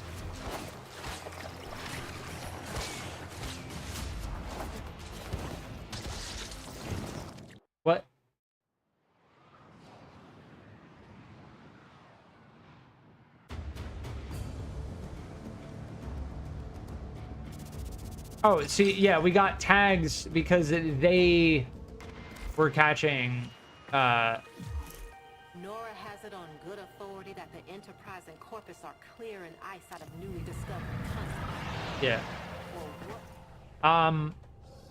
What? Oh, see, yeah, we got tags because they were catching Nora has it on good authority that the Enterprise and Corpus are clear and eyesight of newly discovered concepts. Yeah.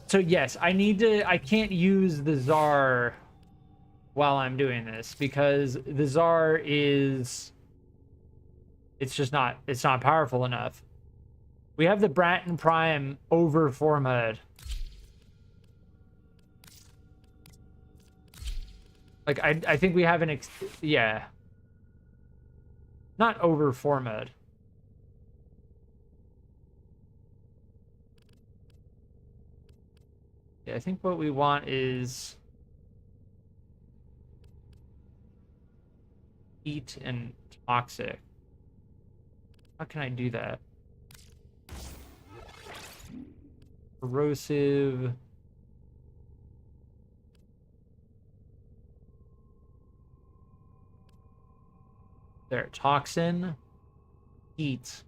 So yes, I can't use the Tsar while I'm doing this because the Tsar it's not powerful enough. We have the Bratton Prime over format. Like I think we have yeah. Not over format. Yeah, I think what we want is heat and toxic. How can I do that? Corrosive. There, toxin, heat.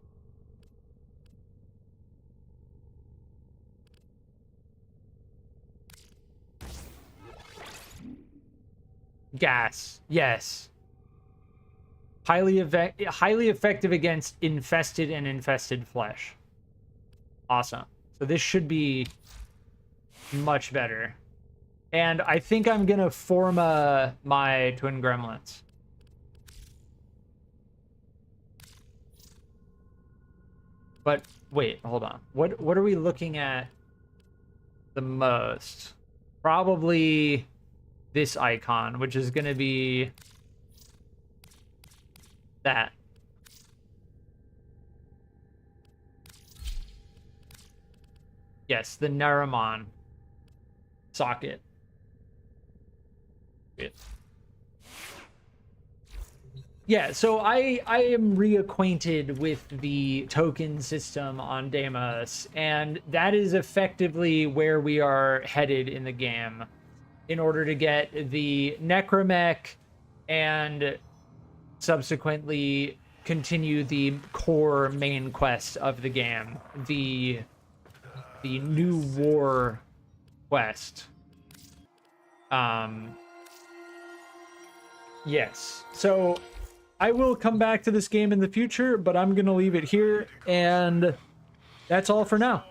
Gas, yes. Highly effective against infested and infested flesh. Awesome. So this should be much better. And I think I'm gonna forma my twin gremlins. But wait, hold on. What are we looking at the most? Probably this icon, which is gonna be that. Yes, the Naramon socket. Yeah, so I am reacquainted with the token system on Deimos, and that is effectively where we are headed in the game in order to get the Necromech and subsequently continue the core main quest of the game, the New War quest. Yes, so I will come back to this game in the future, but I'm gonna leave it here, and that's all for now.